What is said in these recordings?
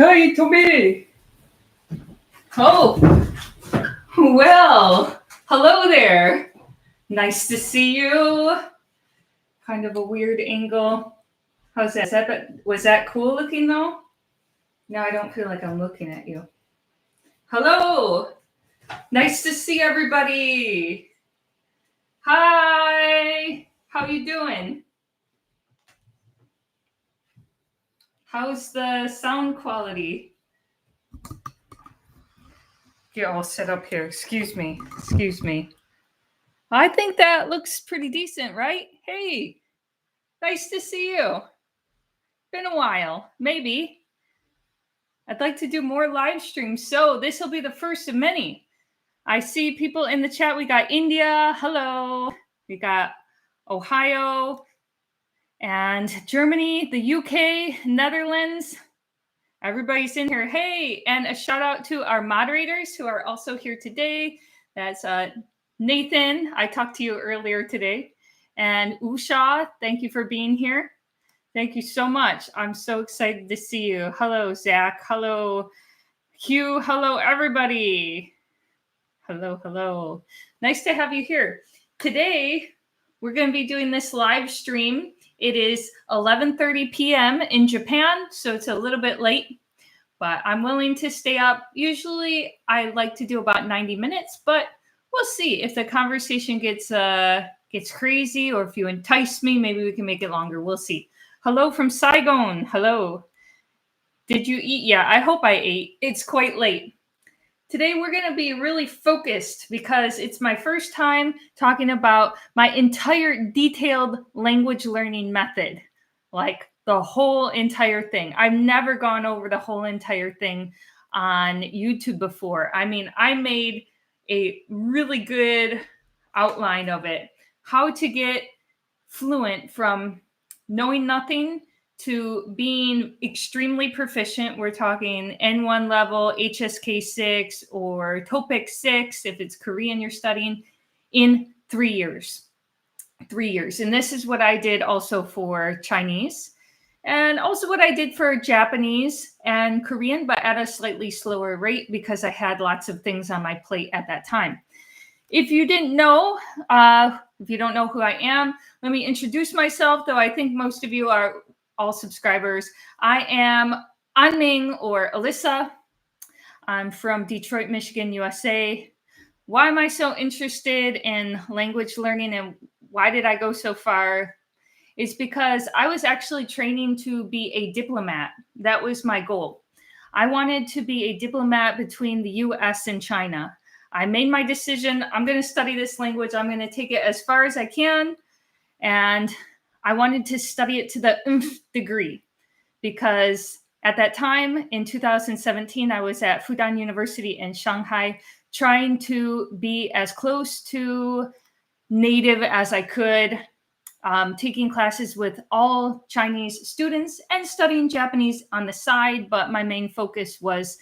Hey, Tommy. Oh, well, hello there. Nice to see you. Kind of a weird angle. How's that? Was that cool looking though? No, I don't feel like I'm looking at you. Hello. Nice to see everybody. Hi. How you doing? How's the sound quality? Get all set up here. Excuse me. I think that looks pretty decent, right? Hey, nice to see you. Been a while, maybe. I'd like to do more live streams, so this will be the first of many. I see people in the chat. We got India, hello. We got Ohio and Germany, the UK, Netherlands. Everybody's in here. Hey, and a shout out to our moderators who are also here today. That's Nathan. I talked to you earlier today. And Usha, thank you for being here. Thank you so much. I'm so excited to see you. Hello, Zach. Hello, Hugh. Hello, everybody. Hello. Nice to have you here. Today, we're going to be doing this live stream. It is 11:30 p.m. in Japan, so it's a little bit late, but I'm willing to stay up. Usually, I like to do about 90 minutes, but we'll see if the conversation gets crazy, or if you entice me, maybe we can make it longer. We'll see. Hello from Saigon. Hello. Did you eat? Yeah, I hope I ate. It's quite late. Today, we're going to be really focused because it's my first time talking about my entire detailed language learning method, like the whole entire thing. I've never gone over the whole entire thing on YouTube before. I mean, I made a really good outline of it, how to get fluent from knowing nothing to being extremely proficient. We're talking N1 level, HSK 6, or TOPIK 6, if it's Korean you're studying, in 3 years. 3 years. And this is what I did also for Chinese, and also what I did for Japanese and Korean, but at a slightly slower rate because I had lots of things on my plate at that time. If you didn't know, if you don't know who I am, let me introduce myself, though I think most of you are all subscribers. I am Anming, or Alyssa. I'm from Detroit, Michigan, USA. Why am I so interested in language learning, and why did I go so far? It's because I was actually training to be a diplomat. That was my goal. I wanted to be a diplomat between the US and China. I made my decision. I'm going to study this language. I'm going to take it as far as I can. And I wanted to study it to the nth degree, because at that time in 2017, I was at Fudan University in Shanghai, trying to be as close to native as I could, taking classes with all Chinese students and studying Japanese on the side. But my main focus was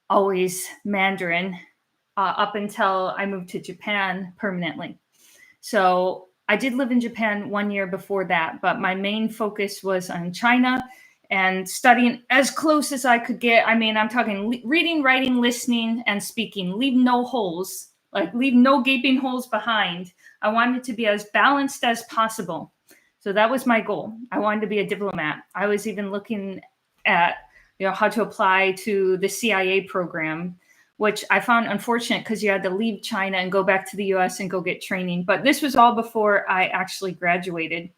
always Mandarin up until I moved to Japan permanently. So I did live in Japan 1 year before that, but my main focus was on China and studying as close as I could get. I mean, I'm talking reading, writing, listening, and speaking. Leave no holes, like leave no gaping holes behind. I wanted to be as balanced as possible. So that was my goal. I wanted to be a diplomat. I was even looking at, how to apply to the CIA program, which I found unfortunate because you had to leave China and go back to the US and go get training. But this was all before I actually graduated.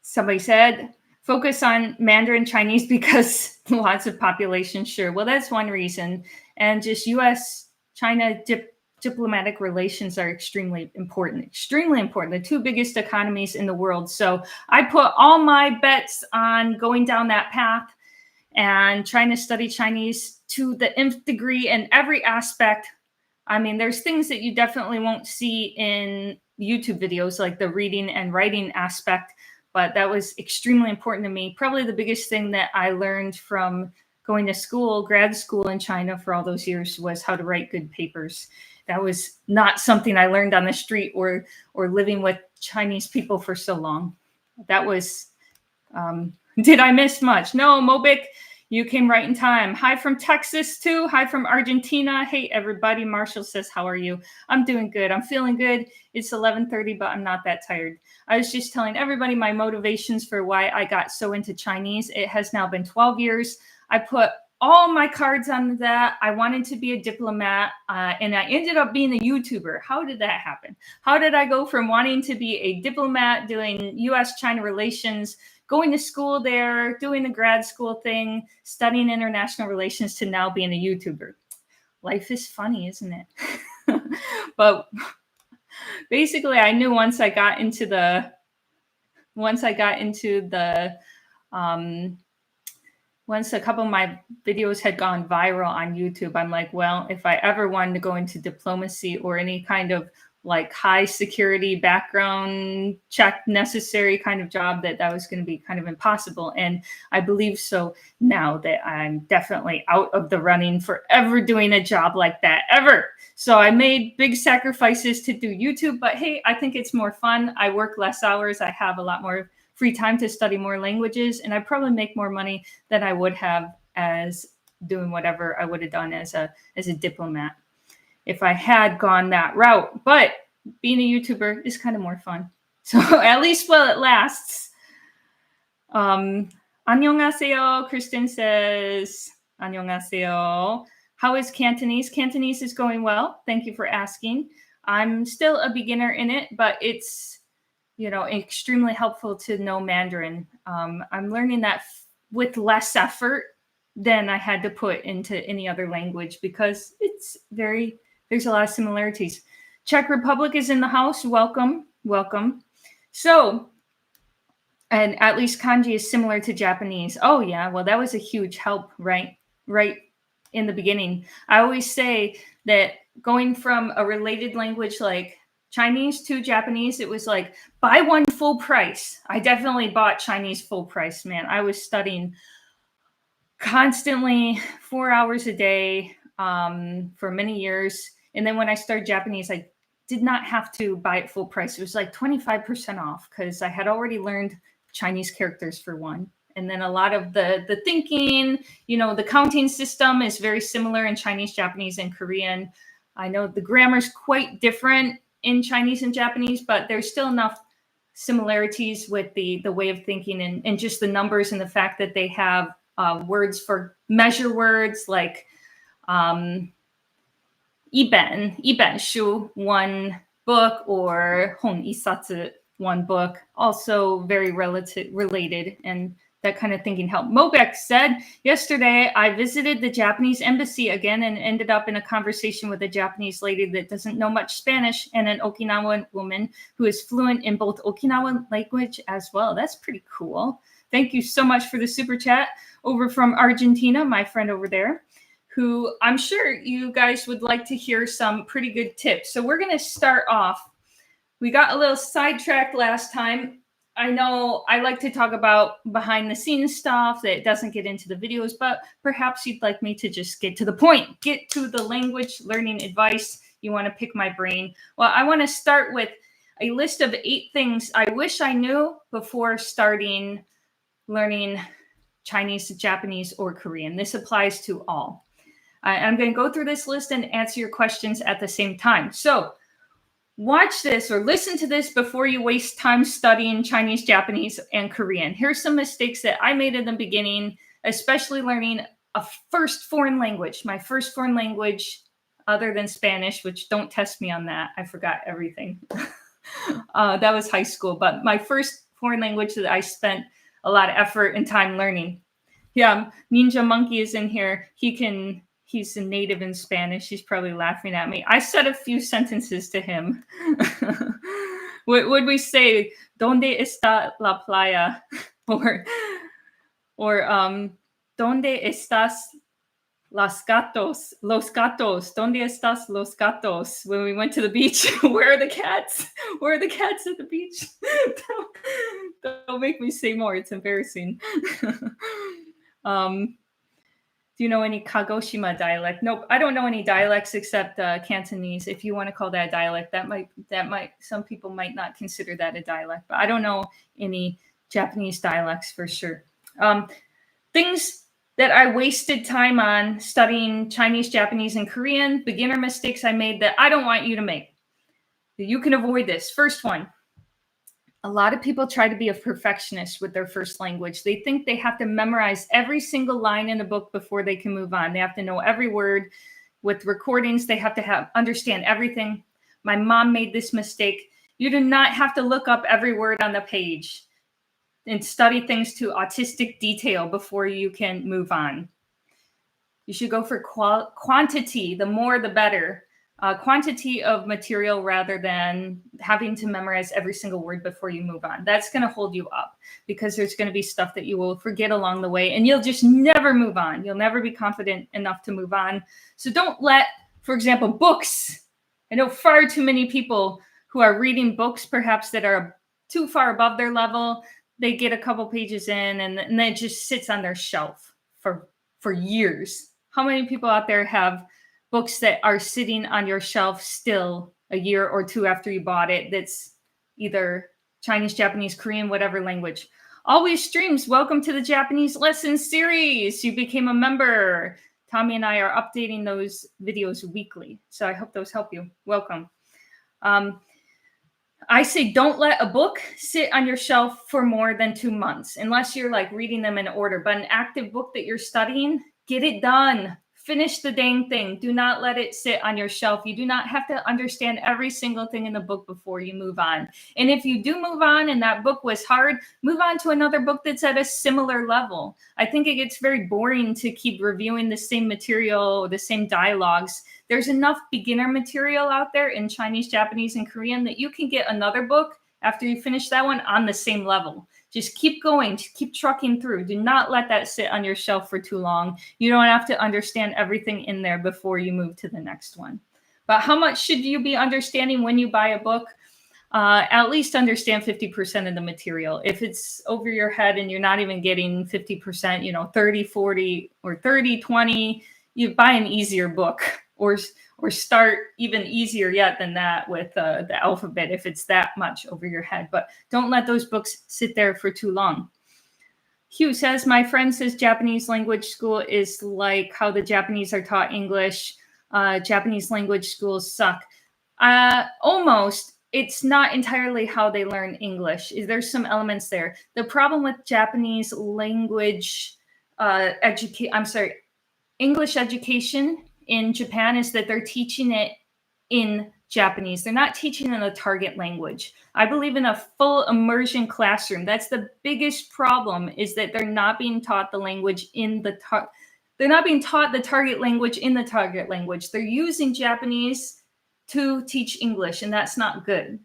Somebody said, focus on Mandarin Chinese because lots of population. Sure. Well, that's one reason. And just US-China diplomatic relations are extremely important. The two biggest economies in the world. So I put all my bets on going down that path and trying to study Chinese to the nth degree in every aspect. I mean, there's things that you definitely won't see in YouTube videos, like the reading and writing aspect, but that was extremely important to me. Probably the biggest thing that I learned from going to school, grad school in China for all those years, was how to write good papers. That was not something I learned on the street or living with Chinese people for so long. That was Did I miss much? No, Mobik, you came right in time. Hi from Texas too. Hi from Argentina. Hey everybody. Marshall says, how are you? I'm doing good. I'm feeling good. It's 11:30, but I'm not that tired. I was just telling everybody my motivations for why I got so into Chinese. It has now been 12 years. I put all my cards on that. I wanted to be a diplomat, and I ended up being a YouTuber. How did that happen? How did I go from wanting to be a diplomat doing US-China relations, going to school there, doing the grad school thing, studying international relations, to now being a YouTuber? Life is funny, isn't it? But basically, I knew once I got into the once a couple of my videos had gone viral on YouTube, I'm like, well, if I ever wanted to go into diplomacy or any kind of like high security background check necessary kind of job, that was going to be kind of impossible. And I believe so now that I'm definitely out of the running for ever doing a job like that ever. So I made big sacrifices to do YouTube, but hey, I think it's more fun. I work less hours. I have a lot more free time to study more languages, and I probably make more money than I would have as doing whatever I would have done as a diplomat if I had gone that route. But being a YouTuber is kind of more fun. So at least while it lasts. 안녕하세요. Kristen says, 안녕하세요. How is Cantonese? Cantonese is going well. Thank you for asking. I'm still a beginner in it, but it's extremely helpful to know Mandarin. I'm learning that with less effort than I had to put into any other language because there's a lot of similarities. Czech Republic is in the house. Welcome, welcome. So, and at least kanji is similar to Japanese. Oh yeah, well that was a huge help, right in the beginning. I always say that going from a related language like Chinese to Japanese, it was like buy one full price. I definitely bought Chinese full price, man. I was studying constantly 4 hours a day for many years. And then when I started Japanese, I did not have to buy it full price. It was like 25% off because I had already learned Chinese characters for one. And then a lot of the thinking, the counting system is very similar in Chinese, Japanese, and Korean. I know the grammar is quite different in Chinese and Japanese, but there's still enough similarities with the way of thinking and just the numbers and the fact that they have words for measure words like iben shu, one book, or hong isatsu, one book, also very related, and that kind of thinking helped. Mobek said, yesterday I visited the Japanese embassy again and ended up in a conversation with a Japanese lady that doesn't know much Spanish and an Okinawan woman who is fluent in both Okinawan language as well. That's pretty cool. Thank you so much for the super chat over from Argentina, my friend over there, who I'm sure you guys would like to hear some pretty good tips. So we're going to start off. We got a little sidetracked last time. I know I like to talk about behind the scenes stuff that doesn't get into the videos, but perhaps you'd like me to just get to the point, get to the language learning advice. You want to pick my brain. Well, I want to start with a list of 8 things I wish I knew before starting learning Chinese, Japanese, or Korean. This applies to all. I'm going to go through this list and answer your questions at the same time. So watch this or listen to this before you waste time studying Chinese, Japanese, and Korean. Here's some mistakes that I made in the beginning, especially learning a first foreign language. My first foreign language, other than Spanish, which don't test me on that. I forgot everything. That was high school. But my first foreign language that I spent a lot of effort and time learning. Yeah, Ninja Monkey is in here. He's a native in Spanish. He's probably laughing at me. I said a few sentences to him. Would we say, ¿Dónde está la playa? Or ¿Dónde estás los gatos? ¿Dónde estás los gatos? When we went to the beach, where are the cats? Where are the cats at the beach? Don't make me say more. It's embarrassing. Do you know any Kagoshima dialect? Nope, I don't know any dialects except Cantonese. If you want to call that a dialect, that might some people might not consider that a dialect, but I don't know any Japanese dialects for sure. Things that I wasted time on studying Chinese, Japanese, and Korean, beginner mistakes I made that I don't want you to make. You can avoid this. First one, a lot of people try to be a perfectionist with their first language. They think they have to memorize every single line in a book before they can move on. They have to know every word. With recordings, they have to understand everything. My mom made this mistake. You do not have to look up every word on the page and study things to autistic detail before you can move on. You should go for quantity. The more, the better. Quantity of material rather than having to memorize every single word before you move on. That's going to hold you up because there's going to be stuff that you will forget along the way and you'll just never move on. You'll never be confident enough to move on. So don't let, for example, books. I know far too many people who are reading books perhaps that are too far above their level. They get a couple pages in and then it just sits on their shelf for years. How many people out there have books that are sitting on your shelf still a year or two after you bought it that's either Chinese, Japanese, Korean, whatever language? Always Streams, welcome to the Japanese lesson series. You became a member. Tommy and I are updating those videos weekly. So I hope those help you. Welcome. I say don't let a book sit on your shelf for more than 2 months, unless you're like reading them in order. But an active book that you're studying, get it done. Finish the dang thing. Do not let it sit on your shelf. You do not have to understand every single thing in the book before you move on. And if you do move on and that book was hard, move on to another book that's at a similar level. I think it gets very boring to keep reviewing the same material, the same dialogues. There's enough beginner material out there in Chinese, Japanese, and Korean that you can get another book after you finish that one on the same level. Just keep going, just keep trucking through. Do not let that sit on your shelf for too long. You don't have to understand everything in there before you move to the next one. But how much should you be understanding when you buy a book? At least understand 50% of the material. If it's over your head and you're not even getting 50%, 30, 40, or 30, 20, you buy an easier book or start even easier yet than that with the alphabet if it's that much over your head. But don't let those books sit there for too long. Hugh says, my friend says Japanese language school is like how the Japanese are taught English. Japanese language schools suck. Almost. It's not entirely how they learn English. There's some elements there. The problem with Japanese language English education in Japan is that they're teaching it in Japanese. They're not teaching in a target language. I believe in a full immersion classroom. That's the biggest problem, is that they're not being taught the language in they're not being taught the target language in the target language. They're using Japanese to teach English, and that's not good.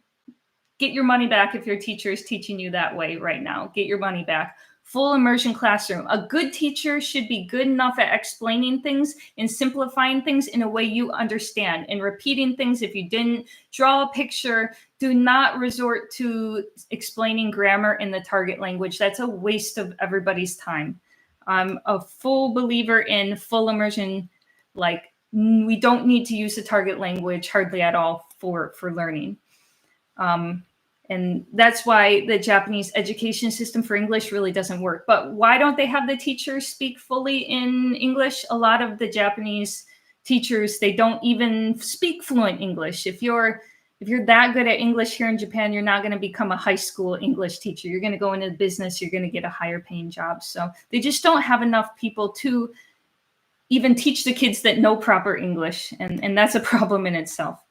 Get your money back if your teacher is teaching you that way right now. Get your money back. Full immersion classroom. A good teacher should be good enough at explaining things and simplifying things in a way you understand and repeating things. If you didn't draw a picture, do not resort to explaining grammar in the target language. That's a waste of everybody's time. I'm a full believer in full immersion. Like, we don't need to use the target language hardly at all for learning. And that's why the Japanese education system for English really doesn't work. But why don't they have the teachers speak fully in English? A lot of the Japanese teachers, they don't even speak fluent English. If you're that good at English here in Japan, you're not going to become a high school English teacher. You're going to go into business. You're going to get a higher paying job. So they just don't have enough people to even teach the kids that know proper English. And that's a problem in itself.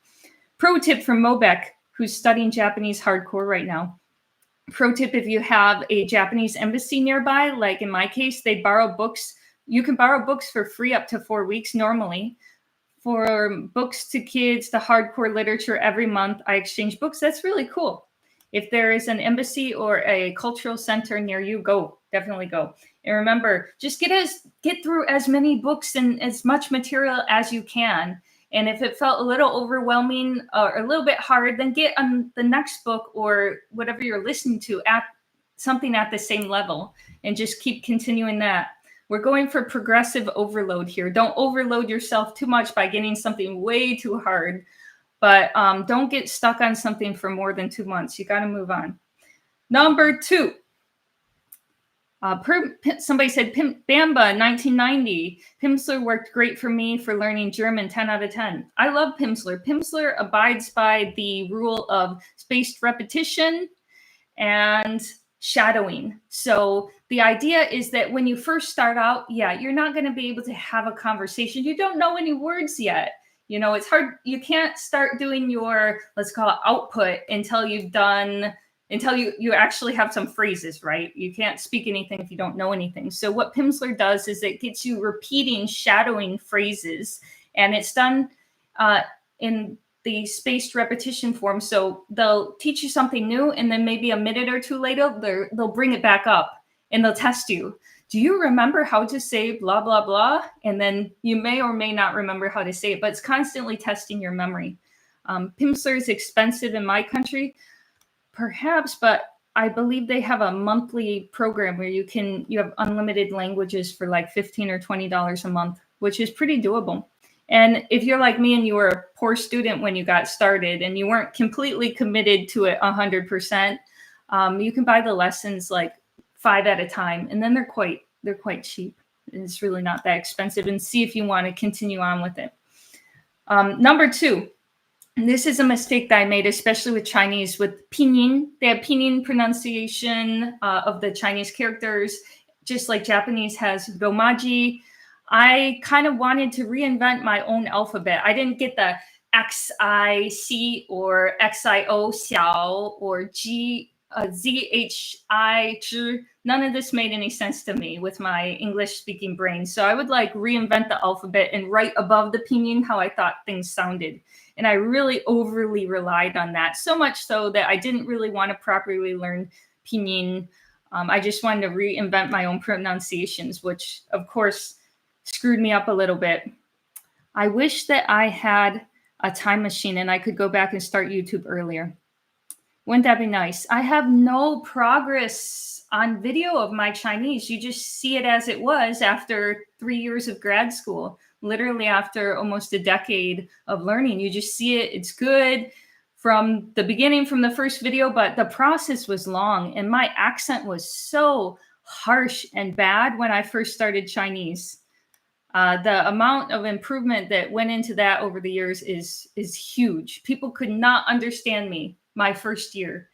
Pro tip from Mobek, who's studying Japanese hardcore right now. Pro tip, if you have a Japanese embassy nearby, like in my case, they borrow books. You can borrow books for free up to 4 weeks normally. For books to kids, the hardcore literature every month, I exchange books. That's really cool. If there is an embassy or a cultural center near you, go. Definitely go. And remember, just get through as many books and as much material as you can. And if it felt a little overwhelming or a little bit hard, then get on the next book or whatever you're listening to at something at the same level and just keep continuing that. We're going for progressive overload here. Don't overload yourself too much by getting something way too hard, but don't get stuck on something for more than 2 months. You got to move on. Number 2, Somebody said Bamba 1990. Pimsleur worked great for me for learning German, 10 out of 10. I love Pimsleur. Pimsleur abides by the rule of spaced repetition and shadowing. So the idea is that when you first start out, you're not going to be able to have a conversation. You don't know any words yet. It's hard. You can't start doing your, let's call it output until you actually have some phrases, right? You can't speak anything if you don't know anything. So what Pimsleur does is it gets you repeating, shadowing phrases, and it's done in the spaced repetition form. So they'll teach you something new, and then maybe a minute or two later, they'll bring it back up and they'll test you. Do you remember how to say blah, blah, blah? And then you may or may not remember how to say it, but it's constantly testing your memory. Pimsleur is expensive in my country, perhaps, but I believe they have a monthly program where you have unlimited languages for like $15 or $20 a month, which is pretty doable. And if you're like me and you were a poor student when you got started and you weren't completely committed to it 100%, you can buy the lessons like 5 at a time, and then they're quite cheap. It's really not that expensive, and see if you want to continue on with it. Number 2, and this is a mistake that I made, especially with Chinese, with pinyin. They have pinyin pronunciation of the Chinese characters, just like Japanese has romaji. I kind of wanted to reinvent my own alphabet. I didn't get the XIC or XIO xiao or ZHI zhi. None of this made any sense to me with my English speaking brain. So I would like reinvent the alphabet and write above the pinyin how I thought things sounded. And I really overly relied on that, so much so that I didn't really want to properly learn pinyin. I just wanted to reinvent my own pronunciations, which of course screwed me up a little bit. I wish that I had a time machine and I could go back and start YouTube earlier. Wouldn't that be nice? I have no progress on video of my Chinese. You just see it as it was after 3 years of grad school. Literally after almost a decade of learning, you just see it. It's good from the beginning, from the first video, but the process was long and my accent was so harsh and bad when I first started Chinese. The amount of improvement that went into that over the years is huge. People could not understand me my first year,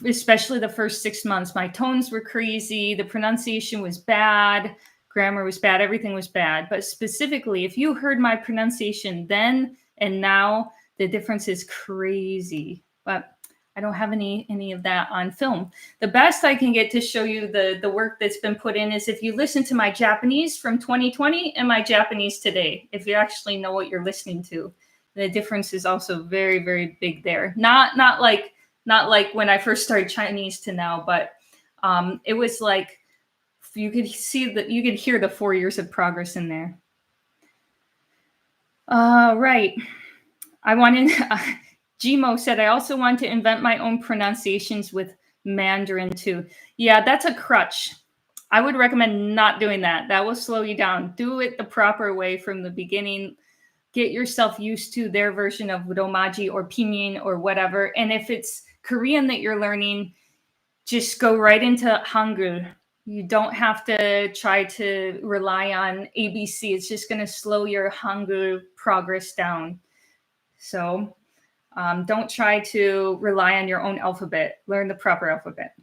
especially the first 6 months. My tones were crazy. The pronunciation was bad. Grammar was bad. Everything was bad. But specifically, if you heard my pronunciation then and now, the difference is crazy. But I don't have any of that on film. The best I can get to show you the work that's been put in is if you listen to my Japanese from 2020 and my Japanese today, if you actually know what you're listening to. The difference is also very, very big there. Not like when I first started Chinese to now, but it was like you could see that you could hear the 4 years of progress in there. Right. I wanted. Gmo said, I also want to invent my own pronunciations with Mandarin too. Yeah, that's a crutch. I would recommend not doing that. That will slow you down. Do it the proper way from the beginning. Get yourself used to their version of romaji or pinyin or whatever. And if it's Korean that you're learning, just go right into Hangul. You don't have to try to rely on ABC. It's just going to slow your Hangul progress down. So don't try to rely on your own alphabet. Learn the proper alphabet.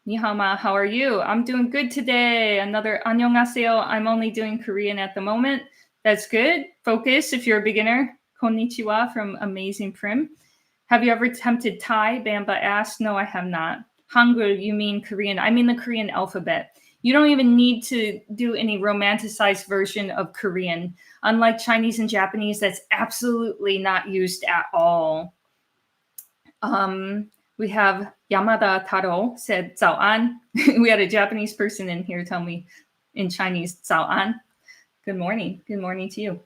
Nihama, how are you? I'm doing good today. Another annyeonghaseyo. I'm only doing Korean at the moment. That's good. Focus if you're a beginner. Konnichiwa from Amazing Prim. Have you ever attempted Thai? Bamba asked. No, I have not. Hangul, you mean Korean. I mean the Korean alphabet. You don't even need to do any romanticized version of Korean. Unlike Chinese and Japanese, that's absolutely not used at all. We have Yamada Taro said, 早安. We had a Japanese person in here tell me in Chinese, 早安. Good morning. Good morning to you.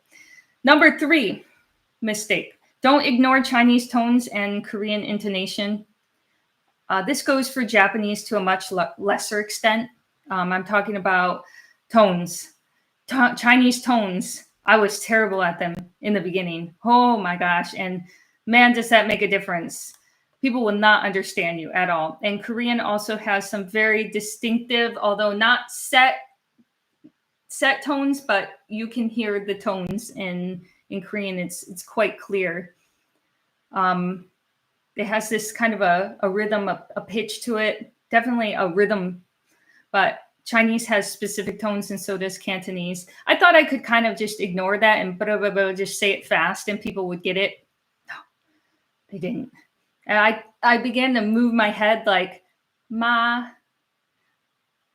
Number 3, mistake. Don't ignore Chinese tones and Korean intonation. This goes for Japanese to a much lesser extent. I'm talking about tones, Chinese tones. I was terrible at them in the beginning. Oh my gosh. And man, does that make a difference. People will not understand you at all. And Korean also has some very distinctive, although not set tones, but you can hear the tones in Korean. It's quite clear. It has this kind of a rhythm, a pitch to it. Definitely a rhythm, but Chinese has specific tones, and so does Cantonese. I thought I could kind of just ignore that and just say it fast and people would get it. No, they didn't. And I began to move my head like ma,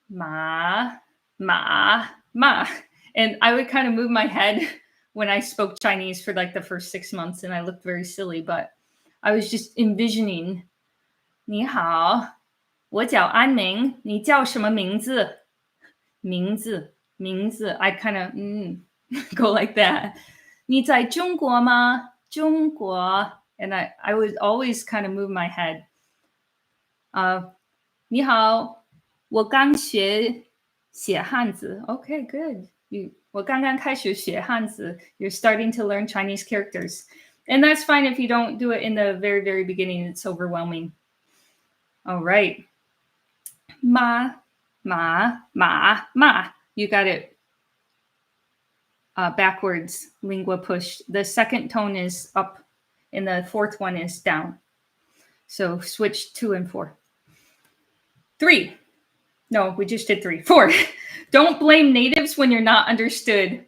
ma, ma, ma. And I would kind of move my head when I spoke Chinese for like the first 6 months, and I looked very silly, but I was just envisioning, 你好，我叫安明，你叫什么名字？名字，名字. I kind of go like that. 你在中国吗？中国. And I would always kind of move my head. 你好，我刚学写汉字. Okay, good. 我刚刚开始学汉字. You're starting to learn Chinese characters. And that's fine if you don't do it in the very, very beginning. It's overwhelming. All right. Ma, ma, ma, ma. You got it backwards, lingua push. The second tone is up and the fourth one is down. So switch 2 and 4. 3. No, we just did 3. 4. Don't blame natives when you're not understood.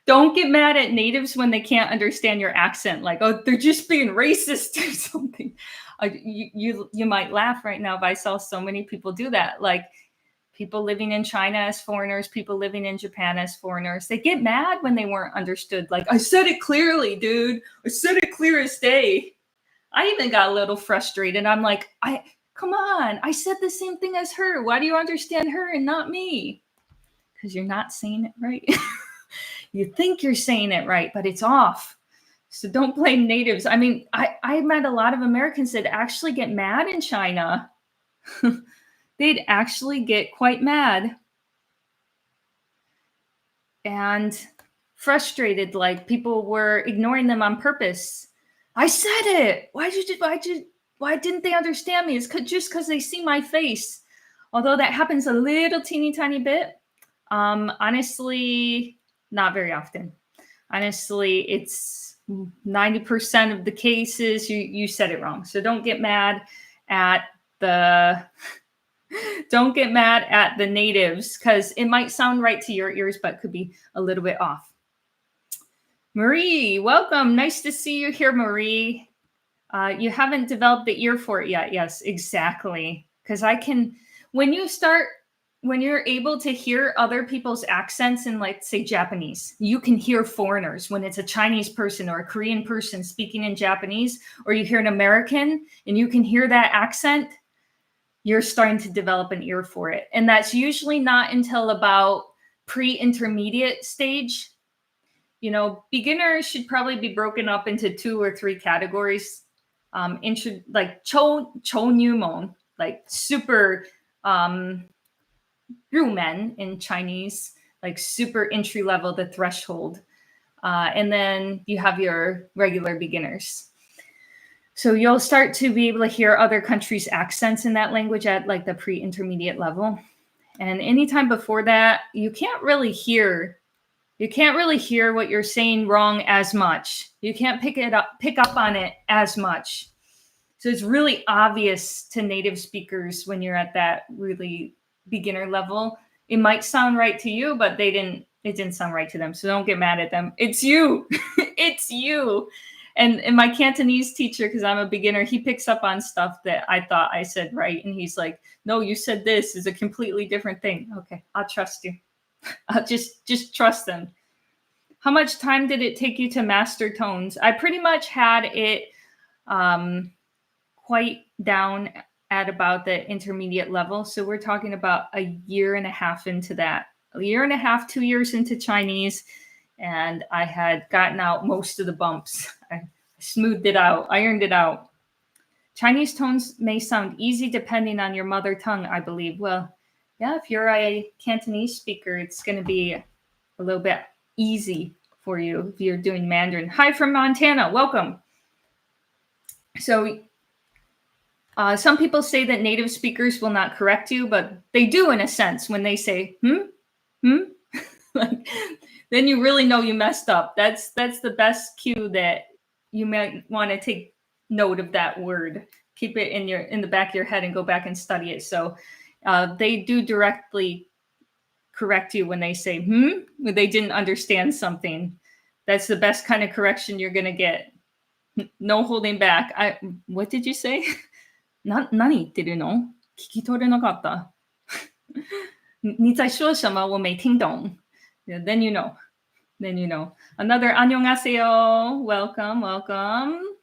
Don't get mad at natives when they can't understand your accent. Like, oh, they're just being racist or something. You might laugh right now, but I saw so many people do that. Like people living in China as foreigners, people living in Japan as foreigners. They get mad when they weren't understood. Like, I said it clearly, dude. I said it clear as day. I even got a little frustrated. I'm like, come on. I said the same thing as her. Why do you understand her and not me? Because you're not saying it right. You think you're saying it right, but it's off. So don't blame natives. I mean, I met a lot of Americans that actually get mad in China. They'd actually get quite mad and frustrated, like people were ignoring them on purpose. I said it. Why didn't they understand me? It's just because they see my face. Although that happens a little teeny tiny bit. Honestly, not very often. Honestly, it's 90% of the cases you said it wrong. So don't get mad at the natives, because it might sound right to your ears, but could be a little bit off. Marie, welcome. Nice to see you here, Marie. You haven't developed the ear for it yet. Yes, exactly. Because when you're able to hear other people's accents in, like, say, Japanese, you can hear foreigners when it's a Chinese person or a Korean person speaking in Japanese, or you hear an American and you can hear that accent, you're starting to develop an ear for it. And that's usually not until about pre-intermediate stage. You know, beginners should probably be broken up into 2 or 3 categories. Like Chou Nyumon, like super Rumen in Chinese, like super entry level, the threshold. And then you have your regular beginners. So you'll start to be able to hear other countries' accents in that language at like the pre-intermediate level. And anytime before that, you can't really hear what you're saying wrong as much. You can't pick up on it as much. So it's really obvious to native speakers when you're at that really beginner level. It might sound right to you, but it didn't sound right to them. So don't get mad at them. It's you. It's you. And my Cantonese teacher, because I'm a beginner, he picks up on stuff that I thought I said right. And he's like, no, you said this is a completely different thing. Okay, I'll trust you. I'll just trust them. How much time did it take you to master tones? I pretty much had it quite down at about the intermediate level. So we're talking about a year and a half into that. A year and a half, 2 years into Chinese, and I had gotten out most of the bumps. I smoothed it out, ironed it out. Chinese tones may sound easy depending on your mother tongue, I believe. Well, yeah, if you're a Cantonese speaker, it's going to be a little bit easy for you if you're doing Mandarin. Hi from Montana, welcome. So Some people say that native speakers will not correct you, but they do in a sense when they say, hmm. Like, then you really know you messed up. That's the best cue that you might want to take note of that word. Keep it in the back of your head and go back and study it. So they do directly correct you when they say when they didn't understand something. That's the best kind of correction you're gonna get. No holding back. What did you say? 何言ってるの？聞き取れなかった。你在说什么？我没听懂。Yeah, then you know. Then you know. Another 안녕하세요. Welcome, welcome.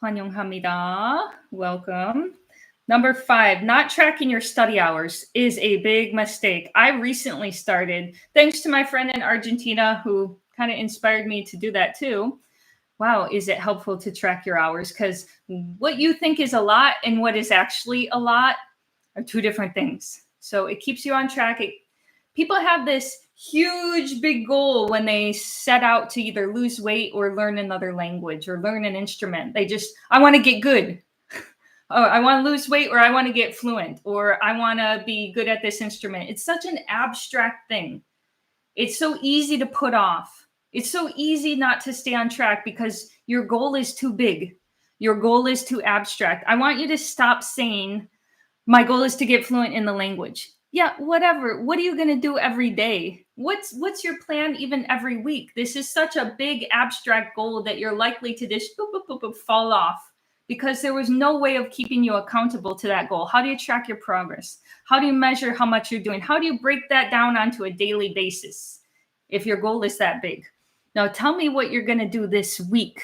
환영합니다. Welcome. Number 5, not tracking your study hours is a big mistake. I recently started, thanks to my friend in Argentina who kind of inspired me to do that too. Wow, is it helpful to track your hours? Because what you think is a lot and what is actually a lot are two different things. So it keeps you on track. People have this huge big goal when they set out to either lose weight or learn another language or learn an instrument. I want to get good. Oh, I want to lose weight, or I want to get fluent, or I want to be good at this instrument. It's such an abstract thing. It's so easy to put off. It's so easy not to stay on track because your goal is too big. Your goal is too abstract. I want you to stop saying, my goal is to get fluent in the language. Yeah, whatever. What are you going to do every day? What's your plan even every week? This is such a big abstract goal that you're likely to just fall off because there was no way of keeping you accountable to that goal. How do you track your progress? How do you measure how much you're doing? How do you break that down onto a daily basis if your goal is that big? Now tell me what you're going to do this week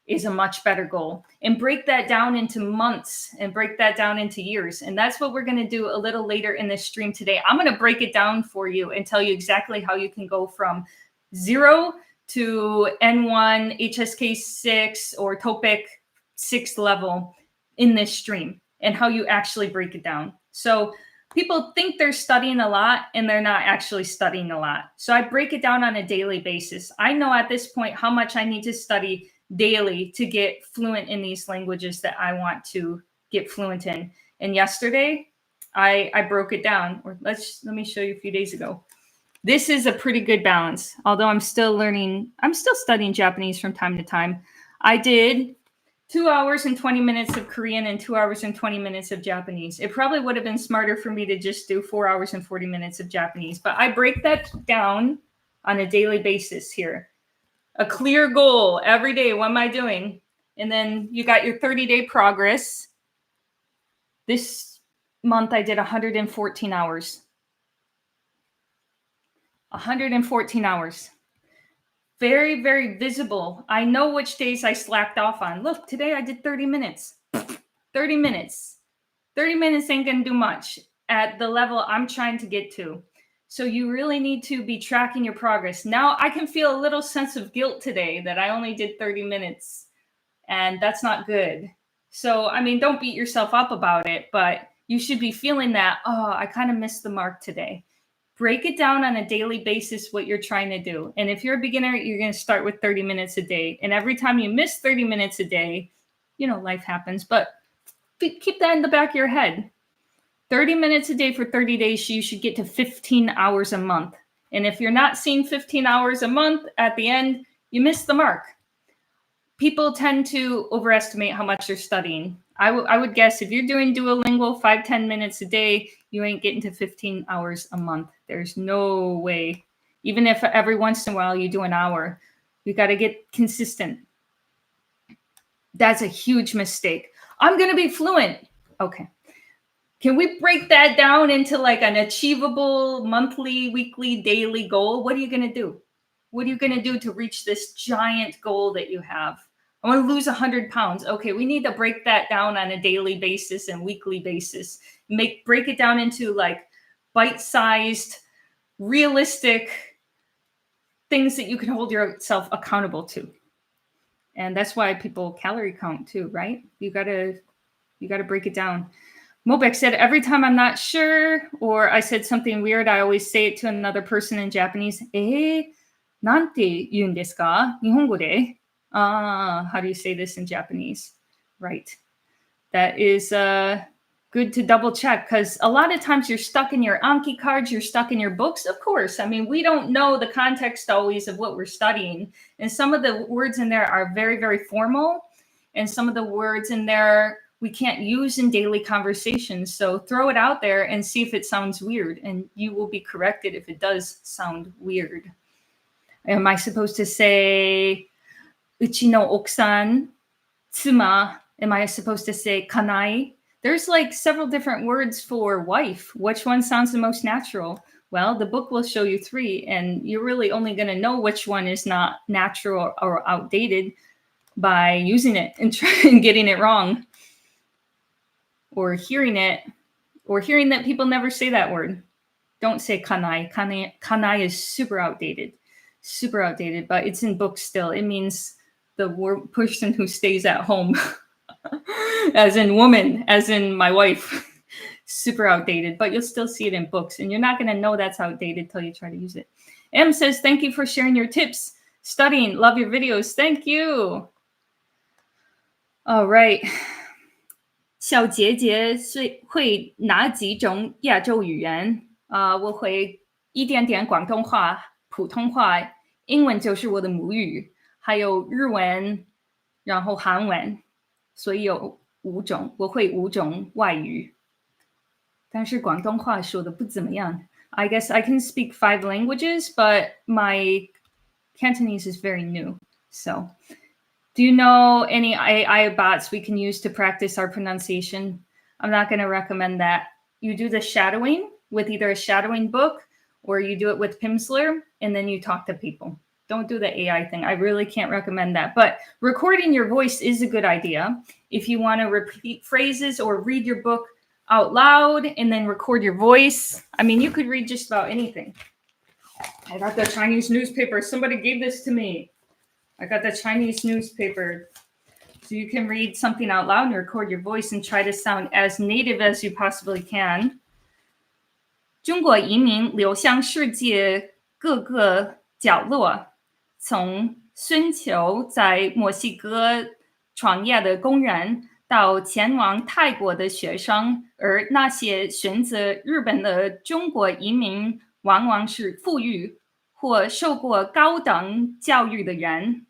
is a much better goal, and break that down into months and break that down into years. And that's what we're going to do a little later in this stream today. I'm going to break it down for you and tell you exactly how you can go from 0 to N1, HSK 6, or TOPIK 6th level in this stream, and how you actually break it down. So people think they're studying a lot and they're not actually studying a lot. So I break it down on a daily basis. I know at this point how much I need to study daily to get fluent in these languages that I want to get fluent in. And yesterday, I broke it down. Or let me show you a few days ago. This is a pretty good balance. Although I'm still studying Japanese from time to time. I did 2 hours and 20 minutes of Korean and 2 hours and 20 minutes of Japanese. It probably would have been smarter for me to just do 4 hours and 40 minutes of Japanese. But I break that down on a daily basis here. A clear goal every day. What am I doing? And then you got your 30-day progress. This month I did 114 hours. 114 hours. Very, very visible. I know which days I slacked off on. Look, today I did 30 minutes. 30 minutes. 30 minutes ain't going to do much at the level I'm trying to get to. So you really need to be tracking your progress. Now I can feel a little sense of guilt today that I only did 30 minutes, and that's not good. So, I mean, don't beat yourself up about it, but you should be feeling that, oh, I kind of missed the mark today. Break it down on a daily basis what you're trying to do. And if you're a beginner, you're going to start with 30 minutes a day. And every time you miss 30 minutes a day, life happens, but keep that in the back of your head. 30 minutes a day for 30 days, you should get to 15 hours a month. And if you're not seeing 15 hours a month at the end, you missed the mark. People tend to overestimate how much they're studying. I would guess if you're doing Duolingo 5-10 minutes a day, you ain't getting to 15 hours a month. There's no way. Even if every once in a while you do an hour, you got to get consistent. That's a huge mistake. I'm going to be fluent. Okay. Can we break that down into like an achievable monthly, weekly, daily goal? What are you going to do? What are you going to do to reach this giant goal that you have? I want to lose 100 pounds. Okay, we need to break that down on a daily basis and weekly basis. Break it down into like bite-sized, realistic things that you can hold yourself accountable to. And that's why people calorie count too, right? You gotta break it down. Mobek said, every time I'm not sure or I said something weird, I always say it to another person in Japanese. なんて言うんですか?日本語で? How do you say this in Japanese? Right. that is good to double check, because a lot of times you're stuck in your Anki cards, you're stuck in your books. Of course, I mean, we don't know the context always of what we're studying. And some of the words in there are very, very formal. And some of the words in there we can't use in daily conversations. So throw it out there and see if it sounds weird. And you will be corrected if it does sound weird. Am I supposed to say, uchi no okusan, tsuma? Am I supposed to say kanai? There's like several different words for wife. Which one sounds the most natural? Well, the book will show you 3, and you're really only going to know which one is not natural or outdated by using it and trying getting it wrong, or hearing it, or hearing that people never say that word. Don't say kanai. Kanai is super outdated, but it's in books still. It means the person who stays at home. As in woman, as in my wife. Super outdated, but you'll still see it in books, and you're not going to know that's outdated till you try to use it. M says, thank you for sharing your tips. Studying, love your videos. Thank you. All right. 小杰杰是会哪几种亚洲语言？我会一点点广东话、普通话，英文就是我的母语，还有日文，然后韩文。所以有5种，我会5种外语，但是广东话说的不怎么样。I guess I can speak 5 languages, but my Cantonese is very new. So, do you know any AI bots we can use to practice our pronunciation? I'm not going to recommend that. You do the shadowing with either a shadowing book, or you do it with Pimsleur, and then you talk to people. Don't do the AI thing. I really can't recommend that. But recording your voice is a good idea. If you want to repeat phrases or read your book out loud and then record your voice. I mean, you could read just about anything. I got the Chinese newspaper. Somebody gave this to me. I got the Chinese newspaper. So you can read something out loud and record your voice and try to sound as native as you possibly can. 中国移民流向世界各个角落。从孙球在墨西哥创业的工人，到前往泰国的学生，而那些选择日本的中国移民，往往是富裕或受过高等教育的人。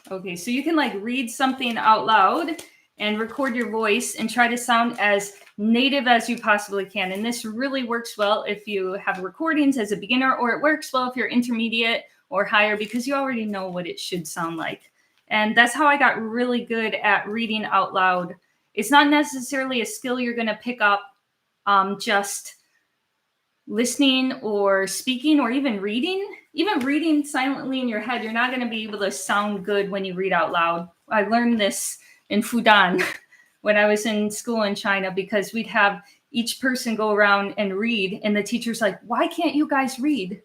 Okay, so you can like read something out loud and record your voice and try to sound as native as you possibly can. And this really works well if you have recordings as a beginner, or it works well if you're intermediate or higher, because you already know what it should sound like. And that's how I got really good at reading out loud. It's not necessarily a skill you're going to pick up just listening or speaking or even reading. Even reading silently in your head, you're not going to be able to sound good when you read out loud. I learned this in Fudan when I was in school in China, because we'd have each person go around and read, and the teacher's like, why can't you guys read?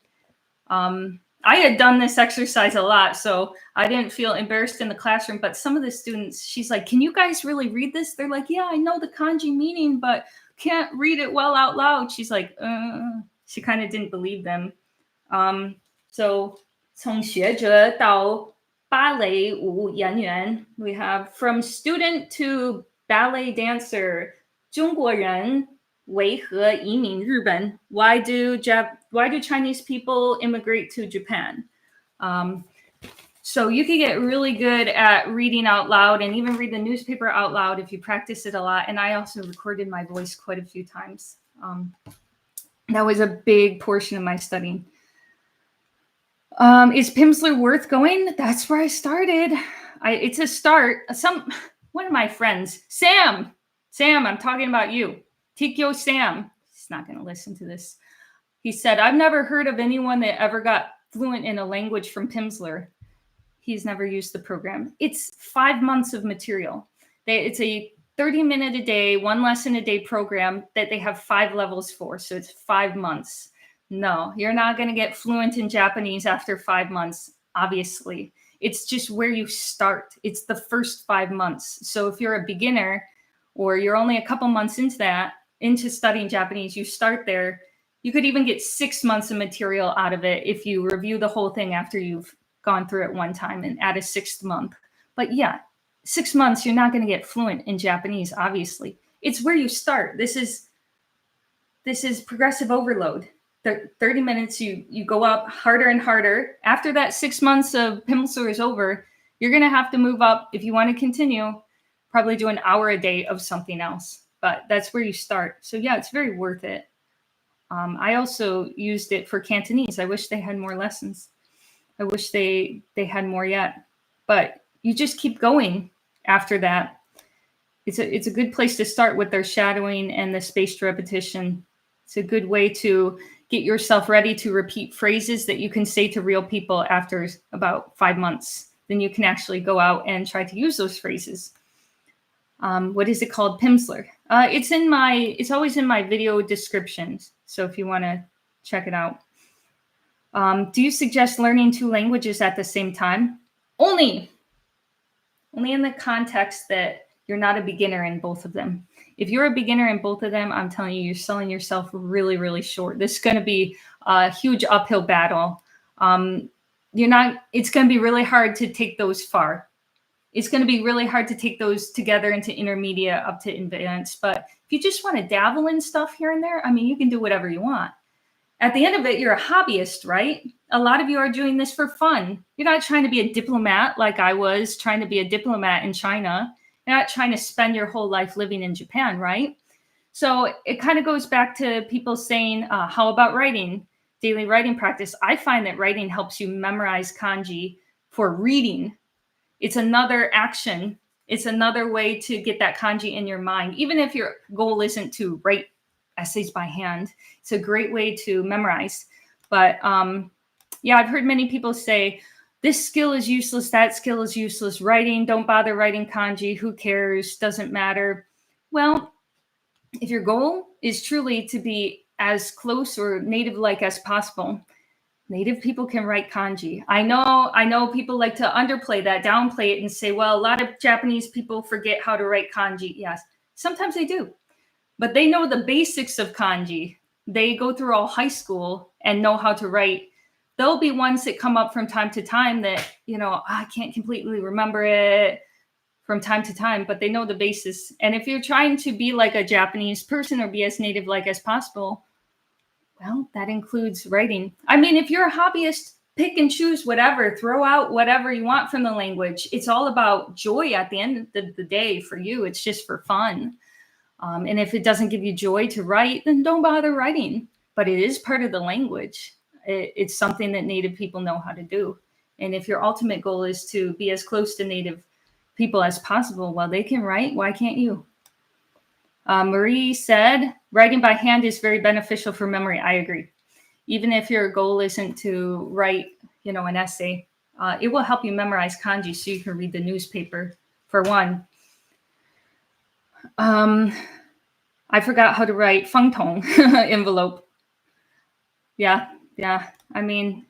I had done this exercise a lot, so I didn't feel embarrassed in the classroom, but some of the students, she's like, can you guys really read this? They're like, yeah, I know the kanji meaning, but can't read it well out loud. She's like, she kind of didn't believe them. So 从学者到芭蕾舞演员, we have from student to ballet dancer. 中国人为何移民日本? Why do Chinese people immigrate to Japan? So you can get really good at reading out loud and even read the newspaper out loud if you practice it a lot. And I also recorded my voice quite a few times. That was a big portion of my studying. Is Pimsleur worth going? That's where I started. It's a start. One of my friends, Sam, I'm talking about you. Tikyo Sam, he's not going to listen to this. He said, I've never heard of anyone that ever got fluent in a language from Pimsleur. He's never used the program. It's 5 months of material. It's a 30-minute a day, 1 lesson a day program that they have 5 levels for. So it's 5 months. No, you're not going to get fluent in Japanese after 5 months, obviously. It's just where you start. It's the first 5 months. So if you're a beginner or you're only a couple months into studying Japanese, you start there. You could even get 6 months of material out of it if you review the whole thing after you've gone through it one time and add a 6th month. But yeah, 6 months, you're not going to get fluent in Japanese, obviously. It's where you start. This is progressive overload. 30 minutes, you go up harder and harder. After that 6 months of Pimsleur is over, you're going to have to move up if you want to continue, probably do an hour a day of something else. But that's where you start. So yeah, it's very worth it. I also used it for Cantonese. I wish they had more lessons. I wish they had more yet. But you just keep going after that. It's a good place to start with their shadowing and the spaced repetition. It's a good way to get yourself ready to repeat phrases that you can say to real people after about 5 months. Then you can actually go out and try to use those phrases. What is it called? Pimsleur. It's always in my video descriptions. So if you want to check it out. Do you suggest learning 2 languages at the same time? Only in the context that you're not a beginner in both of them. If you're a beginner in both of them, I'm telling you, you're selling yourself really, really short. This is going to be a huge uphill battle. It's going to be really hard to take those far. It's going to be really hard to take those together into intermediate up to advanced. But if you just want to dabble in stuff here and there, I mean, you can do whatever you want. At the end of it, you're a hobbyist, right? A lot of you are doing this for fun. You're not trying to be a diplomat like I was trying to be a diplomat in China. You're not trying to spend your whole life living in Japan, right? So it kind of goes back to people saying, how about writing? Daily writing practice. I find that writing helps you memorize kanji for reading. It's another action. It's another way to get that kanji in your mind. Even if your goal isn't to write essays by hand, it's a great way to memorize. But yeah, I've heard many people say, this skill is useless, that skill is useless. Writing, don't bother writing kanji. Who cares? Doesn't matter. Well, if your goal is truly to be as close or native-like as possible, native people can write kanji. I know people like to underplay that, downplay it, and say, well, a lot of Japanese people forget how to write kanji. Yes, sometimes they do. But they know the basics of kanji. They go through all high school and know how to write. There'll be ones that come up from time to time that, I can't completely remember it from time to time, but they know the basis. And if you're trying to be like a Japanese person or be as native-like as possible, well, that includes writing. I mean, if you're a hobbyist, pick and choose whatever, throw out whatever you want from the language. It's all about joy at the end of the day for you. It's just for fun. And if it doesn't give you joy to write, then don't bother writing. But it is part of the language. It's something that native people know how to do. And if your ultimate goal is to be as close to native people as possible, well, they can write. Why can't you? Marie said, writing by hand is very beneficial for memory. I agree. Even if your goal isn't to write, an essay, it will help you memorize kanji so you can read the newspaper, for one. I forgot how to write fengtong envelope. Yeah. I mean,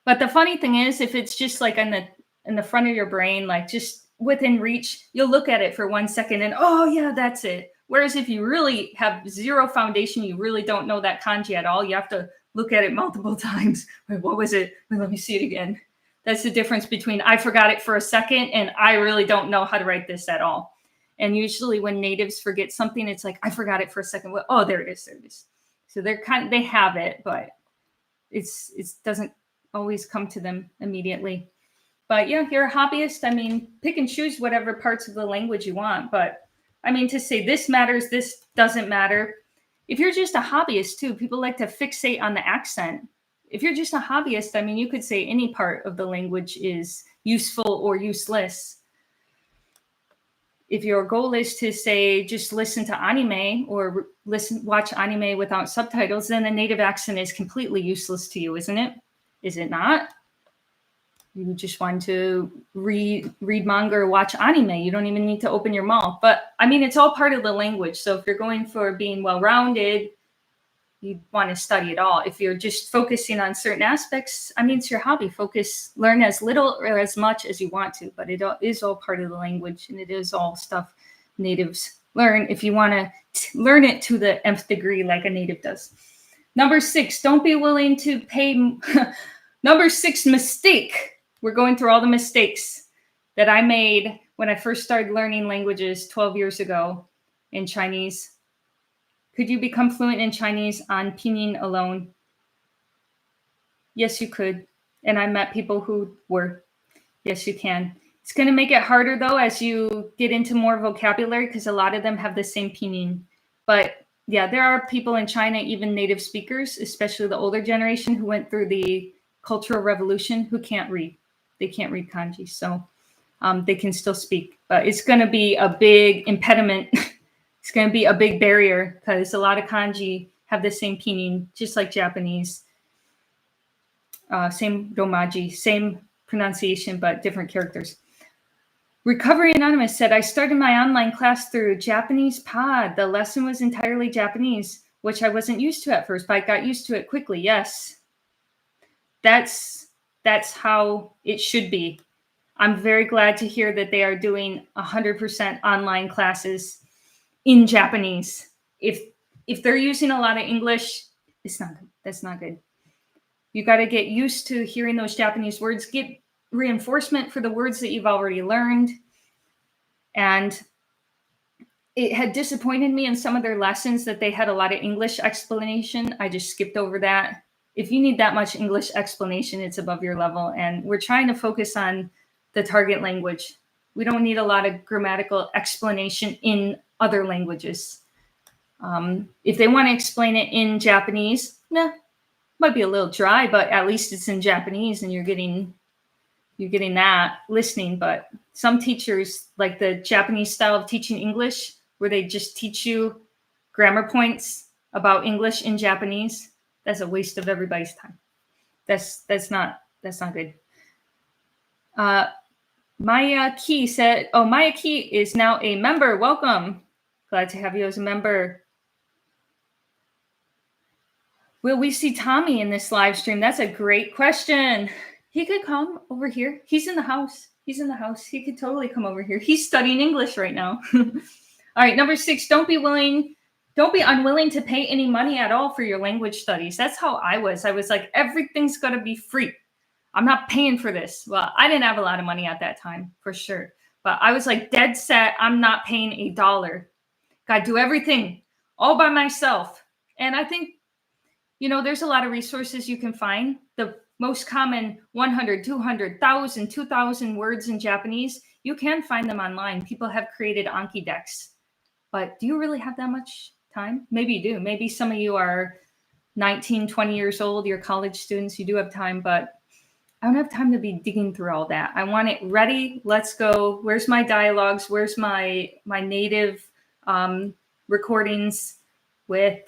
but the funny thing is, if it's just like in the front of your brain, like just within reach, you'll look at it for 1 second and, oh yeah, that's it. Whereas if you really have zero foundation, you really don't know that kanji at all, you have to look at it multiple times. Wait, what was it? Wait, let me see it again. That's the difference between I forgot it for a second and I really don't know how to write this at all. And usually when natives forget something, it's like, I forgot it for a second. Well, oh, there it is. So they have it, but it doesn't always come to them immediately. But yeah, if you're a hobbyist, I mean, pick and choose whatever parts of the language you want. But I mean, to say this matters, this doesn't matter. If you're just a hobbyist too, people like to fixate on the accent. If you're just a hobbyist, I mean, you could say any part of the language is useful or useless. If your goal is to say, just listen to anime or watch anime without subtitles, then the native accent is completely useless to you, isn't it? Is it not? You just want to read manga or watch anime. You don't even need to open your mouth. But I mean, it's all part of the language. So if you're going for being well-rounded, you want to study it all. If you're just focusing on certain aspects, I mean, it's your hobby. Learn as little or as much as you want to, but it is all part of the language, and it is all stuff natives learn if you want to learn it to the nth degree like a native does. Number 6, don't be willing to pay. Number 6 mistake. We're going through all the mistakes that I made when I first started learning languages 12 years ago in Chinese. Could you become fluent in Chinese on pinyin alone? Yes, you could. And I met people who were. Yes, you can. It's going to make it harder, though, as you get into more vocabulary, because a lot of them have the same pinyin. But yeah, there are people in China, even native speakers, especially the older generation who went through the Cultural Revolution, who can't read. They can't read kanji. So they can still speak. But it's going to be a big impediment. It's going to be a big barrier because a lot of kanji have the same pinyin, just like Japanese. Same romaji, same pronunciation, but different characters. Recovery Anonymous said, I started my online class through Japanese Pod. The lesson was entirely Japanese, which I wasn't used to at first, but I got used to it quickly. Yes, that's how it should be. I'm very glad to hear that they are doing 100% online classes in Japanese. If they're using a lot of English, it's not good. That's not good. You got to get used to hearing those Japanese words, get reinforcement for the words that you've already learned. And it had disappointed me in some of their lessons that they had a lot of English explanation. I just skipped over that. If you need that much English explanation, it's above your level. And we're trying to focus on the target language. We don't need a lot of grammatical explanation in other languages. If they want to explain it in Japanese, might be a little dry, but at least it's in Japanese and you're getting that listening. But some teachers, like the Japanese style of teaching English, where they just teach you grammar points about English in Japanese, that's a waste of everybody's time. That's not good. Maya Key said, Maya Key is now a member. Welcome. Glad to have you as a member. Will we see Tommy in this live stream? That's a great question. He could come over here. He's in the house. He could totally come over here. He's studying English right now. All right, number 6, don't be unwilling to pay any money at all for your language studies. That's how I was. I was like, everything's got to be free. I'm not paying for this. Well, I didn't have a lot of money at that time, for sure. But I was like dead set, I'm not paying $1. Got to do everything all by myself. And I think, there's a lot of resources you can find. The most common 100, 200, 1,000, 2,000 words in Japanese, you can find them online. People have created Anki decks. But do you really have that much time? Maybe you do. Maybe some of you are 19, 20 years old. You're college students. You do have time, but I don't have time to be digging through all that. I want it ready. Let's go. Where's my dialogues? Where's my native recordings with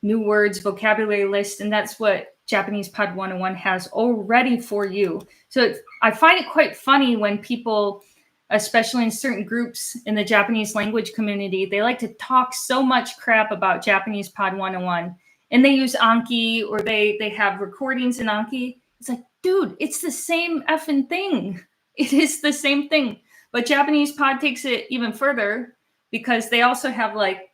new words, vocabulary list? And that's what Japanese Pod 101 has already for you. So I find it quite funny when people, especially in certain groups in the Japanese language community, they like to talk so much crap about Japanese Pod 101. And they use Anki, or they have recordings in Anki. It's like, dude, it's the same effing thing. It is the same thing. But Japanese Pod takes it even further because they also have like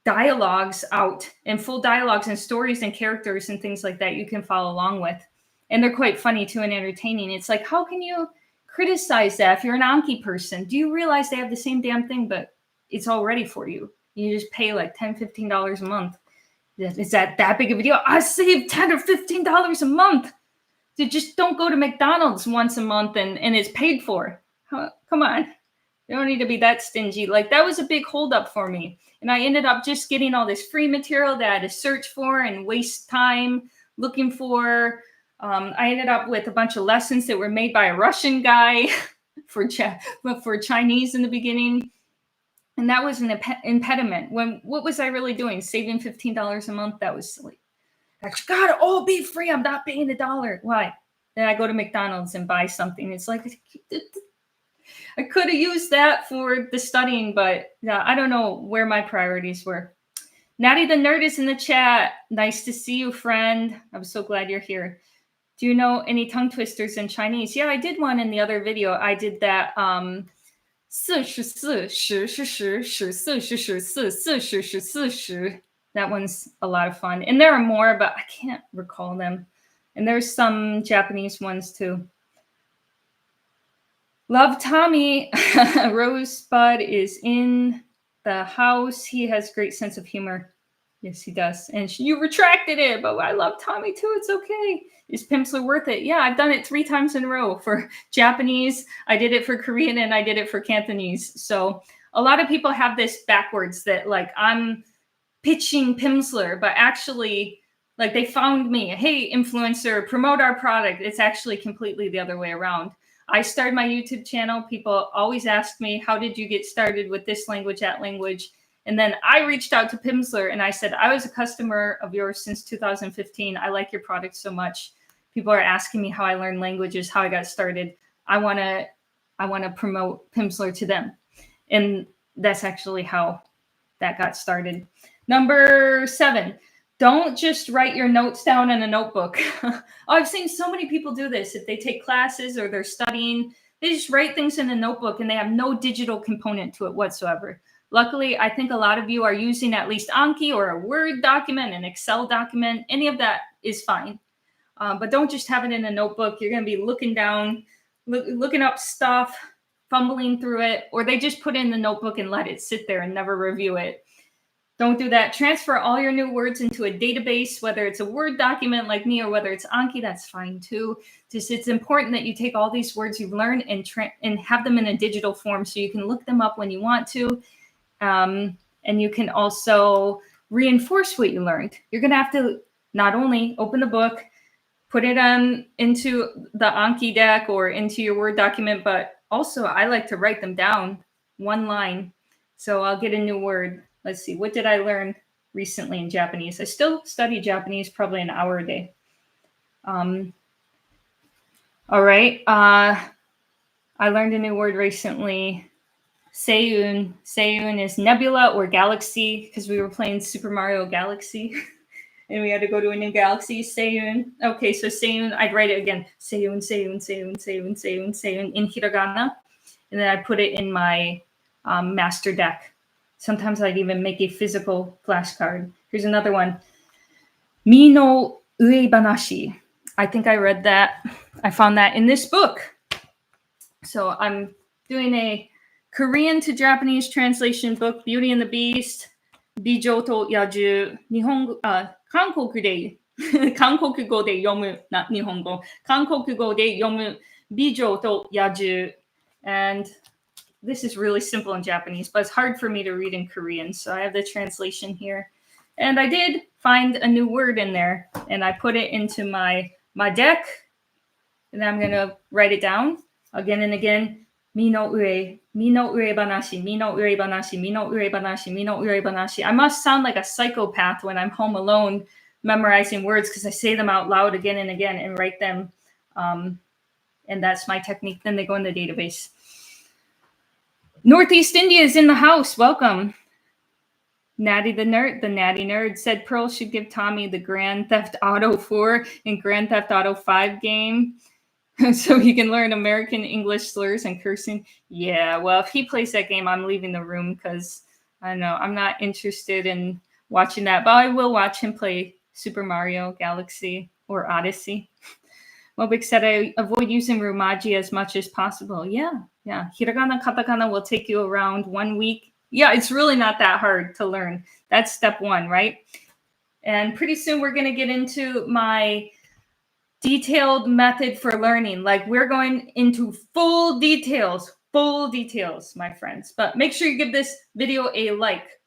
dialogues out, and full dialogues and stories and characters and things like that you can follow along with. And they're quite funny too and entertaining. It's like, how can you criticize that if you're an Anki person? Do you realize they have the same damn thing, but it's all ready for you? You just pay like $10, $15 a month. Is that big of a deal? I saved $10 or $15 a month. So just don't go to McDonald's once a month and it's paid for. Come on. You don't need to be that stingy. Like, that was a big holdup for me. And I ended up just getting all this free material that I had to search for and waste time looking for. I ended up with a bunch of lessons that were made by a Russian guy for Chinese in the beginning. And that was an impediment. What was I really doing? Saving $15 a month? That was silly. It's gotta all be free. I'm not paying $1. Why? Then I go to McDonald's and buy something. It's like, I could have used that for the studying, but yeah, I don't know where my priorities were. Natty the Nerd is in the chat. Nice to see you, friend. I'm so glad you're here. Do you know any tongue twisters in Chinese? Yeah, I did one in the other video. I did that. That one's a lot of fun. And there are more, but I can't recall them. And there's some Japanese ones too. Love Tommy. Rosebud is in the house. He has great sense of humor. Yes, he does. And you retracted it, but I love Tommy too. It's okay. Is Pimsleur worth it? Yeah, I've done it 3 times in a row for Japanese. I did it for Korean and I did it for Cantonese. So a lot of people have this backwards that like I'm pitching Pimsleur, but actually like they found me. Hey, influencer, promote our product. It's actually completely the other way around. I started my YouTube channel. People always ask me, how did you get started with this language, that language? And then I reached out to Pimsleur and I said, I was a customer of yours since 2015. I like your product so much. People are asking me how I learned languages, how I got started. I want to promote Pimsleur to them. And that's actually how that got started. Number 7, don't just write your notes down in a notebook. I've seen so many people do this. If they take classes or they're studying, they just write things in a notebook and they have no digital component to it whatsoever. Luckily, I think a lot of you are using at least Anki or a Word document, an Excel document. Any of that is fine. But don't just have it in a notebook. You're going to be looking down, looking up stuff, fumbling through it, or they just put it in the notebook and let it sit there and never review it. Don't do that. Transfer all your new words into a database, whether it's a Word document like me or whether it's Anki, that's fine too. Just it's important that you take all these words you've learned and have them in a digital form so you can look them up when you want to. And you can also reinforce what you learned. You're going to have to not only open the book, put it into the Anki deck or into your Word document, but also I like to write them down one line. So I'll get a new word. Let's see, what did I learn recently in Japanese? I still study Japanese probably an hour a day. All right. I learned a new word recently. Seiyun. Seiyun is nebula or galaxy because we were playing Super Mario Galaxy. And we had to go to a new galaxy. Seiyun. Okay, so Seiyun, I'd write it again. Seiyun, Seiyun, Seiyun, Seiyun, Seiyun, Seiyun in hiragana. And then I put it in my master deck. Sometimes I'd even make a physical flashcard. Here's another one. Mi no ue banashi. I think I read that. I found that in this book. So I'm doing a Korean to Japanese translation book, Beauty and the Beast, Bijou to Yaju, Kankoku de, Kankokugo de yomu, not Nihongo, Kankokugo de yomu, Bijou to Yaju. And this is really simple in Japanese, but it's hard for me to read in Korean. So I have the translation here. And I did find a new word in there, and I put it into my deck. And I'm going to write it down again and again. Mi no ue banashi, mi no ue banashi, mi no ue banashi, mi no ue banashi. I must sound like a psychopath when I'm home alone memorizing words because I say them out loud again and again and write them. And that's my technique. Then they go in the database. Northeast India is in the house. Welcome. Natty the Natty Nerd said Pearl should give Tommy the Grand Theft Auto 4 and Grand Theft Auto 5 game so he can learn American English slurs and cursing. Yeah, well, if he plays that game, I'm leaving the room because I don't know, I'm not interested in watching that, but I will watch him play Super Mario Galaxy or Odyssey. Mobik said I avoid using Romaji as much as possible. Yeah. Hiragana, katakana will take you around 1 week. Yeah, it's really not that hard to learn. That's step 1, right? And pretty soon we're going to get into my detailed method for learning. Like we're going into full details, my friends. But make sure you give this video a like.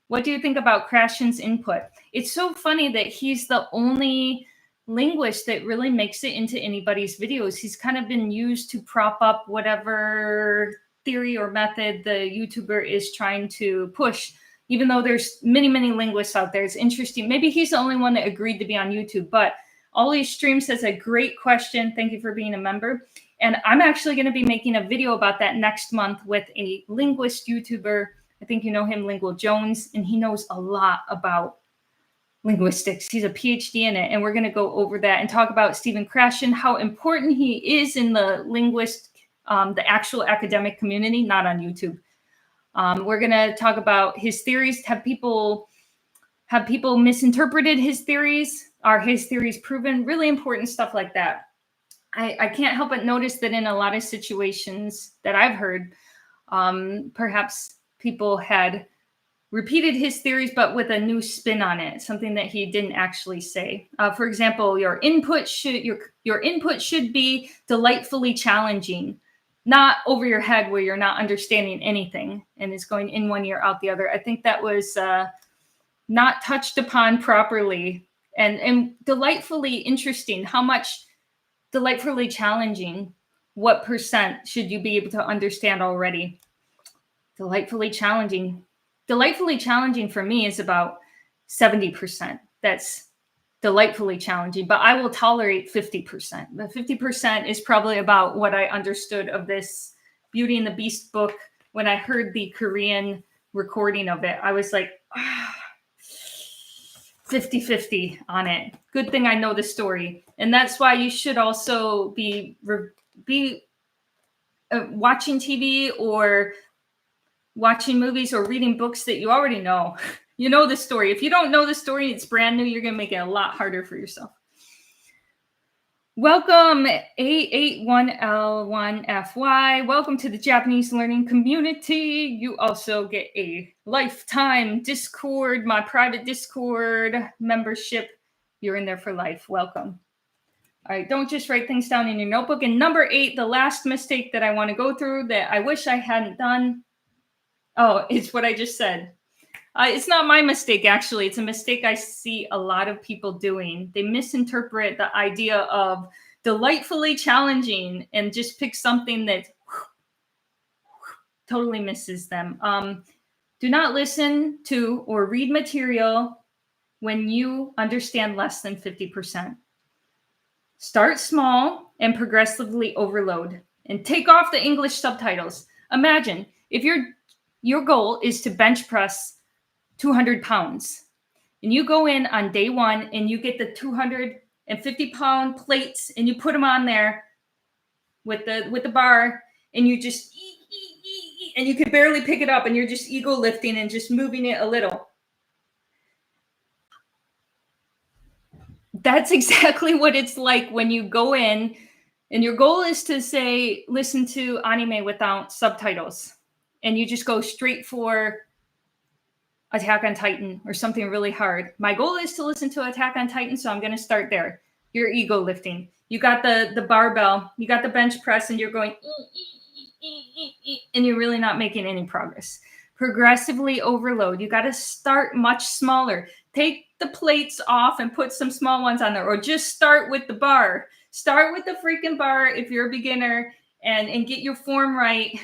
What do you think about Krashen's input? It's so funny that he's the only linguist that really makes it into anybody's videos. He's kind of been used to prop up whatever theory or method the YouTuber is trying to push, even though there's many, many linguists out there. It's interesting. Maybe he's the only one that agreed to be on YouTube, but Ollie Stream says a great question. Thank you for being a member. And I'm actually going to be making a video about that next month with a linguist YouTuber. I think you know him, Lingual Jones, and he knows a lot about linguistics. He's a PhD in it, and we're going to go over that and talk about Stephen Krashen, how important he is in the the actual academic community, not on YouTube. We're going to talk about his theories. Have people misinterpreted his theories? Are his theories proven? Really important stuff like that. I can't help but notice that in a lot of situations that I've heard, perhaps people had repeated his theories, but with a new spin on it, something that he didn't actually say. For example, your input should be delightfully challenging, not over your head where you're not understanding anything and it's going in one ear out the other. I think that was not touched upon properly, and delightfully interesting. How much delightfully challenging? What percent should you be able to understand already? Delightfully challenging. Delightfully challenging for me is about 70%. That's delightfully challenging, but I will tolerate 50%. The 50% is probably about what I understood of this Beauty and the Beast book. When I heard the Korean recording of it, I was like, 50-50 on it. Good thing I know the story. And that's why you should also be watching TV or watching movies or reading books that you already know. You know the story. If you don't know the story, it's brand new, you're going to make it a lot harder for yourself. Welcome, A81L1FY. Welcome to the Japanese learning community. You also get a lifetime Discord, my private Discord membership. You're in there for life. Welcome. All right, don't just write things down in your notebook. And number 8, the last mistake that I want to go through that I wish I hadn't done. Oh, it's what I just said. It's not my mistake, actually. It's a mistake I see a lot of people doing. They misinterpret the idea of delightfully challenging and just pick something that totally misses them. Do not listen to or read material when you understand less than 50%. Start small and progressively overload, and take off the English subtitles. Imagine if your goal is to bench press 200 pounds. And you go in on day 1 and you get the 250-pound plates and you put them on there with the bar, and you just and you can barely pick it up, and you're just ego lifting and just moving it a little. That's exactly what it's like when you go in and your goal is to say, listen to anime without subtitles. And you just go straight for Attack on Titan or something really hard. My goal is to listen to Attack on Titan, so I'm going to start there. You're ego lifting. You got the barbell, you got the bench press, and you're going, and you're really not making any progress. Progressively overload. You got to start much smaller. Take the plates off and put some small ones on there, or just start with the bar. Start with the freaking bar if you're a beginner, and get your form right.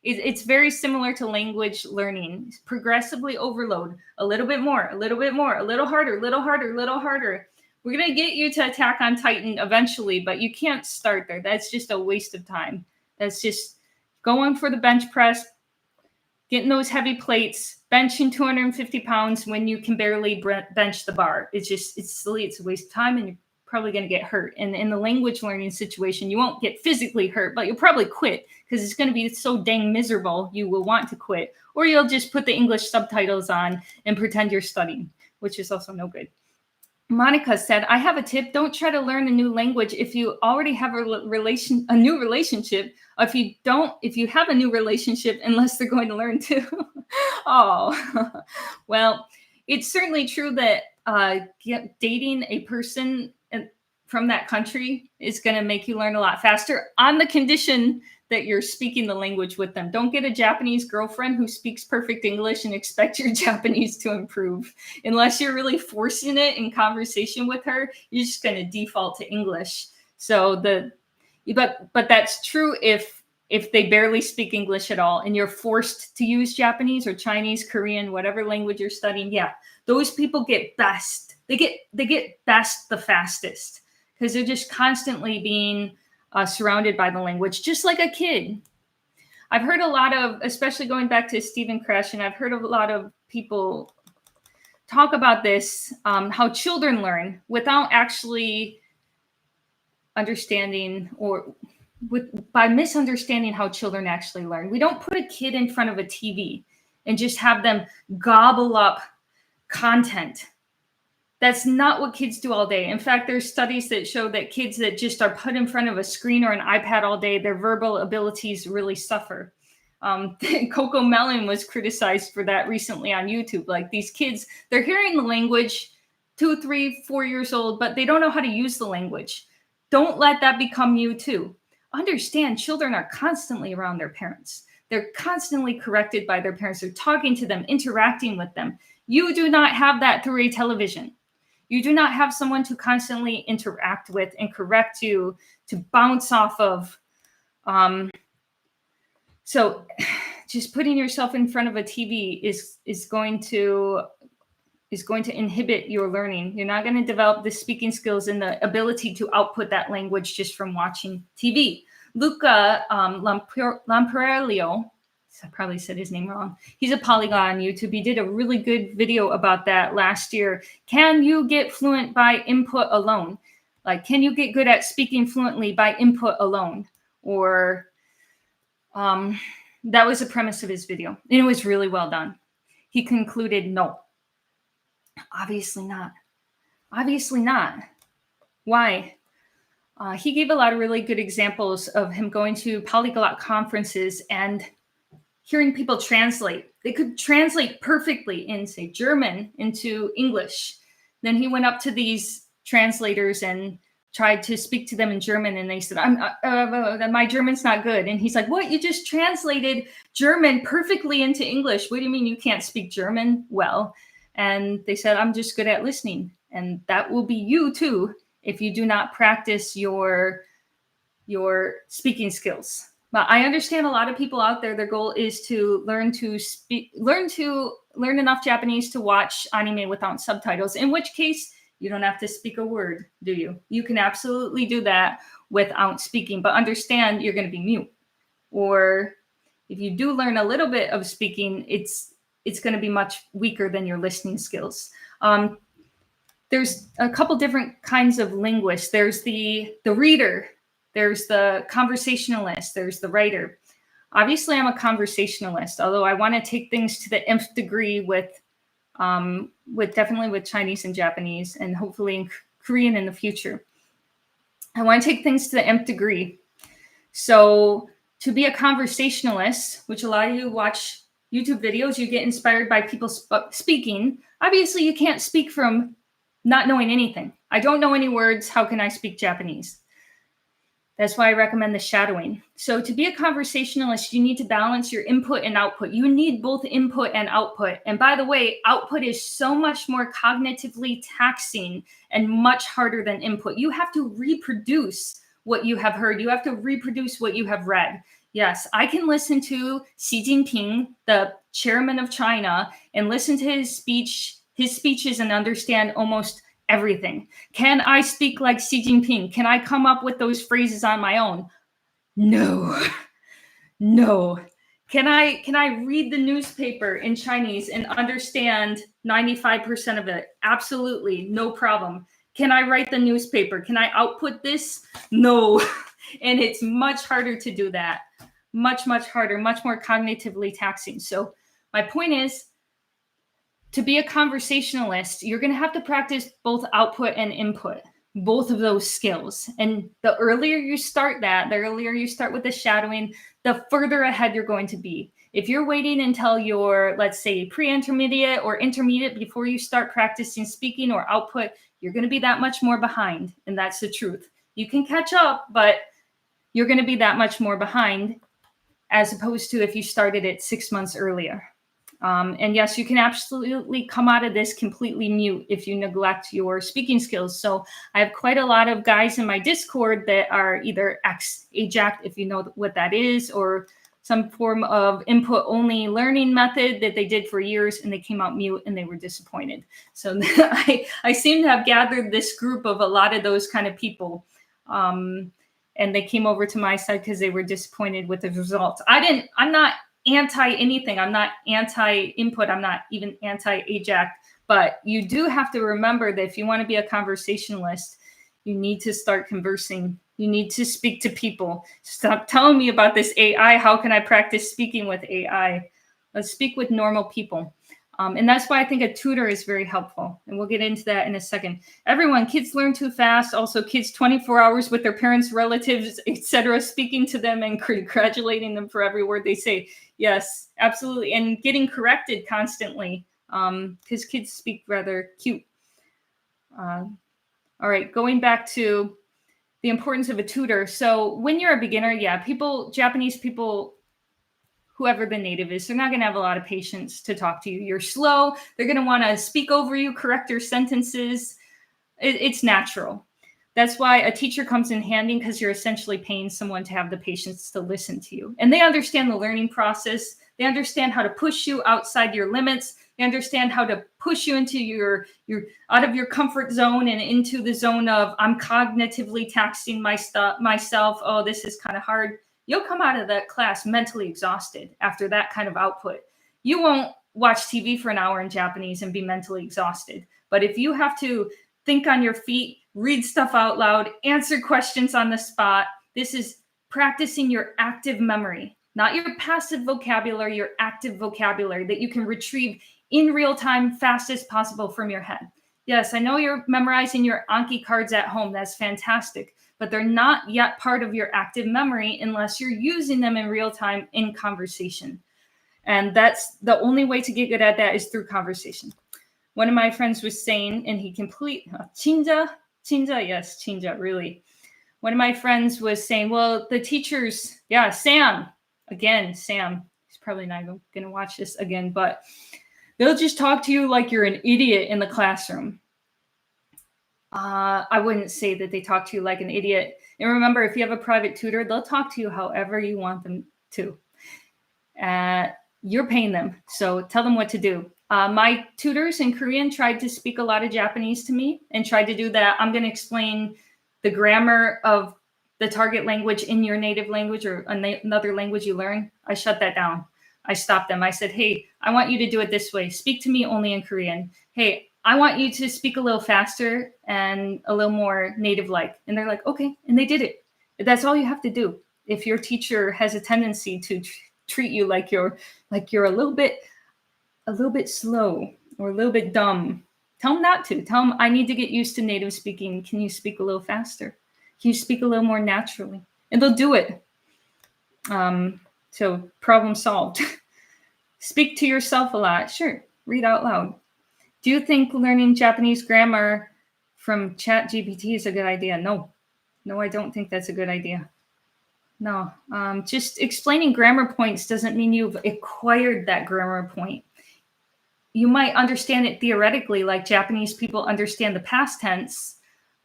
It's very similar to language learning. Progressively overload. A little bit more, a little bit more, a little harder, a little harder, a little harder. We're going to get you to Attack on Titan eventually, but you can't start there. That's just a waste of time. That's just going for the bench press, getting those heavy plates, benching 250 pounds when you can barely bench the bar. It's silly. It's a waste of time, and you're probably going to get hurt. And in the language learning situation, you won't get physically hurt, but you'll probably quit because it's going to be so dang miserable you will want to quit. Or you'll just put the English subtitles on and pretend you're studying, which is also no good. Monica said, I have a tip. Don't try to learn a new language if you already have a new relationship. If you have a new relationship, unless they're going to learn too. Oh, well, it's certainly true that dating a person from that country is going to make you learn a lot faster, on the condition that you're speaking the language with them. Don't get a Japanese girlfriend who speaks perfect English and expect your Japanese to improve. Unless you're really forcing it in conversation with her, you're just going to default to English. But that's true if they barely speak English at all and you're forced to use Japanese or Chinese, Korean, whatever language you're studying. Yeah, those people get best. They get best the fastest because they're just constantly being surrounded by the language, just like a kid. I've heard a lot of, especially going back to Stephen Crash, and I've heard a lot of people talk about this, how children learn without actually understanding by misunderstanding how children actually learn. We don't put a kid in front of a TV and just have them gobble up content. That's not what kids do all day. In fact, there's studies that show that kids that just are put in front of a screen or an iPad all day, their verbal abilities really suffer. Coco Melon was criticized for that recently on YouTube. Like, these kids, they're hearing the language, 2, 3, 4 years old, but they don't know how to use the language. Don't let that become you too. Understand, children are constantly around their parents. They're constantly corrected by their parents. They're talking to them, interacting with them. You do not have that through a television. You do not have someone to constantly interact with and correct you, to bounce off of. So just putting yourself in front of a TV is going to inhibit your learning. You're not going to develop the speaking skills and the ability to output that language just from watching TV. Luca Lamparello, I probably said his name wrong. He's a polyglot on YouTube. He did a really good video about that last year. Can you get fluent by input alone? Like, can you get good at speaking fluently by input alone? Or that was the premise of his video. And it was really well done. He concluded, no, obviously not. Obviously not. Why? He gave a lot of really good examples of him going to polyglot conferences and hearing people translate. They could translate perfectly in, say, German into English. Then he went up to these translators and tried to speak to them in German, and they said, my German's not good. And he's like, what? You just translated German perfectly into English. What do you mean you can't speak German well? And they said, I'm just good at listening. And that will be you too if you do not practice your speaking skills. But I understand a lot of people out there, their goal is to learn enough Japanese to watch anime without subtitles, in which case you don't have to speak a word, do you? You can absolutely do that without speaking, but understand you're going to be mute. Or if you do learn a little bit of speaking, it's going to be much weaker than your listening skills. There's a couple different kinds of linguists. There's the reader. There's the conversationalist. There's the writer. Obviously, I'm a conversationalist, although I want to take things to the nth degree with definitely with Chinese and Japanese, and hopefully in Korean in the future. I want to take things to the nth degree. So to be a conversationalist, which a lot of you watch YouTube videos, you get inspired by people speaking. Obviously, you can't speak from not knowing anything. I don't know any words. How can I speak Japanese? That's why I recommend the shadowing. So to be a conversationalist, you need to balance your input and output. You need both input and output. And by the way, output is so much more cognitively taxing and much harder than input. You have to reproduce what you have heard. You have to reproduce what you have read. Yes, I can listen to Xi Jinping, the chairman of China, and listen to his speeches and understand almost everything. Can I speak like Xi Jinping? Can I come up with those phrases on my own? No. Can I read the newspaper in Chinese and understand 95% of it? Absolutely, no problem. Can I write the newspaper? Can I output this? No. And it's much harder to do that. Much, much harder, much more cognitively taxing. So my point is, to be a conversationalist, you're going to have to practice both output and input, both of those skills. And the earlier you start that, the earlier you start with the shadowing, the further ahead you're going to be. If you're waiting until you're, let's say, pre-intermediate or intermediate before you start practicing speaking or output, you're going to be that much more behind. And that's the truth. You can catch up, but you're going to be that much more behind as opposed to if you started it 6 months earlier. And yes, you can absolutely come out of this completely mute if you neglect your speaking skills. So I have quite a lot of guys in my Discord that are either ex-AJAC, if you know what that is, or some form of input-only learning method that they did for years, and they came out mute and they were disappointed. So I seem to have gathered this group of a lot of those kind of people. And they came over to my side because they were disappointed with the results. I'm not anti anything. I'm not anti input. I'm not even anti AJAC, but you do have to remember that if you want to be a conversationalist, you need to start conversing. You need to speak to people. Stop telling me about this AI. How can I practice speaking with AI? Let's speak with normal people. And that's why I think a tutor is very helpful. And we'll get into that in a second. Everyone, kids learn too fast. Also, kids 24 hours with their parents, relatives, etc., speaking to them and congratulating them for every word they say. Yes, absolutely. And getting corrected constantly because kids speak rather cute. All right, going back to the importance of a tutor. So when you're a beginner, Japanese people, whoever the native is, they're not going to have a lot of patience to talk to you. You're slow. They're going to want to speak over you, correct your sentences. It's natural. That's why a teacher comes in handy, because you're essentially paying someone to have the patience to listen to you. And they understand the learning process. They understand how to push you outside your limits. They understand how to push you into your out of your comfort zone and into the zone of, I'm cognitively taxing myself. Oh, this is kind of hard. You'll come out of that class mentally exhausted after that kind of output. You won't watch TV for an hour in Japanese and be mentally exhausted. But if you have to think on your feet, read stuff out loud, answer questions on the spot, this is practicing your active memory, not your passive vocabulary, your active vocabulary that you can retrieve in real time, fast as possible from your head. Yes, I know you're memorizing your Anki cards at home. That's fantastic. But they're not yet part of your active memory unless you're using them in real time in conversation. And that's the only way to get good at that, is through conversation. One of my friends was saying, and he chinja, yes, chinja, really. One of my friends was saying, well, the teachers, Sam, he's probably not going to watch this again, but they'll just talk to you like you're an idiot in the classroom. I wouldn't say that they talk to you like an idiot. And remember, if you have a private tutor, they'll talk to you however you want them to. You're paying them, so tell them what to do. My tutors in Korean tried to speak a lot of Japanese to me and tried to do that. I'm going to explain the grammar of the target language in your native language or another language you learn. I shut that down. I stopped them. I said, hey, I want you to do it this way. Speak to me only in Korean. Hey, I want you to speak a little faster and a little more native-like. And they're like, okay. And they did it. That's all you have to do. If your teacher has a tendency to treat you like you're a little bit slow or a little bit dumb, tell them not to. Tell them, I need to get used to native speaking. Can you speak a little faster? Can you speak a little more naturally? And they'll do it. So problem solved. Speak to yourself a lot. Sure. Read out loud. Do you think learning Japanese grammar from ChatGPT is a good idea? No, I don't think that's a good idea. No, just explaining grammar points doesn't mean you've acquired that grammar point. You might understand it theoretically, like Japanese people understand the past tense,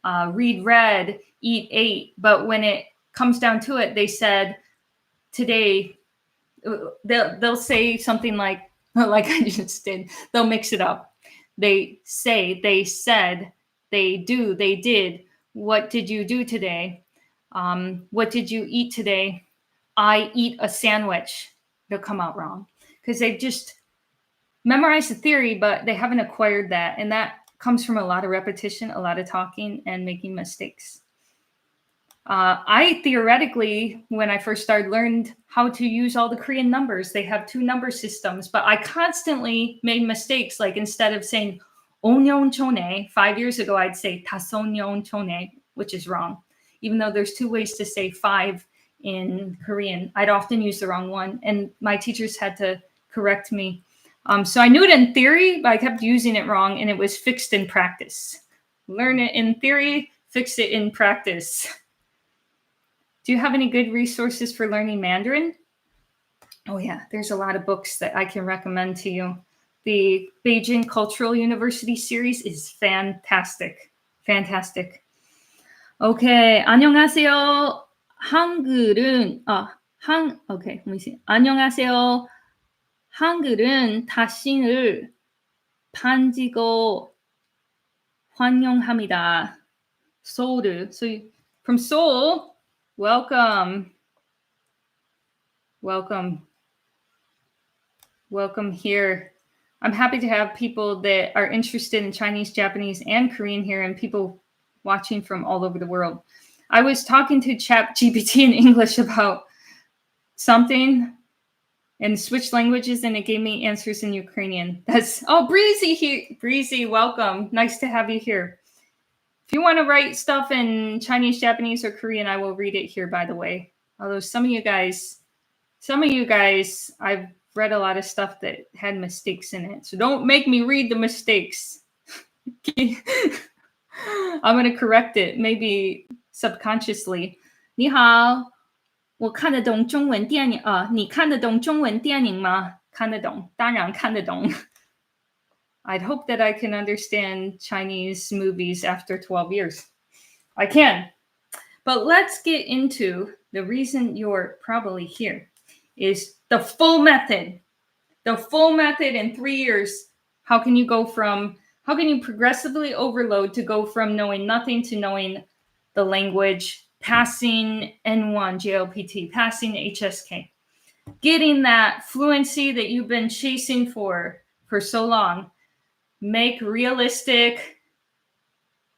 read, read, eat, ate. But when it comes down to it, they said today, they'll say something like I just did. They'll mix it up. They say, they said, they do, they did. What did you do today? What did you eat today? I eat a sandwich. They'll come out wrong because they've just memorized the theory, but they haven't acquired that. And that comes from a lot of repetition, a lot of talking, and making mistakes. I theoretically, when I first started, learned how to use all the Korean numbers. They have 2 number systems, but I constantly made mistakes. Like instead of saying onyeon chone, 5 years ago, I'd say tasonyeon chone, which is wrong. Even though there's 2 ways to say 5 in Korean, I'd often use the wrong one. And my teachers had to correct me. So I knew it in theory, but I kept using it wrong, and it was fixed in practice. Learn it in theory, fix it in practice. Do you have any good resources for learning Mandarin? Oh yeah, there's a lot of books that I can recommend to you. The Beijing Cultural University series is fantastic. Fantastic. Okay, 안녕하세요. 한글은 okay, let me see. 안녕하세요. 한글은 다신을 반지고 환영합니다. Seoul. So from Seoul, welcome here. I'm happy to have people that are interested in Chinese, Japanese, and Korean here, and people watching from all over the world. I was talking to ChatGPT in English about something, and switched languages, and it gave me answers in Ukrainian. Oh, Breezy here. Breezy, welcome. Nice to have you here. If you want to write stuff in Chinese, Japanese, or Korean, I will read it here, by the way. Although some of you guys, I've read a lot of stuff that had mistakes in it. So don't make me read the mistakes. I'm going to correct it, maybe subconsciously. 你好，我看得懂中文电影啊，你看得懂中文电影吗？看得懂，当然看得懂。I'd hope that I can understand Chinese movies after 12 years. I can. But let's get into the reason you're probably here is the full method. The full method in 3 years. How can you progressively overload to go from knowing nothing to knowing the language, passing N1 JLPT, passing HSK, getting that fluency that you've been chasing for so long. Make realistic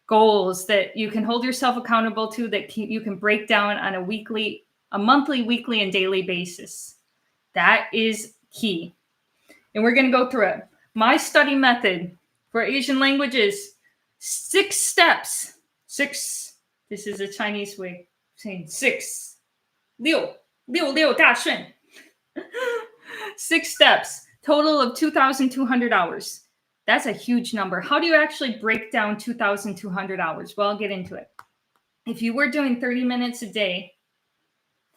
goals that you can hold yourself accountable to, that you can break down on a monthly, weekly, and daily basis. That is key. And we're going to go through it. My study method for Asian languages, 6 steps. 6. This is a Chinese way of saying 6. 六大顺. 6 steps. Total of 2,200 hours. That's a huge number. How do you actually break down 2,200 hours? Well, I'll get into it. If you were doing 30 minutes a day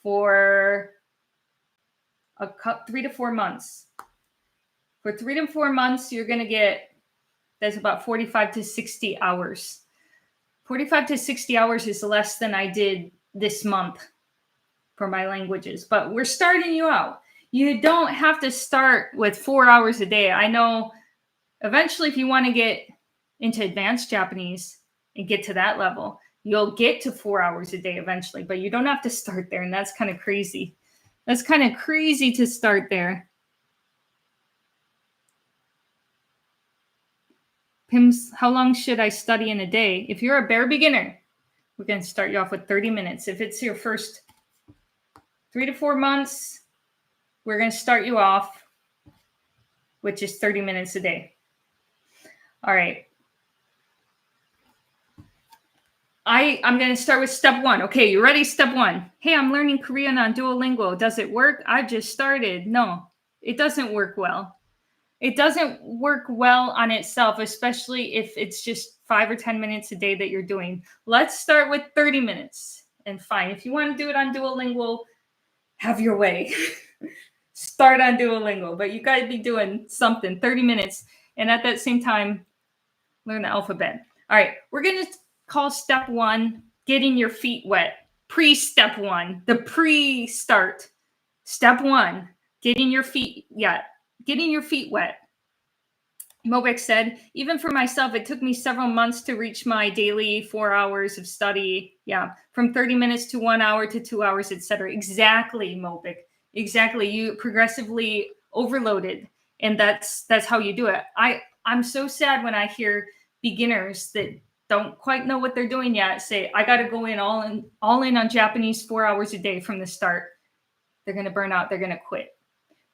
for 3 to 4 months, for 3 to 4 months, you're going to get, that's about 45 to 60 hours. 45 to 60 hours is less than I did this month for my languages, but we're starting you out. You don't have to start with 4 hours a day. I know eventually, if you want to get into advanced Japanese and get to that level, you'll get to 4 hours a day eventually, but you don't have to start there. And that's kind of crazy. That's kind of crazy to start there. Pims, how long should I study in a day? If you're a bare beginner, we're going to start you off with 30 minutes. If it's your first 3 to 4 months, we're going to start you off with just 30 minutes a day. All right. I'm going to start with step 1. Okay, you ready? Step 1. Hey, I'm learning Korean on Duolingo. Does it work? I've just started. No, it doesn't work well. It doesn't work well on itself, especially if it's just 5 or 10 minutes a day that you're doing. Let's start with 30 minutes. And fine, if you want to do it on Duolingo, have your way. Start on Duolingo, but you got to be doing something, 30 minutes. And at that same time, learn the alphabet. All right, we're going to call step 1, getting your feet wet. Pre-step 1, the pre-start. Step 1, getting your feet wet. Mobek said, even for myself, it took me several months to reach my daily 4 hours of study. Yeah, from 30 minutes to 1 hour to 2 hours, etc. Exactly, Mobek. Exactly. You progressively overloaded, and that's how you do it. I'm so sad when I hear beginners that don't quite know what they're doing yet say, I got to go in all in on Japanese 4 hours a day from the start. They're going to burn out. They're going to quit.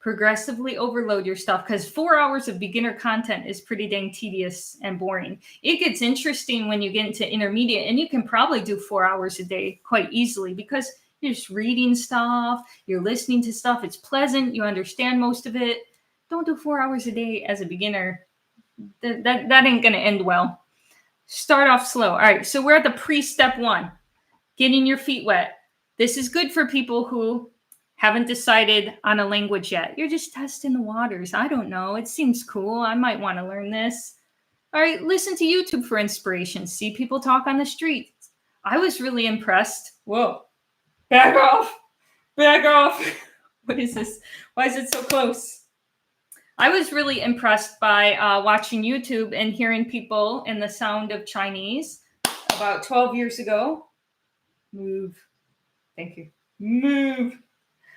Progressively overload your stuff, because 4 hours of beginner content is pretty dang tedious and boring. It gets interesting when you get into intermediate, and you can probably do 4 hours a day quite easily because you're just reading stuff, you're listening to stuff. It's pleasant. You understand most of it. Don't do 4 hours a day as a beginner. That ain't going to end well. Start off slow. All right, so we're at the pre-step 1, getting your feet wet. This is good for people who haven't decided on a language yet. You're just testing the waters. I don't know. It seems cool. I might want to learn this. All right, listen to YouTube for inspiration. See people talk on the street. I was really impressed. Whoa, back off. What is this? Why is it so close? I was really impressed by watching YouTube and hearing people in the sound of Chinese about 12 years ago. Move. Thank you. Move.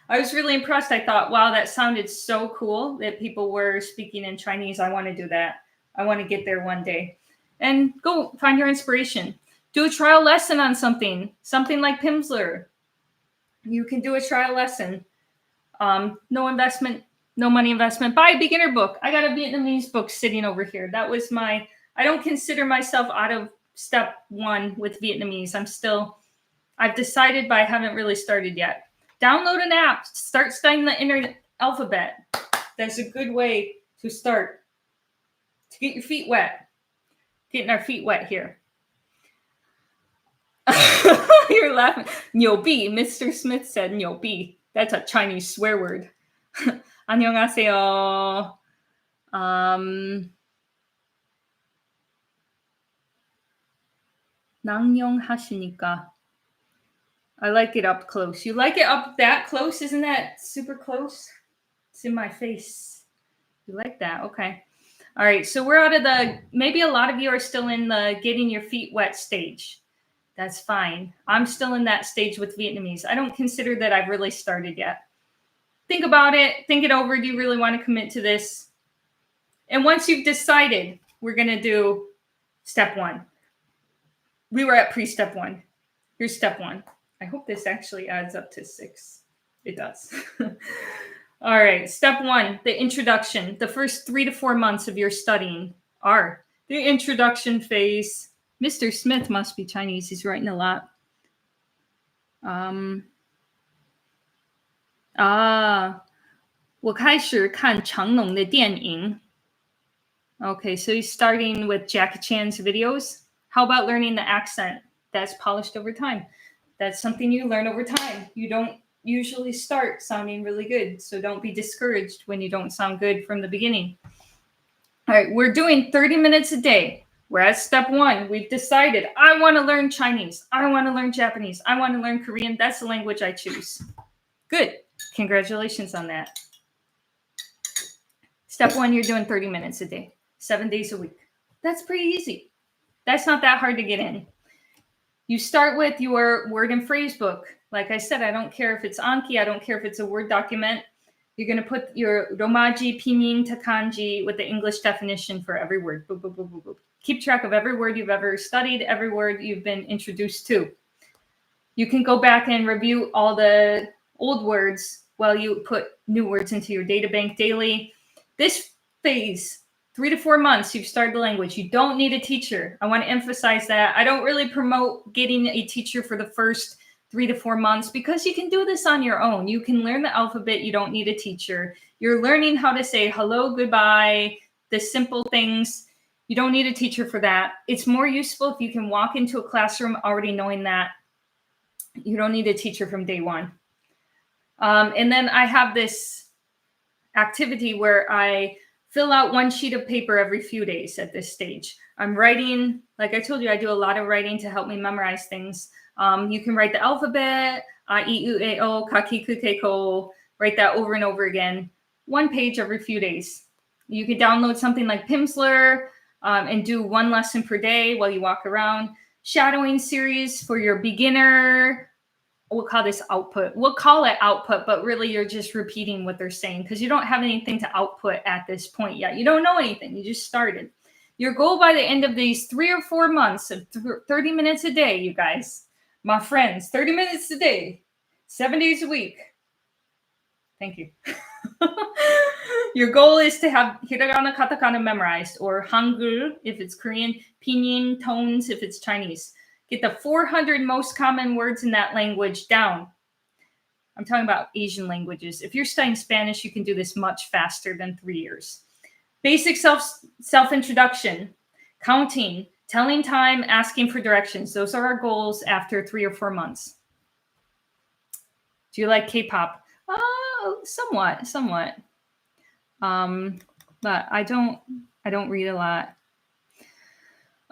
I was really impressed. I thought, wow, that sounded so cool that people were speaking in Chinese. I want to do that. I want to get there one day. And go find your inspiration. Do a trial lesson on something like Pimsleur. You can do a trial lesson. No investment, no money investment. Buy a beginner book. I got a Vietnamese book sitting over here. That was I don't consider myself out of step 1 with Vietnamese. I've decided, but I haven't really started yet. Download an app. Start studying the internet alphabet. That's a good way to start. To get your feet wet. Getting our feet wet here. You're laughing. 牛逼. Mr. Smith said 牛逼. That's a Chinese swear word. 안녕하세요. 낭령하시니까. I like it up close. You like it up that close? Isn't that super close? It's in my face. You like that? Okay. All right. So we're out of maybe a lot of you are still in the getting your feet wet stage. That's fine. I'm still in that stage with Vietnamese. I don't consider that I've really started yet. Think about it. Think it over. Do you really want to commit to this? And once you've decided, we're going to do step 1. We were at pre-step 1. Here's step 1. I hope this actually adds up to 6. It does. All right. Step 1, the introduction. The first 3 to 4 months of your studying are the introduction phase. Mr. Smith must be Chinese. He's writing a lot. Okay, 我开始看成龙的电影. Okay, so he's starting with Jackie Chan's videos. How about learning the accent? That's polished over time. That's something you learn over time. You don't usually start sounding really good, so don't be discouraged when you don't sound good from the beginning. All right, we're doing 30 minutes a day. We're at step 1. We've decided, I want to learn Chinese. I want to learn Japanese. I want to learn Korean. That's the language I choose. Good. Congratulations on that. Step 1, you're doing 30 minutes a day, 7 days a week. That's pretty easy. That's not that hard to get in. You start with your word and phrase book. Like I said, I don't care if it's Anki. I don't care if it's a Word document. You're going to put your Romaji, Pinyin to Kanji with the English definition for every word. Boop, boop, boop, boop, boop. Keep track of every word you've ever studied, every word you've been introduced to. You can go back and review all the old words while you put new words into your data bank daily. This phase, 3 to 4 months, you've started the language. You don't need a teacher. I want to emphasize that. I don't really promote getting a teacher for the first 3 to 4 months because you can do this on your own. You can learn the alphabet. You don't need a teacher. You're learning how to say hello, goodbye, the simple things. You don't need a teacher for that. It's more useful if you can walk into a classroom already knowing that. You don't need a teacher from day 1. And then I have this activity where I fill out 1 sheet of paper every few days at this stage. I'm writing, like I told you, I do a lot of writing to help me memorize things. You can write the alphabet, a, I, U, A, O, ka, ki, ku, ke, ko, write that over and over again, 1 page every few days. You could download something like Pimsleur and do 1 lesson per day while you walk around. Shadowing series for your beginner. We'll call this output. We'll call it output, but really you're just repeating what they're saying because you don't have anything to output at this point yet. You don't know anything. You just started. Your goal by the end of these 3 or 4 months of 30 minutes a day, you guys, my friends, 30 minutes a day, 7 days a week. Thank you. Your goal is to have hiragana, katakana memorized, or hangul if it's Korean, pinyin, tones if it's Chinese. Get the 400 most common words in that language down. I'm talking about Asian languages. If you're studying Spanish, you can do this much faster than 3 years. Basic self-introduction, counting, telling time, asking for directions. Those are our goals after 3 or 4 months. Do you like K-pop? Oh, somewhat. But I don't read a lot.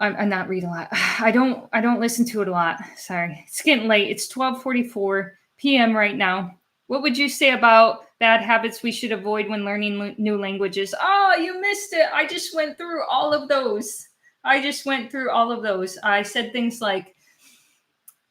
I'm not read a lot. I don't listen to it a lot. Sorry. It's getting late. It's 12:44 p.m. right now. What would you say about bad habits we should avoid when learning new languages? Oh, you missed it. I just went through all of those. I said things like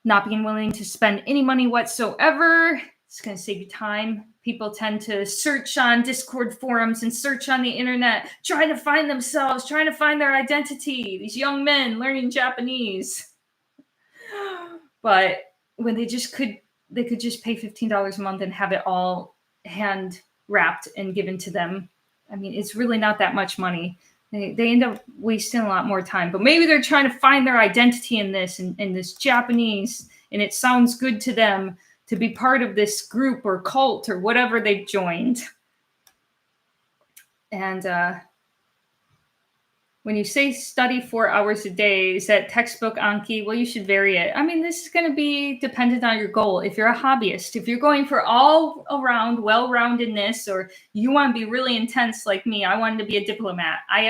not being willing to spend any money whatsoever. It's going to save you time. People tend to search on Discord forums and search on the internet, trying to find themselves, trying to find their identity. These young men learning Japanese. But when they could just pay $15 a month and have it all hand wrapped and given to them. I mean, it's really not that much money. They end up wasting a lot more time, but maybe they're trying to find their identity in this, in this Japanese, and it sounds good to them to be part of this group or cult or whatever they've joined. And when you say study 4 hours a day, is that textbook Anki? Well, you should vary it. I mean, this is going to be dependent on your goal. If you're a hobbyist, if you're going for all around well-roundedness, or you want to be really intense like me, I wanted to be a diplomat. I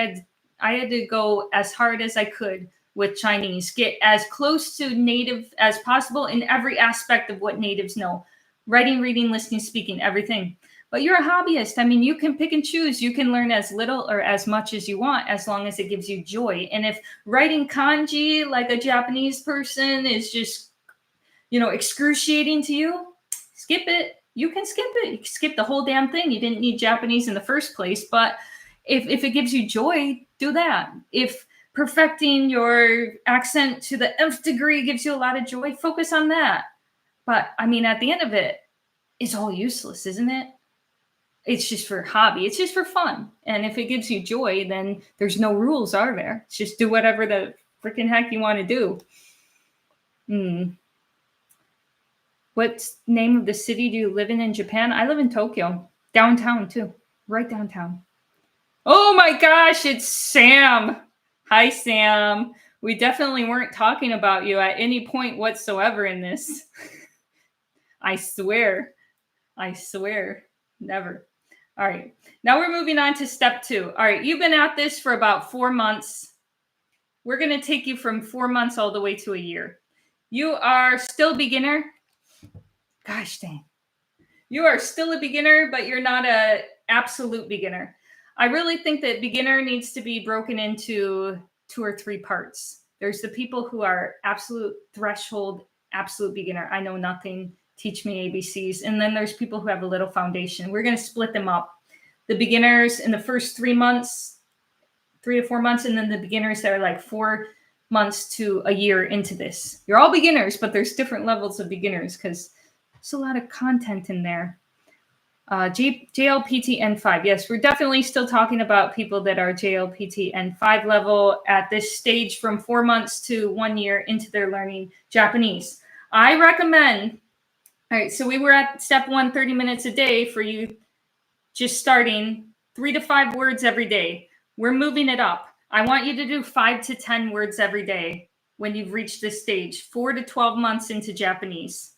had to go as hard as I could with Chinese, get as close to native as possible in every aspect of what natives know. Writing, reading, listening, speaking, everything. But you're a hobbyist. I mean, you can pick and choose. You can learn as little or as much as you want, as long as it gives you joy. And if writing kanji like a Japanese person is just, excruciating to you, skip it. You can skip it. You can skip the whole damn thing. You didn't need Japanese in the first place. But if it gives you joy, do that. If perfecting your accent to the nth degree gives you a lot of joy, focus on that. But I mean, at the end of it, it's all useless, isn't it? It's just for hobby. It's just for fun. And if it gives you joy, then there's no rules, are there? It's just do whatever the freaking heck you want to do. What name of the city do you live in Japan? I live in Tokyo. Downtown, too. Right downtown. Oh my gosh, it's Sam. Hi, Sam. We definitely weren't talking about you at any point whatsoever in this. I swear. Never. All right. Now we're moving on to step 2. All right. You've been at this for about 4 months. We're going to take you from 4 months all the way to a year. You are still beginner. Gosh dang. You are still a beginner, but you're not an absolute beginner. I really think that beginner needs to be broken into 2 or 3 parts. There's the people who are absolute threshold, absolute beginner. I know nothing. Teach me ABCs. And then there's people who have a little foundation. We're going to split them up. The beginners in the first 3 months, 3 to 4 months, and then the beginners that are like 4 months to a year into this. You're all beginners, but there's different levels of beginners because there's a lot of content in there. JLPT N5. Yes, we're definitely still talking about people that are JLPT N5 level at this stage from 4 months to 1 year into their learning Japanese. I recommend. All right, so we were at step 1, 30 minutes a day for you, just starting 3 to 5 words every day. We're moving it up. I want you to do 5 to 10 words every day when you've reached this stage, 4 to 12 months into Japanese.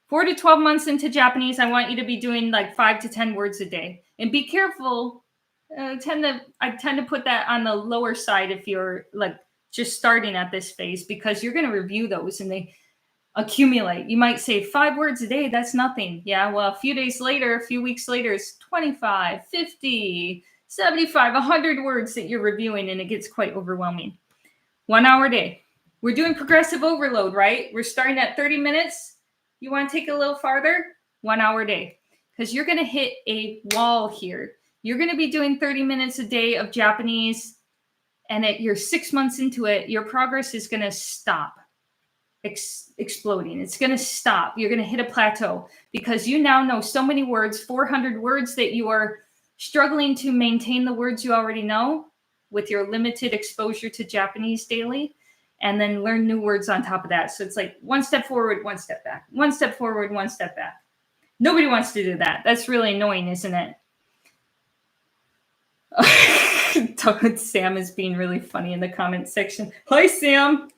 4 to 12 months into Japanese, I want you to be doing like 5 to 10 words a day. And be careful. I tend to put that on the lower side if you're like just starting at this phase, because you're going to review those and they accumulate. You might say 5 words a day, that's nothing. Yeah, well, a few days later, a few weeks later, it's 25, 50, 75, 100 words that you're reviewing, and it gets quite overwhelming. 1 hour a day. We're doing progressive overload, right? We're starting at 30 minutes. You want to take it a little farther? 1 hour a day. Because you're going to hit a wall here. You're going to be doing 30 minutes a day of Japanese, and you're 6 months into it, your progress is going to stop. Exploding. It's going to stop. You're going to hit a plateau because you now know so many words, 400 words, that you are struggling to maintain the words you already know with your limited exposure to Japanese daily, and then learn new words on top of that. So it's like 1 step forward, 1 step back, 1 step forward, 1 step back. Nobody wants to do that. That's really annoying, isn't it? Sam is being really funny in the comment section. Hi, Sam.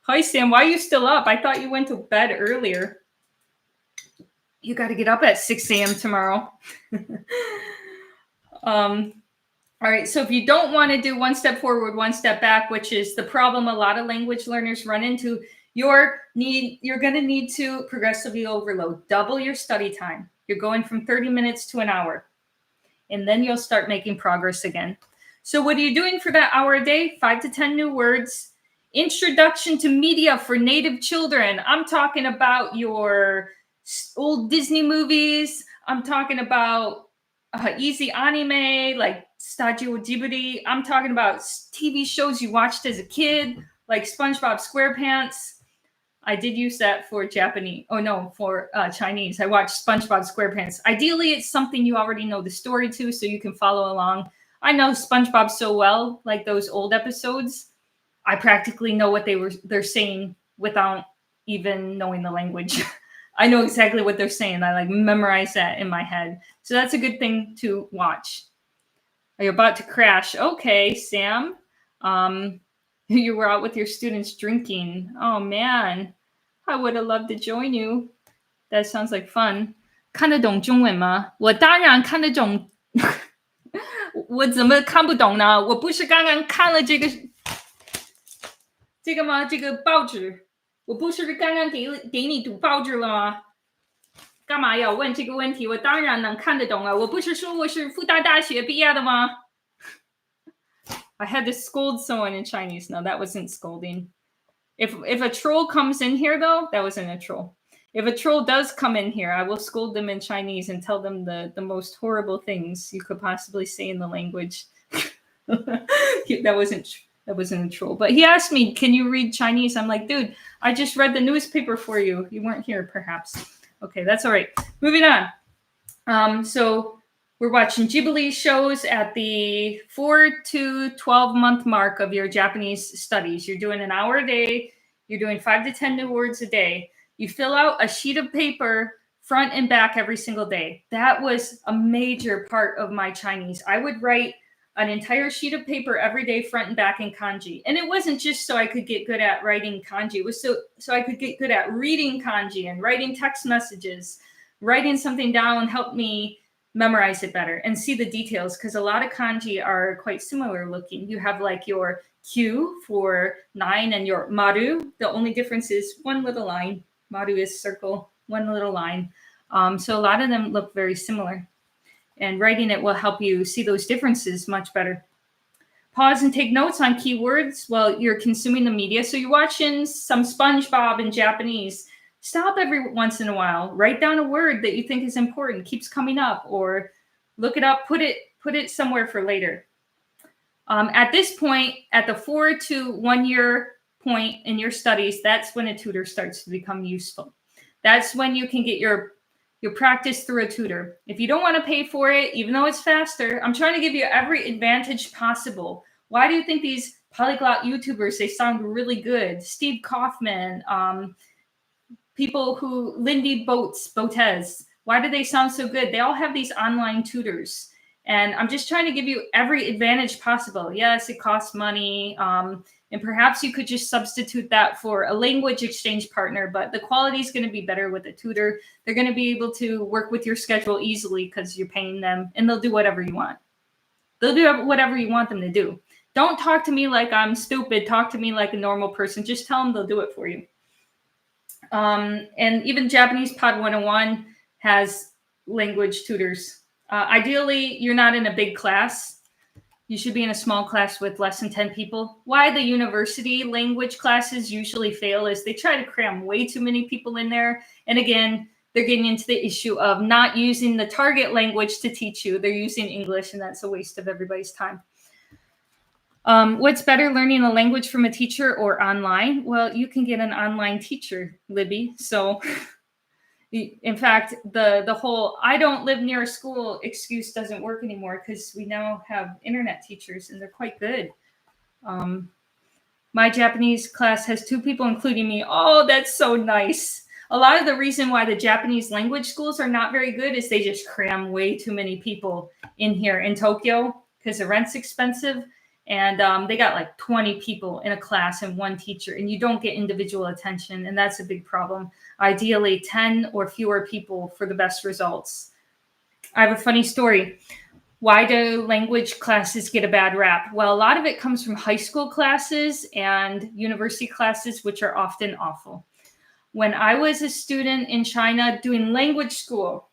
Hi, Sam. Why are you still up? I thought you went to bed earlier. You got to get up at 6 a.m. tomorrow. All right. So if you don't want to do 1 step forward, 1 step back, which is the problem a lot of language learners run into, you're going to need to progressively overload. Double your study time. You're going from 30 minutes to an hour. And then you'll start making progress again. So what are you doing for that hour a day? 5 to 10 new words. Introduction to media for native children. I'm talking about your old Disney movies. I'm talking about easy anime like Stadio Ghibli. I'm talking about TV shows you watched as a kid, like SpongeBob SquarePants. I did use that for Japanese. Oh no, for Chinese. I watched SpongeBob SquarePants. Ideally, it's something you already know the story to, so you can follow along. I know SpongeBob so well, like those old episodes. I practically know what they're saying without even knowing the language. I know exactly what they're saying. I like memorize that in my head. So that's a good thing to watch. Are you about to crash? Okay, Sam. You were out with your students drinking. Oh man, I would have loved to join you. That sounds like fun. 看得懂中文吗？我当然看得懂。我怎么看不懂呢？我不是刚刚看了这个吗？这个报纸，我不是刚刚给你读报纸了吗？干嘛要问这个问题？我当然能看得懂了。我不是说我是复旦大学毕业的吗？ I had to scold someone in Chinese. No, that wasn't scolding. If a troll comes in here, though, that wasn't a troll. If a troll does come in here, I will scold them in Chinese and tell them the most horrible things you could possibly say in the language. that wasn't a troll. But he asked me, "Can you read Chinese?" I'm like, "Dude, I just read the newspaper for you. You weren't here, perhaps." Okay, that's all right. Moving on. So we're watching Ghibli shows at the 4 to 12 month mark of your Japanese studies. You're doing an hour a day. You're doing 5 to 10 new words a day. You fill out a sheet of paper front and back every single day. That was a major part of my Chinese. I would write an entire sheet of paper every day, front and back in kanji. And it wasn't just so I could get good at writing kanji. It was so I could get good at reading kanji and writing text messages. Writing something down helped me memorize it better and see the details, because a lot of kanji are quite similar looking. You have like your Q for 9 and your maru. The only difference is one little line. Maru is circle, one little line. So a lot of them look very similar. And writing it will help you see those differences much better. Pause and take notes on keywords while you're consuming the media. So you're watching some SpongeBob in Japanese. Stop every once in a while. Write down a word that you think is important, keeps coming up, or look it up, put it somewhere for later. At this point, at the 4 to 1 year point in your studies, that's when a tutor starts to become useful. That's when you can get your practice through a tutor. If you don't want to pay for it, even though it's faster, I'm trying to give you every advantage possible. Why do you think these polyglot YouTubers, they sound really good? Steve Kaufman, people who, Lindy Botes, why do they sound so good? They all have these online tutors. And I'm just trying to give you every advantage possible. Yes, it costs money. And perhaps you could just substitute that for a language exchange partner, but the quality is going to be better with a tutor. They're going to be able to work with your schedule easily because you're paying them, and they'll do whatever you want. They'll do whatever you want them to do. Don't talk to me like I'm stupid. Talk to me like a normal person. Just tell them, they'll do it for you. And even Japanese Pod 101 has language tutors. Ideally, you're not in a big class. You should be in a small class with less than 10 people. Why the university language classes usually fail is they try to cram way too many people in there. And again, they're getting into the issue of not using the target language to teach you. They're using English, and that's a waste of everybody's time. What's better, learning a language from a teacher or online? Well, you can get an online teacher, Libby. So in fact, the whole "I don't live near a school" excuse doesn't work anymore, because we now have internet teachers, and they're quite good. My Japanese class has 2 people, including me. Oh, that's so nice. A lot of the reason why the Japanese language schools are not very good is they just cram way too many people in here in Tokyo because the rent's expensive. And they got like 20 people in a class and 1 teacher, and you don't get individual attention. And that's a big problem. Ideally, 10 or fewer people for the best results. I have a funny story. Why do language classes get a bad rap? Well, a lot of it comes from high school classes and university classes, which are often awful. When I was a student in China doing language school,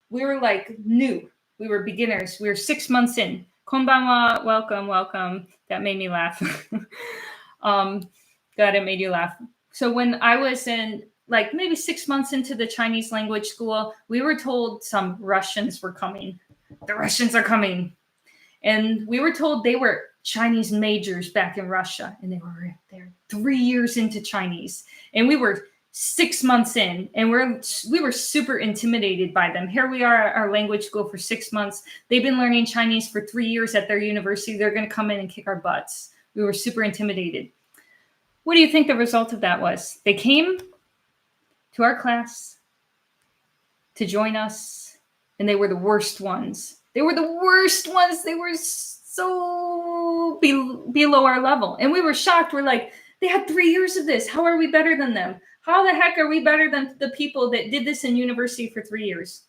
we were like new. We were beginners. We were 6 months in. Konbanwa, welcome. That made me laugh. Glad it made you laugh. So when I was in like maybe 6 months into the Chinese language school, we were told some Russians were coming. The Russians are coming. And we were told they were Chinese majors back in Russia. And they're 3 years into Chinese, and we were 6 months in, and we were super intimidated by them. Here we are at our language school for 6 months. They've been learning Chinese for 3 years at their university. They're going to come in and kick our butts. We were super intimidated. What do you think the result of that was? They came to our class to join us, and they were the worst ones. They were the worst ones. They were so below our level. And we were shocked. We're like, they had 3 years of this. How are we better than them? How the heck are we better than the people that did this in university for 3 years?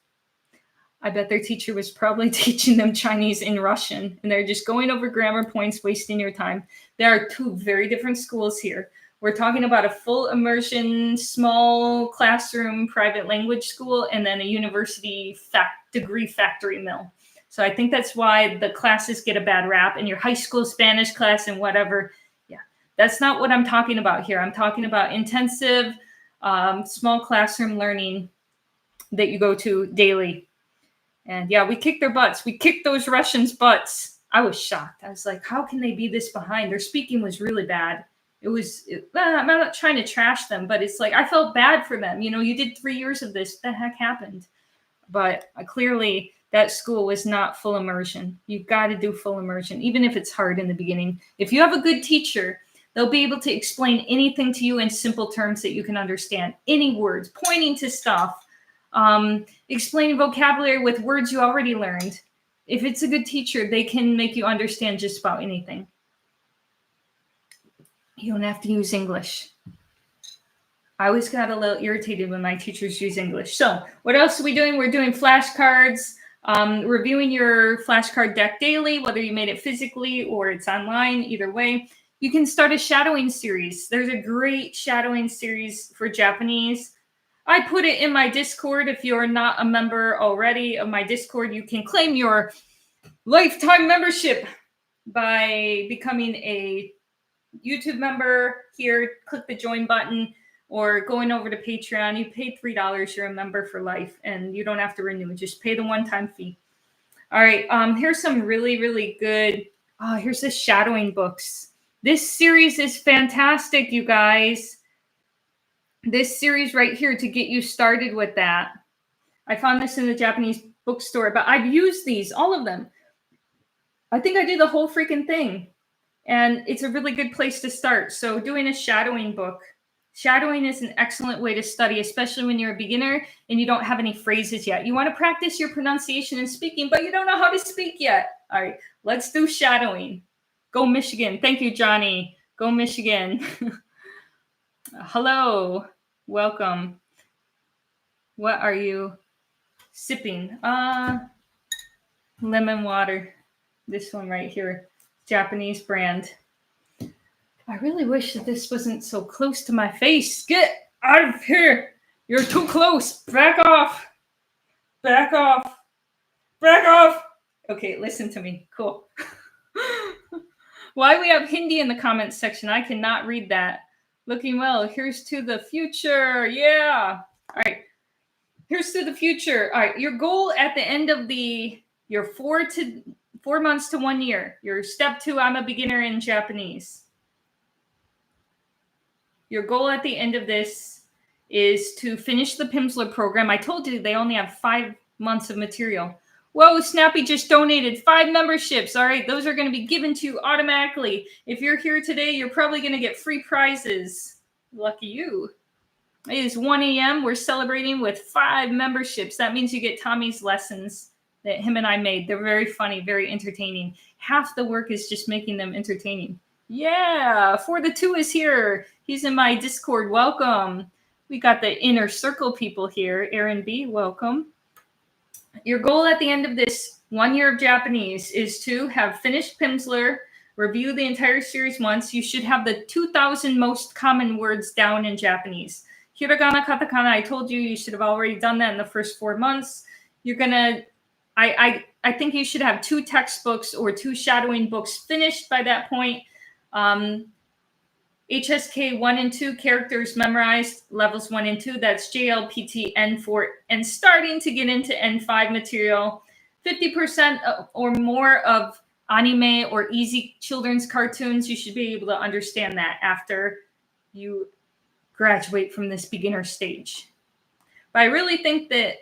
I bet their teacher was probably teaching them Chinese in Russian, and they're just going over grammar points, wasting your time. There are two very different schools here. We're talking about a full immersion, small classroom, private language school, and then a university degree factory mill. So I think that's why the classes get a bad rap, and your high school Spanish class and whatever. Yeah, that's not what I'm talking about here. I'm talking about intensive, small classroom learning that you go to daily. And yeah, we kicked their butts. We kicked those Russians' butts. I was shocked. I was like, how can they be this behind? Their speaking was really bad. I'm not trying to trash them, but it's like, I felt bad for them. You know, you did 3 years of this. What the heck happened? But clearly that school was not full immersion. You've got to do full immersion, even if it's hard in the beginning. If you have a good teacher, they'll be able to explain anything to you in simple terms that you can understand. Any words, pointing to stuff, explaining vocabulary with words you already learned. If it's a good teacher, they can make you understand just about anything. You don't have to use English. I always got a little irritated when my teachers use English. So what else are we doing? We're doing flashcards, reviewing your flashcard deck daily, whether you made it physically or it's online, either way. You can start a shadowing series. There's a great shadowing series for Japanese. I put it in my Discord. If you're not a member already of my Discord, you can claim your lifetime membership by becoming a YouTube member here. Click the join button or going over to Patreon. You pay $3. You're a member for life, and you don't have to renew. Just pay the one-time fee. All right. Here's some really, really good. Here's the shadowing books. This series is fantastic, you guys. This series right here to get you started with that. I found this in the Japanese bookstore, but I've used these, all of them. I think I did the whole freaking thing. And it's a really good place to start. So doing a shadowing book. Shadowing is an excellent way to study, especially when you're a beginner and you don't have any phrases yet. You want to practice your pronunciation and speaking, but you don't know how to speak yet. All right, let's do shadowing. Go Michigan. Thank you, Johnny. Go Michigan. Hello. Welcome. What are you sipping? Lemon water. This one right here. Japanese brand. I really wish that this wasn't so close to my face. Get out of here. You're too close. Back off. Back off. Back off. Okay, listen to me. Cool. Why we have Hindi in the comments section? I cannot read that. Looking well. Here's to the future. Yeah. All right. Here's to the future. All right. Your goal at the end of your 4 months to 1 year. Your step 2, I'm a beginner in Japanese. Your goal at the end of this is to finish the Pimsleur program. I told you they only have 5 months of material. Whoa, Snappy just donated 5 memberships. All right, those are going to be given to you automatically. If you're here today, you're probably going to get free prizes. Lucky you. It is 1 a.m. We're celebrating with 5 memberships. That means you get Tommy's lessons that him and I made. They're very funny, very entertaining. Half the work is just making them entertaining. Yeah, For the 2 is here. He's in my Discord. Welcome. We got the inner circle people here. Aaron B., welcome. Your goal at the end of this 1 year of Japanese is to have finished Pimsleur, review the entire series once. You should have the 2,000 most common words down in Japanese. Hiragana, katakana, I told you should have already done that in the first 4 months. You're going to, I think you should have 2 textbooks or 2 shadowing books finished by that point. HSK 1 and 2 characters memorized, levels 1 and 2. That's JLPT N4, and starting to get into N5 material. 50% or more of anime or easy children's cartoons, you should be able to understand that after you graduate from this beginner stage. But I really think that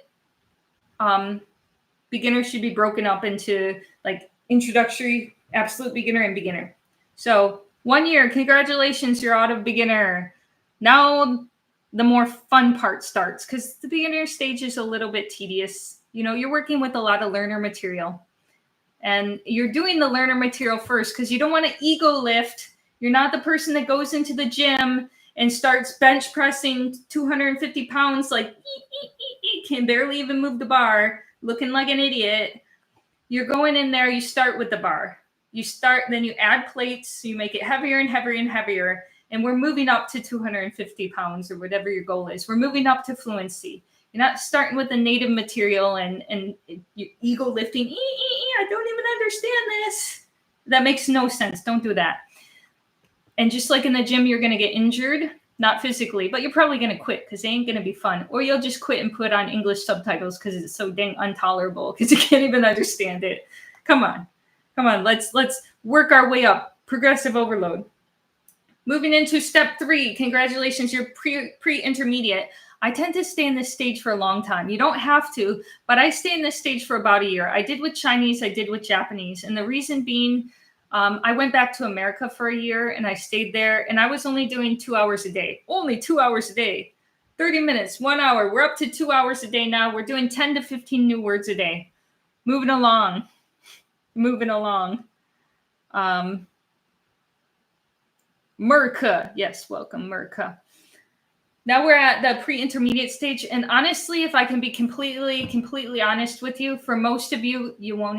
beginners should be broken up into like introductory, absolute beginner, and beginner. So 1 year, congratulations, you're out of beginner. Now the more fun part starts because the beginner stage is a little bit tedious. You know, you're working with a lot of learner material. And you're doing the learner material first because you don't want to ego lift. You're not the person that goes into the gym and starts bench pressing 250 pounds, like can barely even move the bar, looking like an idiot. You're going in there, you start with the bar. You start, then you add plates, you make it heavier and heavier and heavier. And we're moving up to 250 pounds or whatever your goal is. We're moving up to fluency. You're not starting with the native material and you ego lifting. I don't even understand this. That makes no sense. Don't do that. And just like in the gym, you're going to get injured, not physically, but you're probably going to quit because it ain't going to be fun. Or you'll just quit and put on English subtitles because it's so dang intolerable because you can't even understand it. Come on. Let's work our way up. Progressive overload. Moving into step 3, congratulations, you're pre-intermediate. I tend to stay in this stage for a long time. You don't have to, but I stay in this stage for about a year. I did with Chinese, I did with Japanese. And the reason being, I went back to America for a year and I stayed there and I was only doing 2 hours a day. Only 2 hours a day. 30 minutes, 1 hour. We're up to 2 hours a day now. We're doing 10 to 15 new words a day. Moving along. Merca. Yes, welcome, Merca. Now we're at the pre-intermediate stage. And honestly, if I can be completely honest with you, for most of you, you won't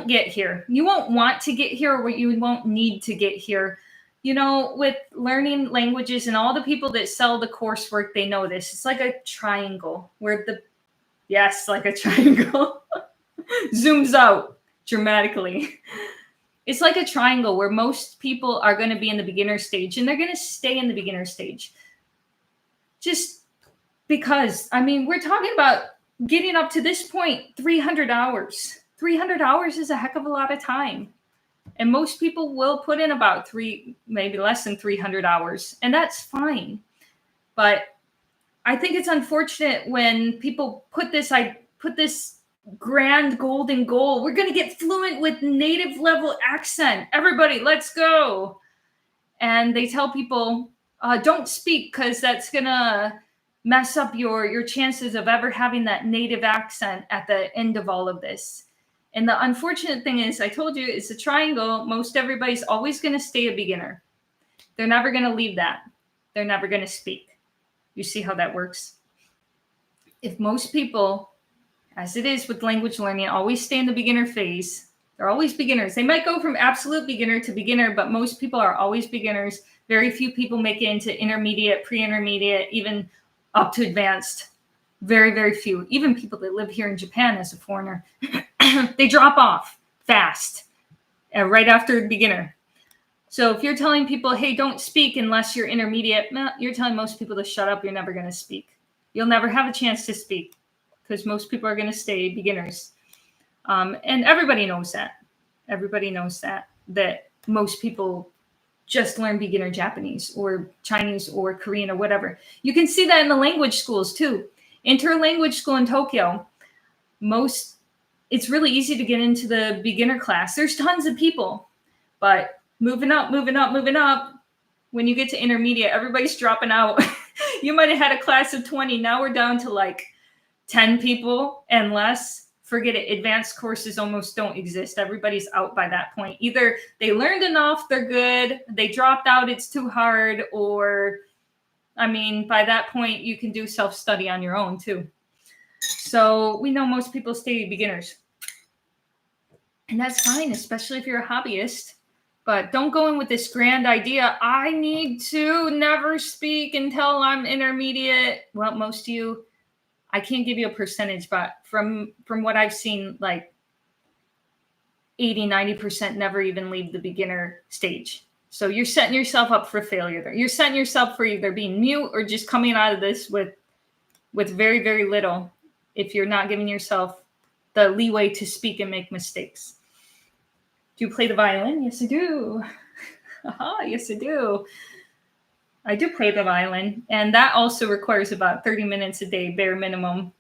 get here. You won't want to get here or you won't need to get here. You know, with learning languages and all the people that sell the coursework, they know this. It's like a triangle where like a triangle zooms out dramatically. It's like a triangle where most people are going to be in the beginner stage and they're going to stay in the beginner stage. Just because, I mean, we're talking about getting up to this point, 300 hours. 300 hours is a heck of a lot of time. And most people will put in about maybe less than 300 hours. And that's fine. But I think it's unfortunate when people put this grand golden goal. We're going to get fluent with native level accent. Everybody, let's go. And they tell people, don't speak because that's going to mess up your chances of ever having that native accent at the end of all of this. And the unfortunate thing is, I told you, it's a triangle. Most everybody's always going to stay a beginner. They're never going to leave that. They're never going to speak. You see how that works? If most people, as it is with language learning, always stay in the beginner phase, they're always beginners. They might go from absolute beginner to beginner, but most people are always beginners. Very few people make it into intermediate, pre-intermediate, even up to advanced. Very, very few. Even people that live here in Japan as a foreigner, they drop off fast right after beginner. So if you're telling people, hey, don't speak unless you're intermediate, you're telling most people to shut up. You're never going to speak. You'll never have a chance to speak because most people are going to stay beginners. And everybody knows that. Everybody knows that most people just learn beginner Japanese or Chinese or Korean or whatever. You can see that in the language schools too. Interlanguage school in Tokyo, it's really easy to get into the beginner class. There's tons of people, but moving up. When you get to intermediate, everybody's dropping out. You might have had a class of 20. Now we're down to like 10 people and less. Forget it. Advanced courses almost don't exist. Everybody's out by that point. Either they learned enough, they're good. They dropped out, it's too hard. Or, I mean, by that point, you can do self-study on your own too. So we know most people stay beginners. And that's fine, especially if you're a hobbyist. But don't go in with this grand idea, I need to never speak until I'm intermediate. Well, most of you, I can't give you a percentage, but from what I've seen, like 80-90% never even leave the beginner stage. So you're setting yourself up for failure there. You're setting yourself for either being mute or just coming out of this with very, very little if you're not giving yourself the leeway to speak and make mistakes. Do you play the violin? Yes, I do. Yes, I do. I do play the violin, and that also requires about 30 minutes a day, bare minimum.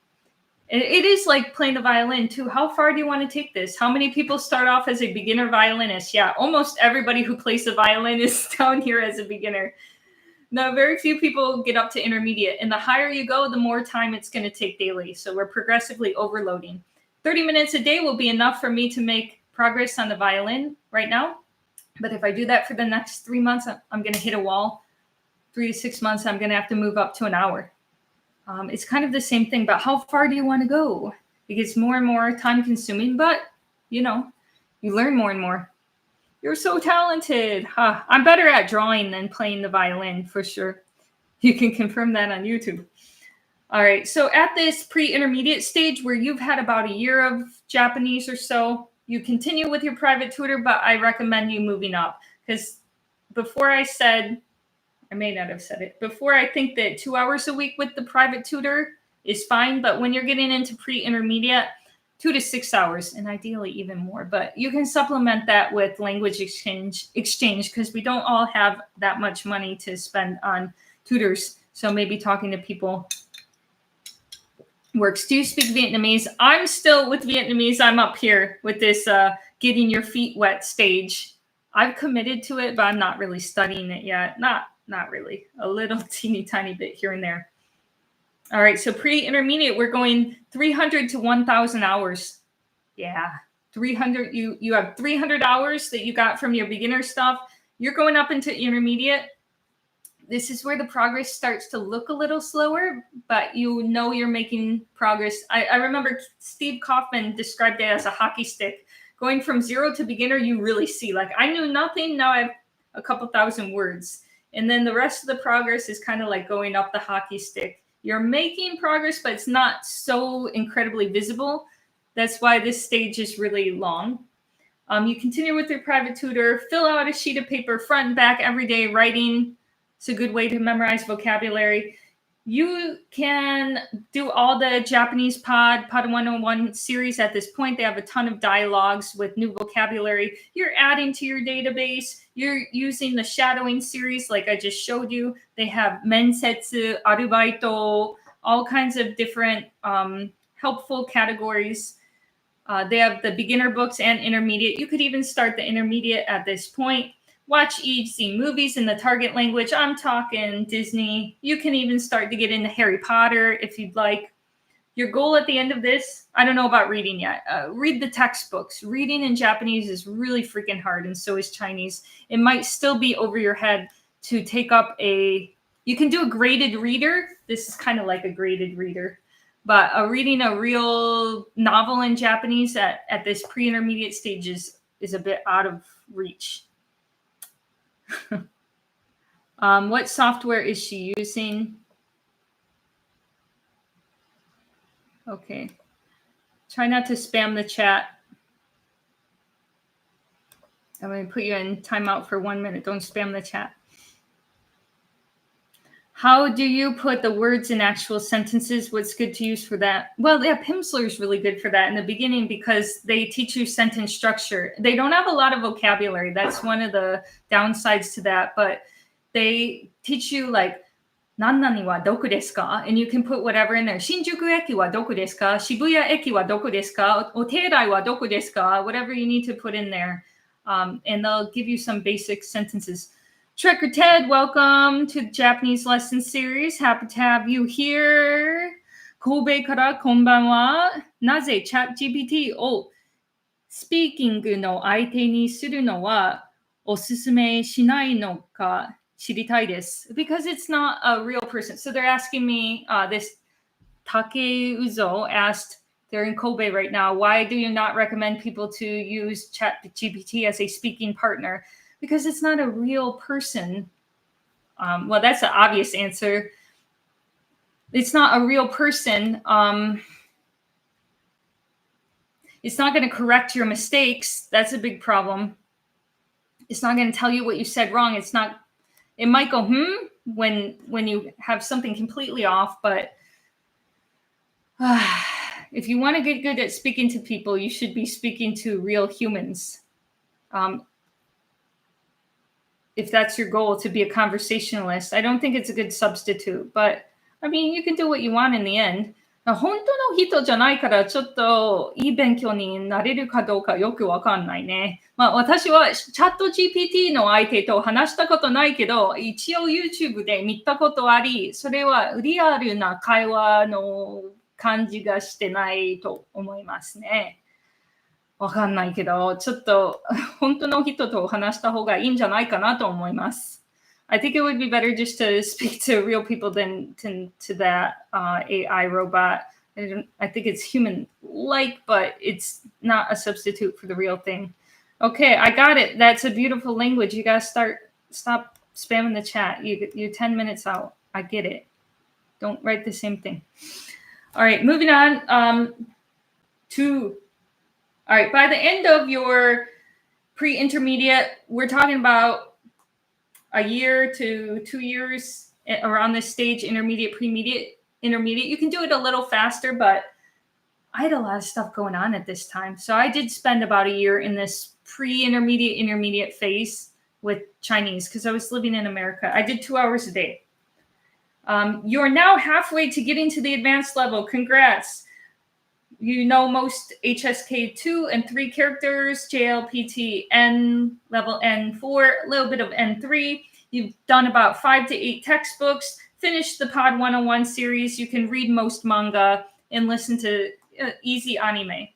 It is like playing the violin too. How far do you want to take this? How many people start off as a beginner violinist? Yeah, almost everybody who plays the violin is down here as a beginner. No, very few people get up to intermediate. And the higher you go, the more time it's going to take daily. So we're progressively overloading. 30 minutes a day will be enough for me to make progress on the violin right now. But if I do that for the next 3 months, I'm going to hit a wall. 3 to 6 months, I'm going to have to move up to an hour. It's kind of the same thing, but how far do you want to go? It gets more and more time consuming, but you learn more and more. You're so talented. Huh. I'm better at drawing than playing the violin for sure. You can confirm that on YouTube. All right. So at this pre-intermediate stage where you've had about a year of Japanese or so, you continue with your private tutor, but I recommend you moving up because before I may not have said it. Before, I think that 2 hours a week with the private tutor is fine. But when you're getting into pre-intermediate, 2 to 6 hours, and ideally even more. But you can supplement that with language exchange because we don't all have that much money to spend on tutors. So maybe talking to people works. Do you speak Vietnamese? I'm still with Vietnamese. I'm up here with this getting your feet wet stage. I've committed to it, but I'm not really studying it yet. Not really. A little teeny tiny bit here and there. All right, so pre-intermediate, we're going 300 to 1,000 hours. Yeah, 300. You have 300 hours that you got from your beginner stuff. You're going up into intermediate. This is where the progress starts to look a little slower, but you're making progress. I remember Steve Kaufman described it as a hockey stick. Going from 0 to beginner, you really see, like, I knew nothing, now I have a couple thousand words. And then the rest of the progress is kind of like going up the hockey stick. You're making progress, but it's not so incredibly visible. That's why this stage is really long. You continue with your private tutor, fill out a sheet of paper front and back every day, writing. It's a good way to memorize vocabulary. You can do all the Japanese Pod 101 series at this point. They have a ton of dialogues with new vocabulary. You're adding to your database. You're using the shadowing series like I just showed you. They have mensetsu, arubaito, all kinds of different helpful categories. They have the beginner books and intermediate. You could even start the intermediate at this point. Watch easy movies in the target language. I'm talking Disney. You can even start to get into Harry Potter if you'd like. Your goal at the end of this, I don't know about reading yet. Read the textbooks. Reading in Japanese is really freaking hard, and so is Chinese. It might still be over your head to take up you can do a graded reader. This is kind of like a graded reader. But reading a real novel in Japanese at this pre-intermediate stage is a bit out of reach. What software is she using? Okay. Try not to spam the chat. I'm going to put you in timeout for 1 minute. Don't spam the chat. How do you put the words in actual sentences? What's good to use for that? Well, yeah, Pimsleur is really good for that in the beginning because they teach you sentence structure. They don't have a lot of vocabulary. That's one of the downsides to that. But they teach you like, "Nannani wa doku desu ka?" And you can put whatever in there. "Shinjuku eki wa doku desu ka? Shibuya eki wa doku desu ka? Oterai wa doku desu ka?" Whatever you need to put in there. And they'll give you some basic sentences. Trekker Ted, welcome to the Japanese lesson series. Happy to have you here. Kobe kara konbanwa. Naze ChatGPT o speaking no aite ni suru no wa osusume shinai no ka shiritai desu. Because it's not a real person. So they're asking me, this Take Uzo asked, they're in Kobe right now, why do you not recommend people to use ChatGPT as a speaking partner? Because it's not a real person. Well, that's an obvious answer. It's not a real person. It's not going to correct your mistakes. That's a big problem. It's not going to tell you what you said wrong. It might go, when you have something completely off, but if you want to get good at speaking to people, you should be speaking to real humans. if that's your goal to be a conversationalist. I don't think it's a good substitute, but I mean, you can do what you want in the end. 本当の人じゃないからちょっといい勉強になれるかどうかよくわかんないね。まあ私はチャット GPT の相手と話したことないけど、一応 YouTube で見たことあり、それはリアルな会話の感じがしてないと思いますね。わかんないけど、ちょっと本当の人と話した方がいいんじゃないかなと思います。I think it would be better just to speak to real people than to that AI robot. I think it's human-like, but it's not a substitute for the real thing. Okay, I got it. That's a beautiful language. You guys stop spamming the chat. You're 10 minutes out. I get it. Don't write the same thing. All right, moving on to... All right, by the end of your pre-intermediate, we're talking about a year to 2 years around this stage, intermediate, intermediate. You can do it a little faster, but I had a lot of stuff going on at this time. So I did spend about a year in this pre-intermediate, intermediate phase with Chinese because I was living in America. I did 2 hours a day. You're now halfway to getting to the advanced level. Congrats. You know most HSK 2 and 3 characters, JLPT N, level N4, a little bit of N3. You've done about 5 to 8 textbooks, finished the Pod 101 series. You can read most manga and listen to easy anime.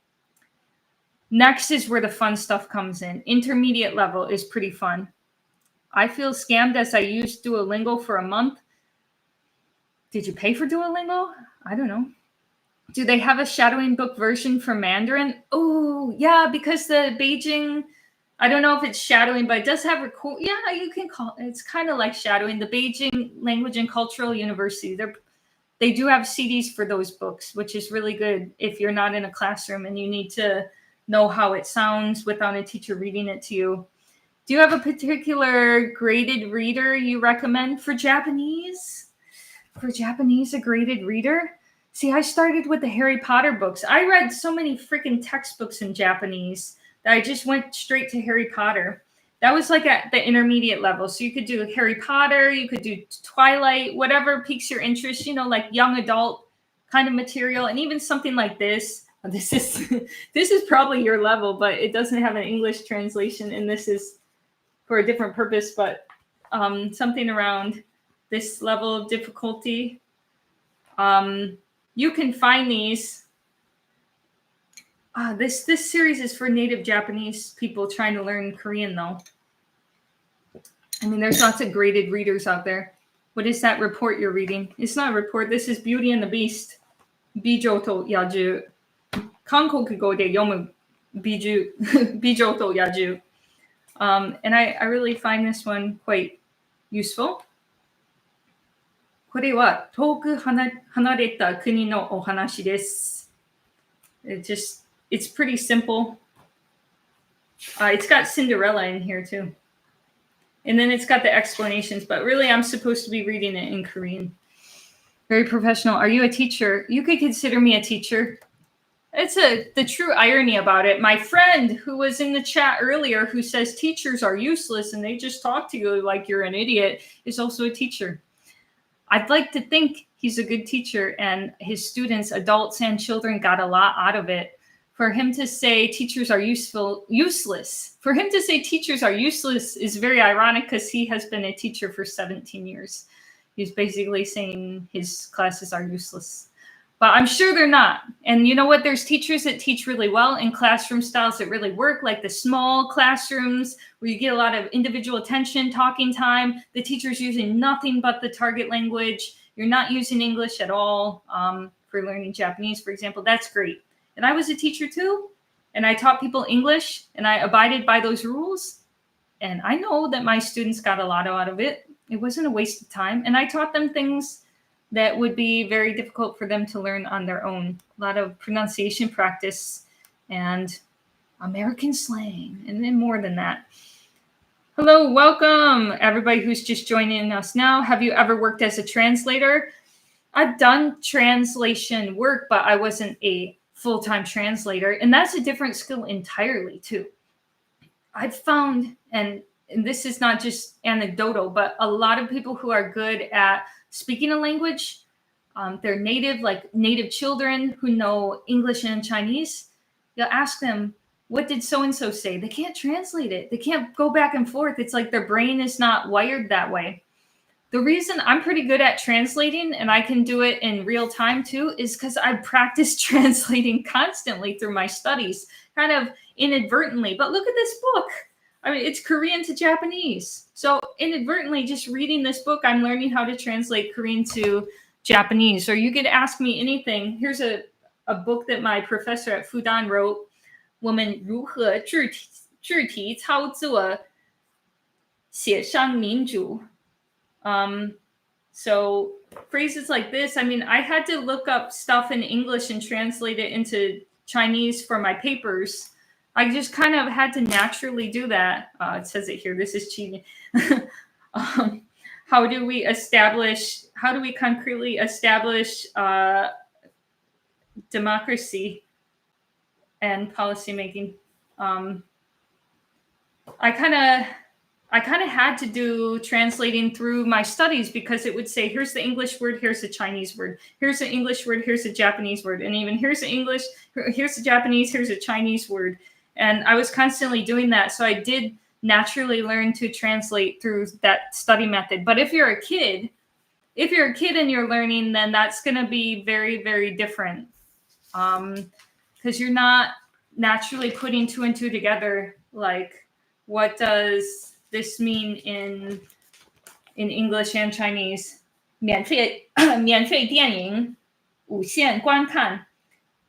Next is where the fun stuff comes in. Intermediate level is pretty fun. I feel scammed as I used Duolingo for a month. Did you pay for Duolingo? I don't know. Do they have a shadowing book version for Mandarin? Oh, yeah, because the Beijing, I don't know if it's shadowing, but it does have yeah, you can call it. It's kind of like shadowing. The Beijing Language and Cultural University, they do have CDs for those books, which is really good if you're not in a classroom and you need to know how it sounds without a teacher reading it to you. Do you have a particular graded reader you recommend for Japanese? For Japanese, a graded reader? See, I started with the Harry Potter books. I read so many freaking textbooks in Japanese that I just went straight to Harry Potter. That was like at the intermediate level. So you could do Harry Potter, you could do Twilight, whatever piques your interest, like young adult kind of material. And even something like this. This is probably your level, but it doesn't have an English translation. And this is for a different purpose, but something around this level of difficulty. You can find these. This series is for native Japanese people trying to learn Korean, though. I mean, there's lots of graded readers out there. What is that report you're reading? It's not a report. This is Beauty and the Beast. Bijou to Yaju. Kankokugo de yomu Bijou to Yaju. And I really find this one quite useful. これは遠く離れた国のお話です。It's pretty simple. It's got Cinderella in here too. And then it's got the explanations, but really I'm supposed to be reading it in Korean. Very professional. Are you a teacher? You could consider me a teacher. It's the true irony about it. My friend who was in the chat earlier who says teachers are useless and they just talk to you like you're an idiot is also a teacher. I'd like to think he's a good teacher and his students, adults and children, got a lot out of it. For him to say teachers are useless. For him to say teachers are useless is very ironic because he has been a teacher for 17 years. He's basically saying his classes are useless. But I'm sure they're not. And you know what? There's teachers that teach really well in classroom styles that really work, like the small classrooms where you get a lot of individual attention, talking time. The teacher's using nothing but the target language. You're not using English at all for learning Japanese, for example. That's great. And I was a teacher too. And I taught people English and I abided by those rules. And I know that my students got a lot out of it. It wasn't a waste of time. And I taught them things that would be very difficult for them to learn on their own. A lot of pronunciation practice and American slang, and then more than that. Hello, welcome, everybody who's just joining us now. Have you ever worked as a translator? I've done translation work, but I wasn't a full-time translator, and that's a different skill entirely, too. I've found, and and this is not just anecdotal, but a lot of people who are good at speaking a language, they're native, like native children who know English and Chinese. You'll ask them, what did so and so say? They can't translate it. They can't go back and forth. It's like their brain is not wired that way. The reason I'm pretty good at translating and I can do it in real time too is because I practice translating constantly through my studies, kind of inadvertently. But look at this book. I mean, it's Korean to Japanese. So inadvertently, just reading this book, I'm learning how to translate Korean to Japanese. Or you could ask me anything. Here's a book that my professor at Fudan wrote, 我们如何制题操作写上民主. So phrases like this, I mean, I had to look up stuff in English and translate it into Chinese for my papers. I just kind of had to naturally do that. It says it here. This is cheating. How do we concretely establish democracy and policymaking? I kind of had to do translating through my studies because it would say, here's the English word, here's the Chinese word, here's the English word, here's the Japanese word, and even here's the English, here's the Japanese, here's a Chinese word. And I was constantly doing that. So I did naturally learn to translate through that study method. But if you're a kid and you're learning, then that's going to be very, very different. Because you're not naturally putting two and two together. Like, what does this mean in English and Chinese? 免费电影无限观看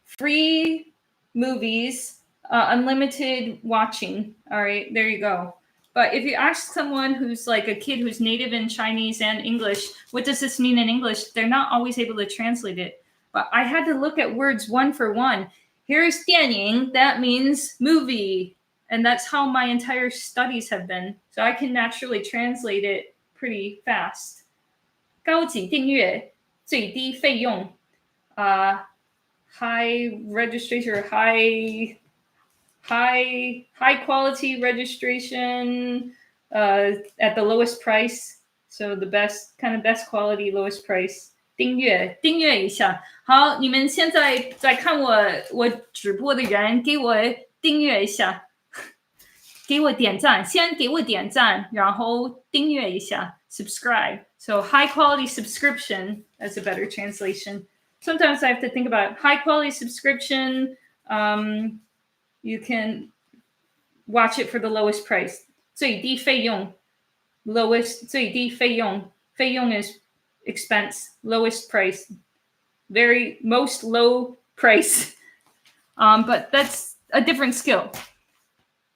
free movies, unlimited watching. All right, there you go. But if you ask someone who's like a kid who's native in Chinese and English, what does this mean in English? They're not always able to translate it. But I had to look at words one for one. Here's 电影, that means movie. And that's how my entire studies have been. So I can naturally translate it pretty fast. 高级订阅最低费用 high registration, high quality registration at the lowest price. So the best quality, lowest price. 订阅一下。好，你们现在在看我直播的人，给我订阅一下。给我点赞，先给我点赞，然后订阅一下 subscribe. So high quality subscription, that's a better translation. Sometimes I have to think about high quality subscription. You can watch it for the lowest price. 最低费用 lowest 最低费用 费用 is expense, lowest price, most low price. But that's a different skill.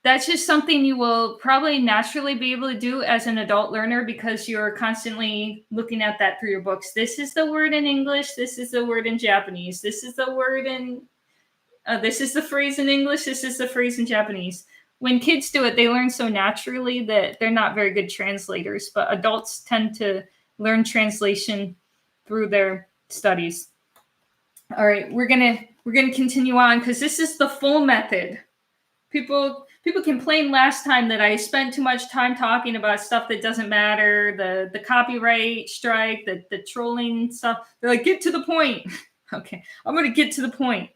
That's just something you will probably naturally be able to do as an adult learner because you're constantly looking at that through your books. This is the word in English. This is the word in Japanese. This is the word in, this is the phrase in English. This is the phrase in Japanese. When kids do it, they learn so naturally that they're not very good translators, but adults tend to learn translation through their studies. All right, we're gonna continue on because this is the full method. People complained last time that I spent too much time talking about stuff that doesn't matter, the copyright strike, the trolling stuff. They're like, get to the point. Okay, I'm going to get to the point.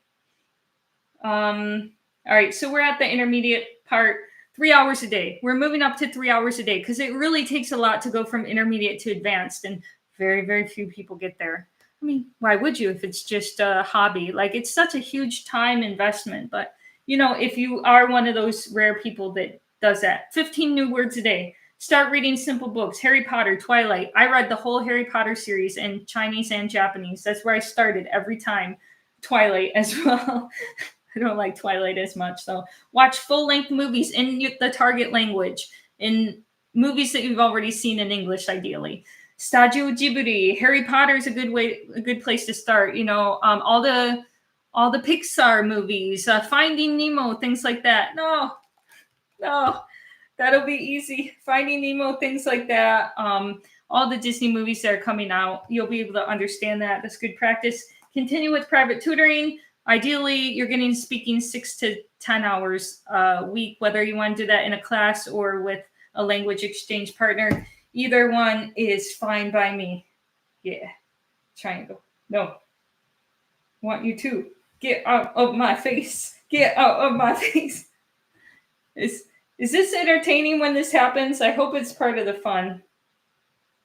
All right, so we're at the intermediate part, 3 hours a day. We're moving up to 3 hours a day because it really takes a lot to go from intermediate to advanced, and very, very few people get there. I mean, why would you if it's just a hobby? Like, it's such a huge time investment, but you know, if you are one of those rare people that does that, 15 new words a day, start reading simple books, Harry Potter, Twilight. I read the whole Harry Potter series in Chinese and Japanese. That's where I started every time. Twilight as well. I don't like Twilight as much, though. Watch full-length movies in the target language, in movies that you've already seen in English, ideally. Studio Ghibli, Harry Potter is a good place to start. You know, all the Pixar movies, Finding Nemo, things like that. No, that'll be easy. Finding Nemo, things like that. All the Disney movies that are coming out, you'll be able to understand that. That's good practice. Continue with private tutoring. Ideally, you're getting speaking 6 to 10 hours a week, whether you want to do that in a class or with a language exchange partner. Either one is fine by me. Yeah. Triangle. No. Want you to get out of my face. Get out of my face. Is this entertaining when this happens? I hope it's part of the fun.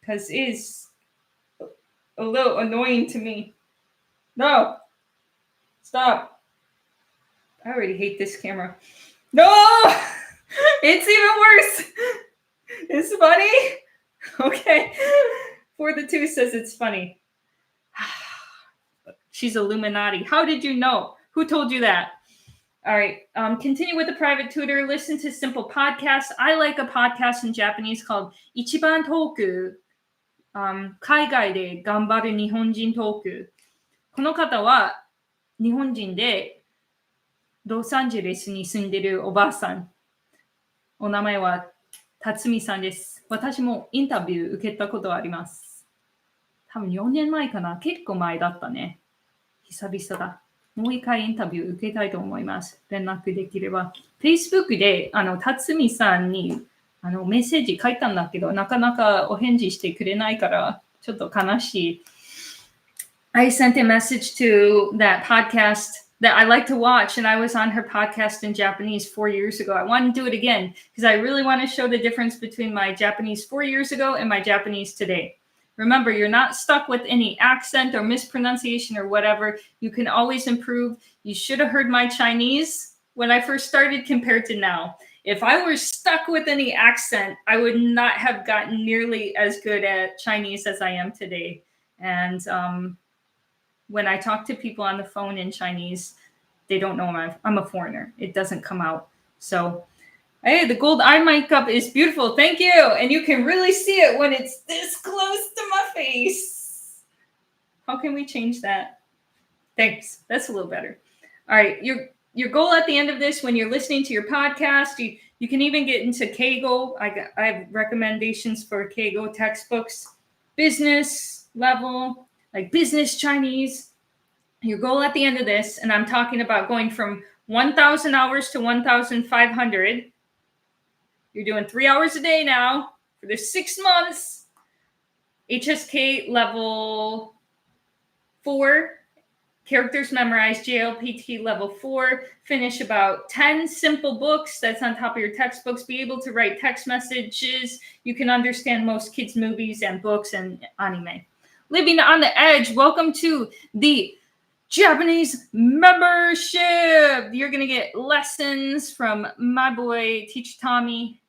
Because it is a little annoying to me. No. Stop. I already hate this camera. No! It's even worse. It's funny. Okay. 4-2 says it's funny. She's Illuminati. How did you know? Who told you that? All right. Continue with the private tutor. Listen to simple podcasts. I like a podcast in Japanese called Ichiban Toku. 海外で頑張る日本人トーク。この方は日本人でロサンゼルスに住んでるおばあさん。お名前は辰巳さんです。私もインタビュー受けたことあります。多分4年前かな。結構前だったね。久々だ。もう一回インタビュー受けたいと思います。連絡できれば。Facebook で辰巳さんにメッセージ書いたんだけど、なかなかお返事してくれないから、ちょっと悲しい。I sent a message to that podcast that I like to watch, and I was on her podcast in Japanese 4 years ago. I want to do it again because I really want to show the difference between my Japanese 4 years ago and my Japanese today. Remember, you're not stuck with any accent or mispronunciation or whatever. You can always improve. You should have heard my Chinese when I first started compared to now. If I were stuck with any accent, I would not have gotten nearly as good at Chinese as I am today. And when I talk to people on the phone in Chinese, they don't know I'm a foreigner. It doesn't come out. So, hey, the gold eye makeup is beautiful. Thank you. And you can really see it when it's this close to my face. How can we change that? Thanks. That's a little better. All right. Your goal at the end of this, when you're listening to your podcast, you can even get into Keigo. I have recommendations for Keigo textbooks, business level, like business Chinese. Your goal at the end of this, and I'm talking about going from 1,000 hours to 1,500. You're doing 3 hours a day now for the 6 months. HSK level 4. Characters memorized, JLPT level 4. Finish about 10 simple books. That's on top of your textbooks. Be able to write text messages. You can understand most kids' movies and books and anime. Living on the Edge. Welcome to the Japanese membership. You're going to get lessons from my boy, Teacher Tommy,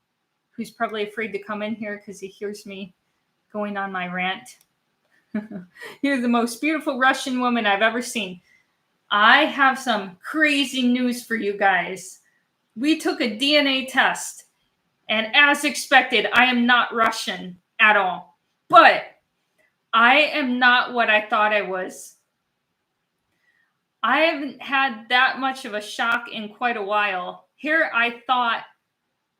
who's probably afraid to come in here because he hears me going on my rant. You're the most beautiful Russian woman I've ever seen. I have some crazy news for you guys. We took a DNA test, and as expected, I am not Russian at all. But I am not what I thought I was. I haven't had that much of a shock in quite a while. Here I thought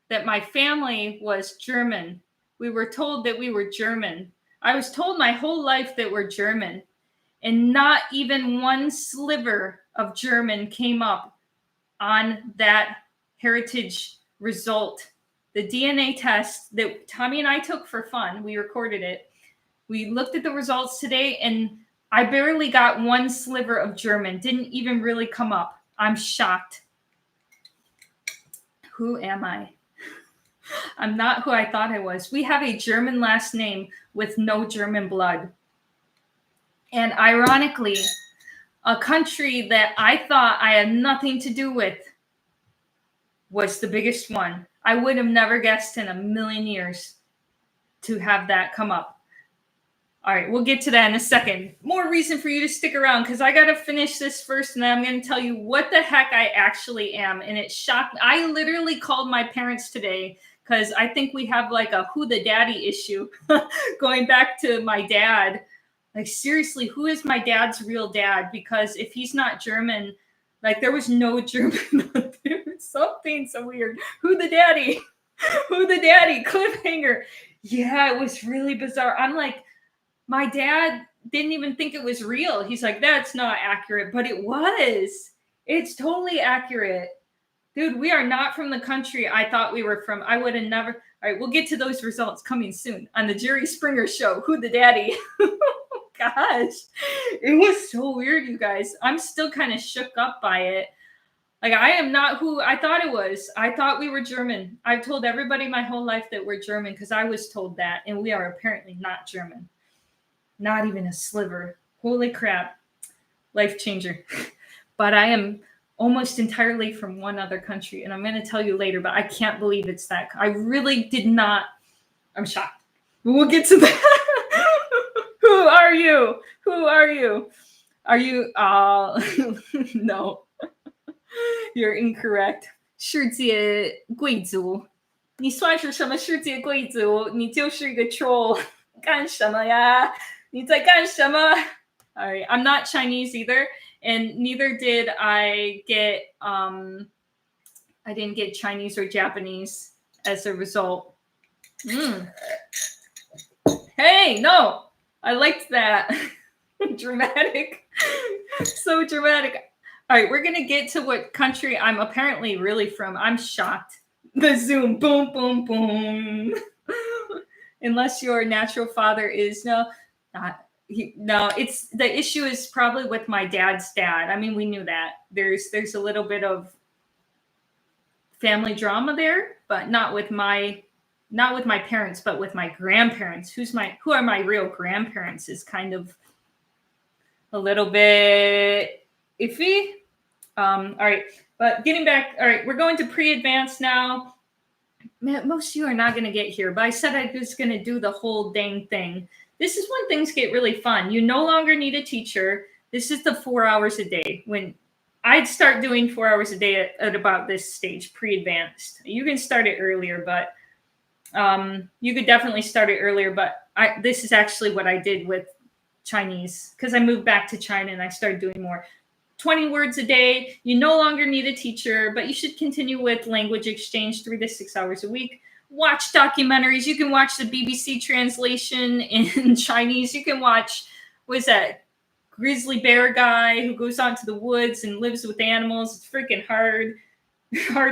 that my family was German. We were told that we were German. I was told my whole life that we're German, and not even one sliver of German came up on that heritage result. The DNA test that Tommy and I took for fun, we recorded it. We looked at the results today, and I barely got one sliver of German. Didn't even really come up. I'm shocked. Who am I? I'm not who I thought I was. We have a German last name with no German blood. And ironically, a country that I thought I had nothing to do with was the biggest one. I would have never guessed in a million years to have that come up. All right, we'll get to that in a second. More reason for you to stick around because I got to finish this first, and then I'm going to tell you what the heck I actually am. And it shocked me. I literally called my parents today because I think we have like a who the daddy issue going back to my dad. Like, seriously, who is my dad's real dad? Because if he's not German, like there was no German. There was something so weird. Who the daddy? Who the daddy? Cliffhanger. Yeah, it was really bizarre. I'm like, my dad didn't even think it was real. He's like, that's not accurate, but it was. It's totally accurate. Dude, we are not from the country I thought we were from. I would have never. All right, we'll get to those results coming soon on the Jerry Springer show. Who the daddy? Gosh, it was so weird, you guys. I'm still kind of shook up by it. Like, I am not who I thought it was. I thought we were German. I've told everybody my whole life that we're German because I was told that, and we are apparently not German. Not even a sliver. Holy crap. Life changer. But I am almost entirely from one other country, and I'm going to tell you later, but I can't believe it's that. I really did not. I'm shocked. We'll get to that. Who are you? Who are you? Are you? No. You're incorrect. 世界贵族，你算是什么世界贵族？你就是一个 troll。干什么呀？你在干什么？ All right, I'm not Chinese either, and neither did I get. I didn't get Chinese or Japanese as a result. Hey, no, I liked that. Dramatic, so dramatic. All right, we're gonna get to what country I'm apparently really from. I'm shocked. The Zoom, boom, boom, boom. Unless your natural father is not. No, it's the issue is probably with my dad's dad. I mean, we knew that. There's a little bit of family drama there, but not with my parents, but with my grandparents. Who are my real grandparents is kind of a little bit iffy. All right, but getting back. All right, we're going to pre-advanced now. Man, most of you are not going to get here, but I said I was going to do the whole dang thing. This is when things get really fun. You no longer need a teacher. This is the 4 hours a day. When I'd start doing 4 hours a day at about this stage, pre-advanced. You can start it earlier, but you could definitely start it earlier. But this is actually what I did with Chinese because I moved back to China and I started doing more. 20 words a day. You no longer need a teacher, but you should continue with language exchange 3 to 6 hours a week. Watch documentaries. You can watch the BBC translation in Chinese. You can watch, what is that, grizzly bear guy who goes out to the woods and lives with animals. It's freaking hard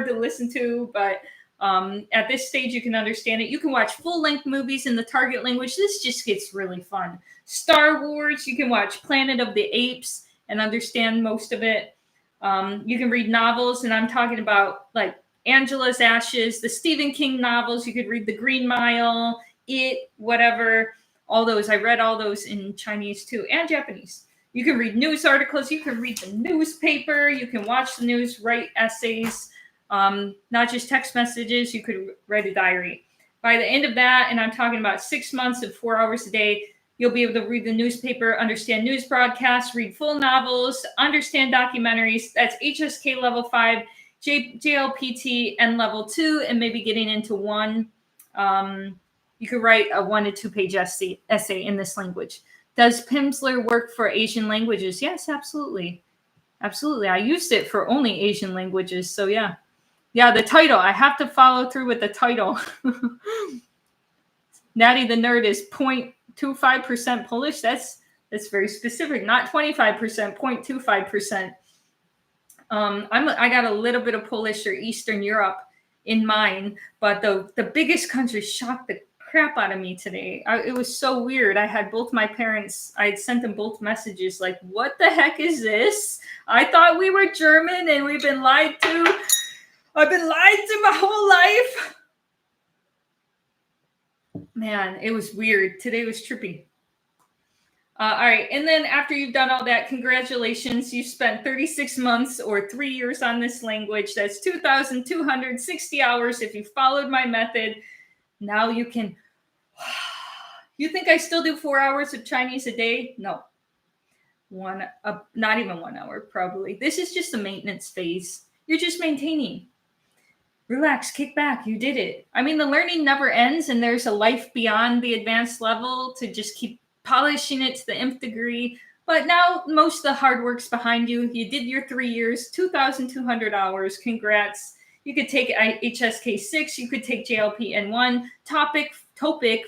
to listen to, but at this stage you can understand it. You can watch full-length movies in the target language. This just gets really fun. Star Wars. You can watch Planet of the Apes and understand most of it. You can read novels, and I'm talking about like Angela's Ashes, the Stephen King novels. You could read The Green Mile, It, whatever, all those. I read all those in Chinese too, and Japanese. You can read news articles. You can read the newspaper. You can watch the news, write essays, not just text messages. You could write a diary. By the end of that, and I'm talking about 6 months of 4 hours a day, you'll be able to read the newspaper, understand news broadcasts, read full novels, understand documentaries. That's HSK level 5, JLPT and level 2, and maybe getting into 1. You could write a 1 to 2 page essay in this language. Does Pimsleur work for Asian languages? Yes, absolutely. Absolutely. I used it for only Asian languages. So yeah. Yeah, the title. I have to follow through with the title. Natty the Nerd is 0.25% Polish. That's very specific. Not 25%, 0.25%. I got a little bit of Polish or Eastern Europe in mine, but the biggest country shocked the crap out of me today. It was so weird. I had both my parents, I had sent them both messages like, what the heck is this? I thought we were German and we've been lied to. I've been lied to my whole life. Man, it was weird. Today was trippy. All right. And then after you've done all that, congratulations. You spent 36 months or 3 years on this language. That's 2,260 hours if you followed my method. Now you can. You think I still do 4 hours of Chinese a day? No. Not even 1 hour, probably. This is just a maintenance phase. You're just maintaining. Relax, kick back. You did it. I mean, the learning never ends, and there's a life beyond the advanced level to just keep polishing it to the nth degree. But now most of the hard work's behind you. You did your 3 years, 2,200 hours. Congrats. You could take HSK 6. You could take JLP N1. Topic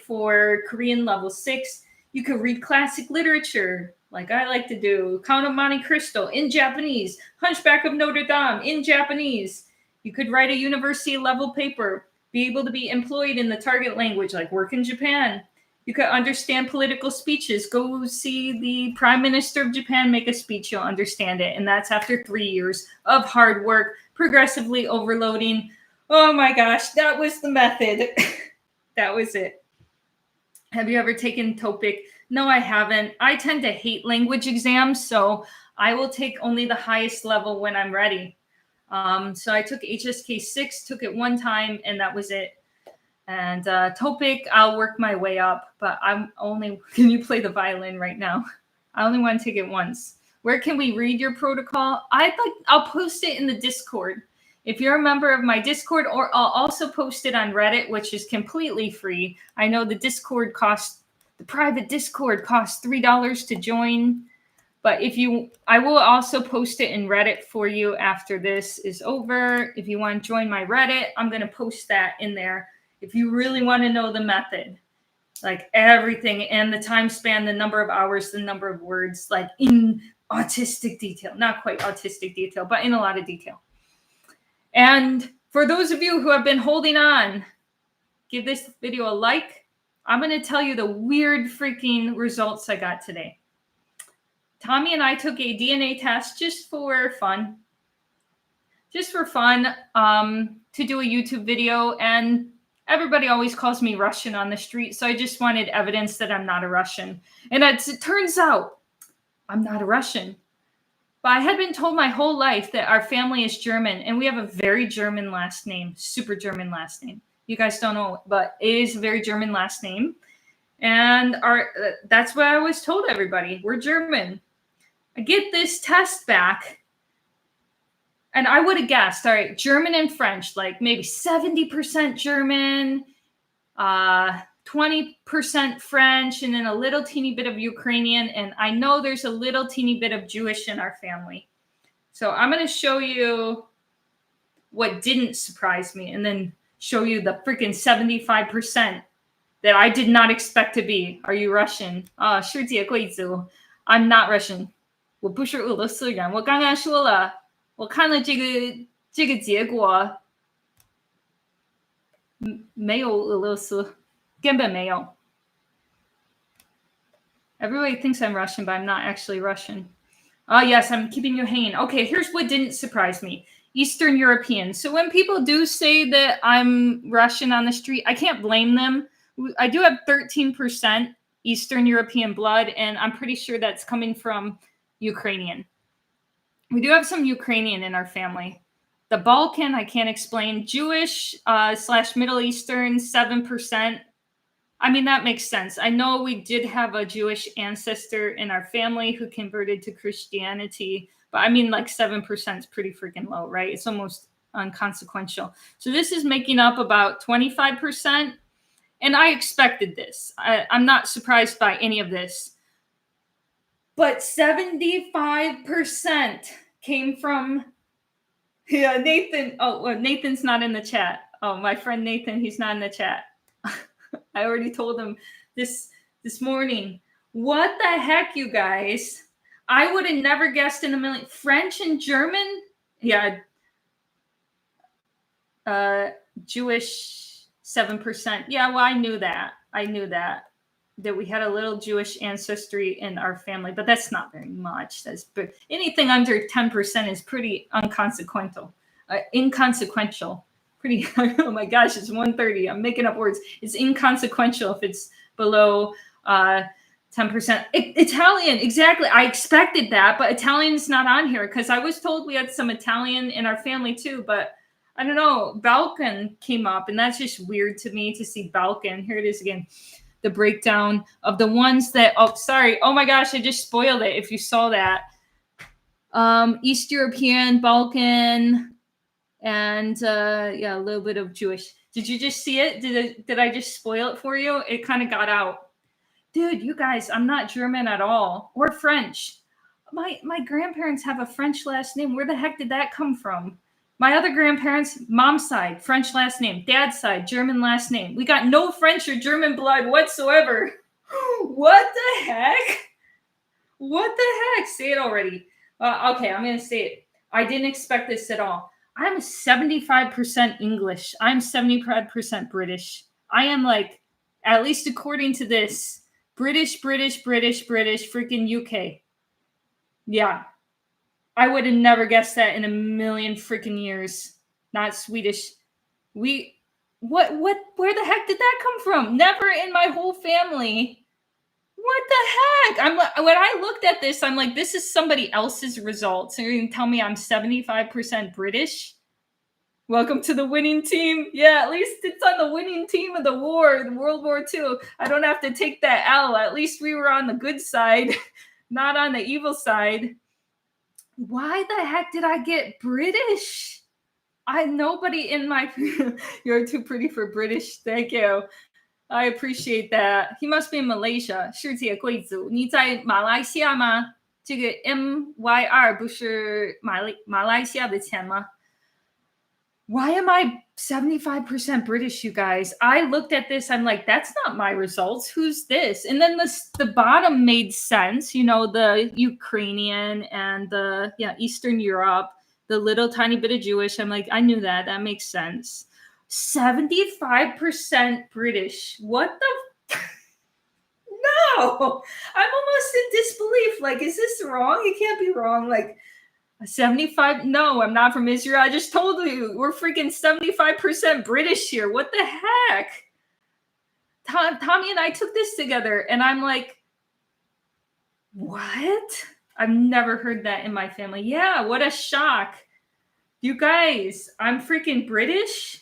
for Korean level 6. You could read classic literature, like I like to do. Count of Monte Cristo in Japanese. Hunchback of Notre Dame in Japanese. You could write a university level paper, be able to be employed in the target language, like work in Japan. You could understand political speeches. Go see the Prime Minister of Japan make a speech. You'll understand it. And that's after 3 years of hard work, progressively overloading. Oh my gosh, that was the method. That was it. Have you ever taken TOPIK? No, I haven't. I tend to hate language exams, so I will take only the highest level when I'm ready. So I took HSK 6, took it one time, and that was it. And TOPIK, I'll work my way up, but I'm only, can you play the violin right now? I only want to take it once. Where can we read your protocol? I'll post it in the Discord. If you're a member of my Discord, or I'll also post it on Reddit, which is completely free. I know the private Discord costs $3 to join. But I will also post it in Reddit for you after this is over. If you want to join my Reddit, I'm going to post that in there. If you really want to know the method, like everything and the time span, the number of hours, the number of words, like in autistic detail, not quite autistic detail, but in a lot of detail. And for those of you who have been holding on, give this video a like. I'm going to tell you the weird freaking results I got today. Tommy and I took a DNA test just for fun. To do a YouTube video, and everybody always calls me Russian on the street, so I just wanted evidence that I'm not a Russian. And it turns out I'm not a Russian. But I had been told my whole life that our family is German, and we have a very German last name, super German last name. You guys don't know, but it is a very German last name. And that's what I always told everybody. We're German. I get this test back, and I would have guessed, all right, German and French, like maybe 70% German, 20% French, and then a little teeny bit of Ukrainian. And I know there's a little teeny bit of Jewish in our family. So I'm going to show you what didn't surprise me, and then show you the freaking 75% that I did not expect to be. Are you Russian? 世界贵族. I'm not Russian. 我不是俄罗斯人。我刚刚说了，我看了这个结果，没有俄罗斯，根本没有。Everybody thinks I'm Russian, but I'm not actually Russian. Oh, yes, I'm keeping you hanging. Okay, here's what didn't surprise me. Eastern European. So when people do say that I'm Russian on the street, I can't blame them. I do have 13% Eastern European blood, and I'm pretty sure that's coming from Ukrainian. We do have some Ukrainian in our family. The Balkan, I can't explain. Jewish / Middle Eastern, 7%. I mean, that makes sense. I know we did have a Jewish ancestor in our family who converted to Christianity, but I mean, like 7% is pretty freaking low, right? It's almost inconsequential. So this is making up about 25%. And I expected this. I'm not surprised by any of this. But 75% came from, yeah, Nathan. Oh, well, Nathan's not in the chat. Oh, my friend Nathan, he's not in the chat. I already told him this morning. What the heck, you guys? I would have never guessed in a million. French and German? Yeah. Jewish, 7%. Yeah, well, I knew that we had a little Jewish ancestry in our family, but that's not very much. That's big. Anything under 10% is pretty inconsequential. Pretty. Oh my gosh, it's 1:30. I'm making up words. It's inconsequential if it's below 10%. Italian, exactly. I expected that, but Italian's not on here because I was told we had some Italian in our family too, but I don't know. Balkan came up, and that's just weird to me to see Balkan. Here it is again. The breakdown of the ones that, oh, sorry. Oh my gosh, I just spoiled it if you saw that. East European, Balkan, and yeah, a little bit of Jewish. Did you just see it? Did I just spoil it for you? It kind of got out. Dude, you guys, I'm not German at all, or French. My grandparents have a French last name. Where the heck did that come from? My other grandparents, mom's side, French last name. Dad's side, German last name. We got no French or German blood whatsoever. What the heck? What the heck? Say it already. Okay, I'm going to say it. I didn't expect this at all. I'm 75% English. I'm 75% British. I am like, at least according to this, British, freaking UK. Yeah. I would have never guessed that in a million freaking years. Not Swedish. Where the heck did that come from? Never in my whole family. What the heck? When I looked at this, I'm like, this is somebody else's results. So you're gonna tell me I'm 75% British? Welcome to the winning team. Yeah, at least it's on the winning team of the war, the World War II. I don't have to take that L. At least we were on the good side, not on the evil side. Why the heck did I get British? Nobody in my you're too pretty for British. Thank you. I appreciate that. He must be in Malaysia. 世界贵族。你在马来西亚吗？这个 MYR 不是马来西亚的钱吗？ Why am I 75% British, you guys? I looked at this. I'm like, that's not my results. Who's this? And then the bottom made sense. You know, the Ukrainian and the Eastern Europe, the little tiny bit of Jewish. I'm like, I knew that. That makes sense. 75% British. What the? No, I'm almost in disbelief. Like, is this wrong? It can't be wrong. Like, 75? No, I'm not from Israel. I just told you we're freaking 75% British here. What the heck? Tommy and I took this together, and I'm like, what? I've never heard that in my family. Yeah, what a shock. You guys, I'm freaking British?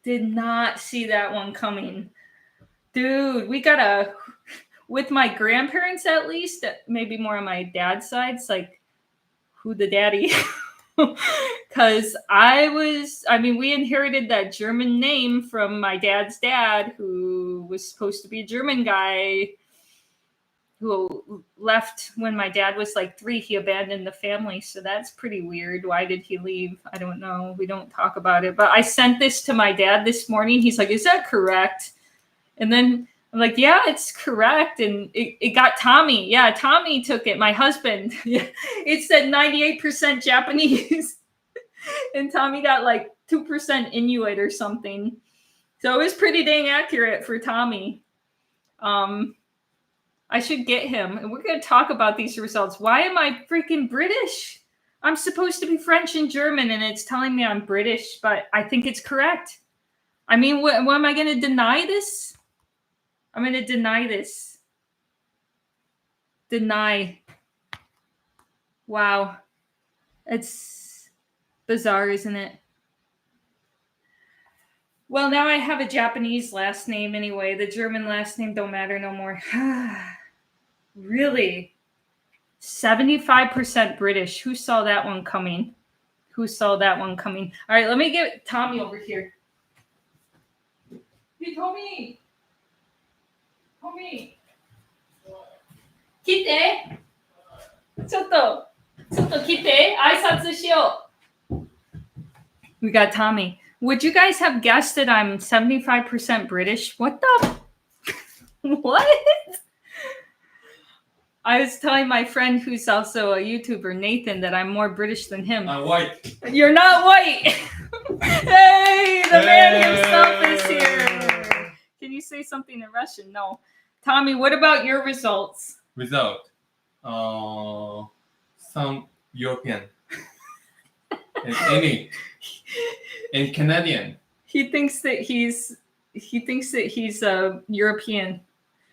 Did not see that one coming. Dude, we gotta, with my grandparents at least, maybe more on my dad's side, it's like, who the daddy? Because we inherited that German name from my dad's dad, who was supposed to be a German guy who left when my dad was like 3. He abandoned the family. So that's pretty weird. Why did he leave? I don't know. We don't talk about it. But I sent this to my dad this morning. He's like, is that correct? And then I'm like, yeah, it's correct. And it got Tommy. Yeah, Tommy took it. My husband. It said 98% Japanese. And Tommy got like 2% Inuit or something. So it was pretty dang accurate for Tommy. I should get him. And we're going to talk about these results. Why am I freaking British? I'm supposed to be French and German, and it's telling me I'm British, but I think it's correct. I mean, what am I going to deny this? I'm going to deny this. Deny. Wow. It's bizarre, isn't it? Well, now I have a Japanese last name anyway. The German last name don't matter no more. Really? 75% British. Who saw that one coming? Who saw that one coming? All right, let me get Tommy over here. Hey, Tommy. Tommy. 来て。ちょっと来て。挨拶しよう。We got Tommy. Would you guys have guessed that I'm 75% British? What the? What? I was telling my friend who's also a YouTuber, Nathan, that I'm more British than him. I'm white. You're not white. Hey, the man himself is here. Can you say something in Russian? No. Tommy, what about your results? Result. Some European. And Canadian. He thinks that he's European.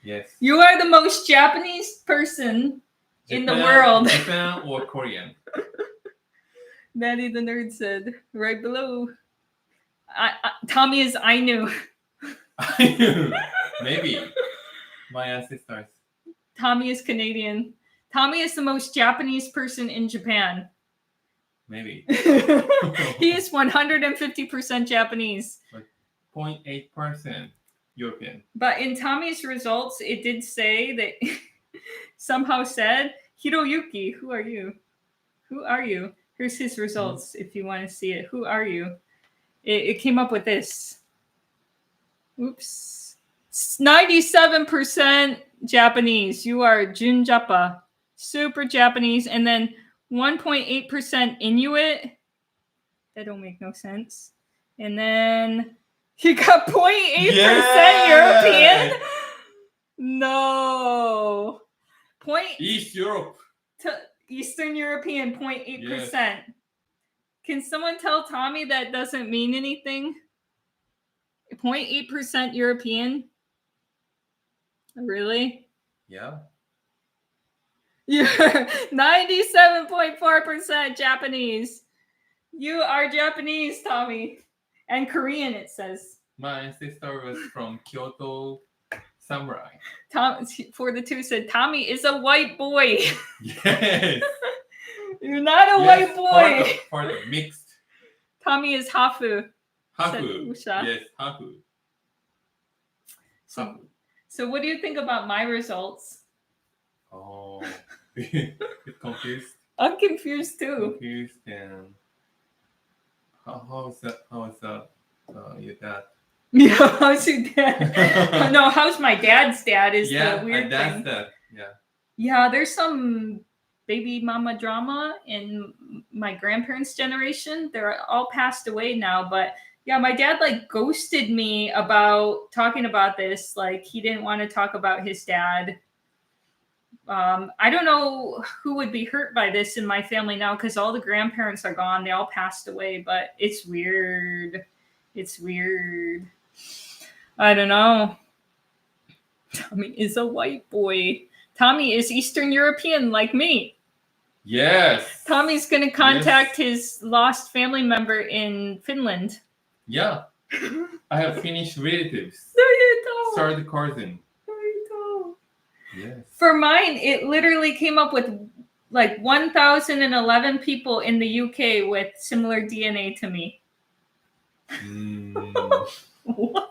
Yes. You are the most Japanese person in the world. Japan or Korean? Maddie the nerd said right below. Tommy is Ainu. Maybe. My ancestors. Tommy is Canadian. Tommy is the most Japanese person in Japan. Maybe. He is 150% Japanese. 0.8% European. But in Tommy's results, it did say that somehow said, Hiroyuki, who are you? Who are you? Here's his results if you want to see it. Who are you? It came up with this. Oops. 97% Japanese. You are Junjapa. Super Japanese. And then 1.8% Inuit. That don't make no sense. And then you got 0.8% Yeah! European. No. East Europe. Eastern European 0.8%. Can someone tell Tommy that doesn't mean anything? 0.8% European? Really? Yeah. You're 97.4% Japanese. You are Japanese, Tommy. And Korean, it says. My ancestor was from Kyoto samurai. Tom for the two said Tommy is a white boy. Yes. You're not a white boy. Part of mixed. Tommy is Hafu. Hafu. Usha. Yes, Hafu. So what do you think about my results? Oh, bit confused. I'm confused too. Confused and how is that? Your dad? Yeah, how's your dad? No, how's my dad's dad is the weird thing. Dad. Yeah. Yeah, there's some baby mama drama in my grandparents' generation. They're all passed away now, but yeah, my dad like ghosted me about talking about this. Like he didn't want to talk about his dad. I don't know who would be hurt by this in my family now because all the grandparents are gone. They all passed away, but it's weird. It's weird. I don't know. Tommy is a white boy. Tommy is Eastern European like me. Yes. Tommy's going to contact his lost family member in Finland. Yeah. I have Finnish relatives. No, you don't. Third cousin. No, you don't. Yes. For mine, it literally came up with like 1,011 people in the UK with similar DNA to me. What?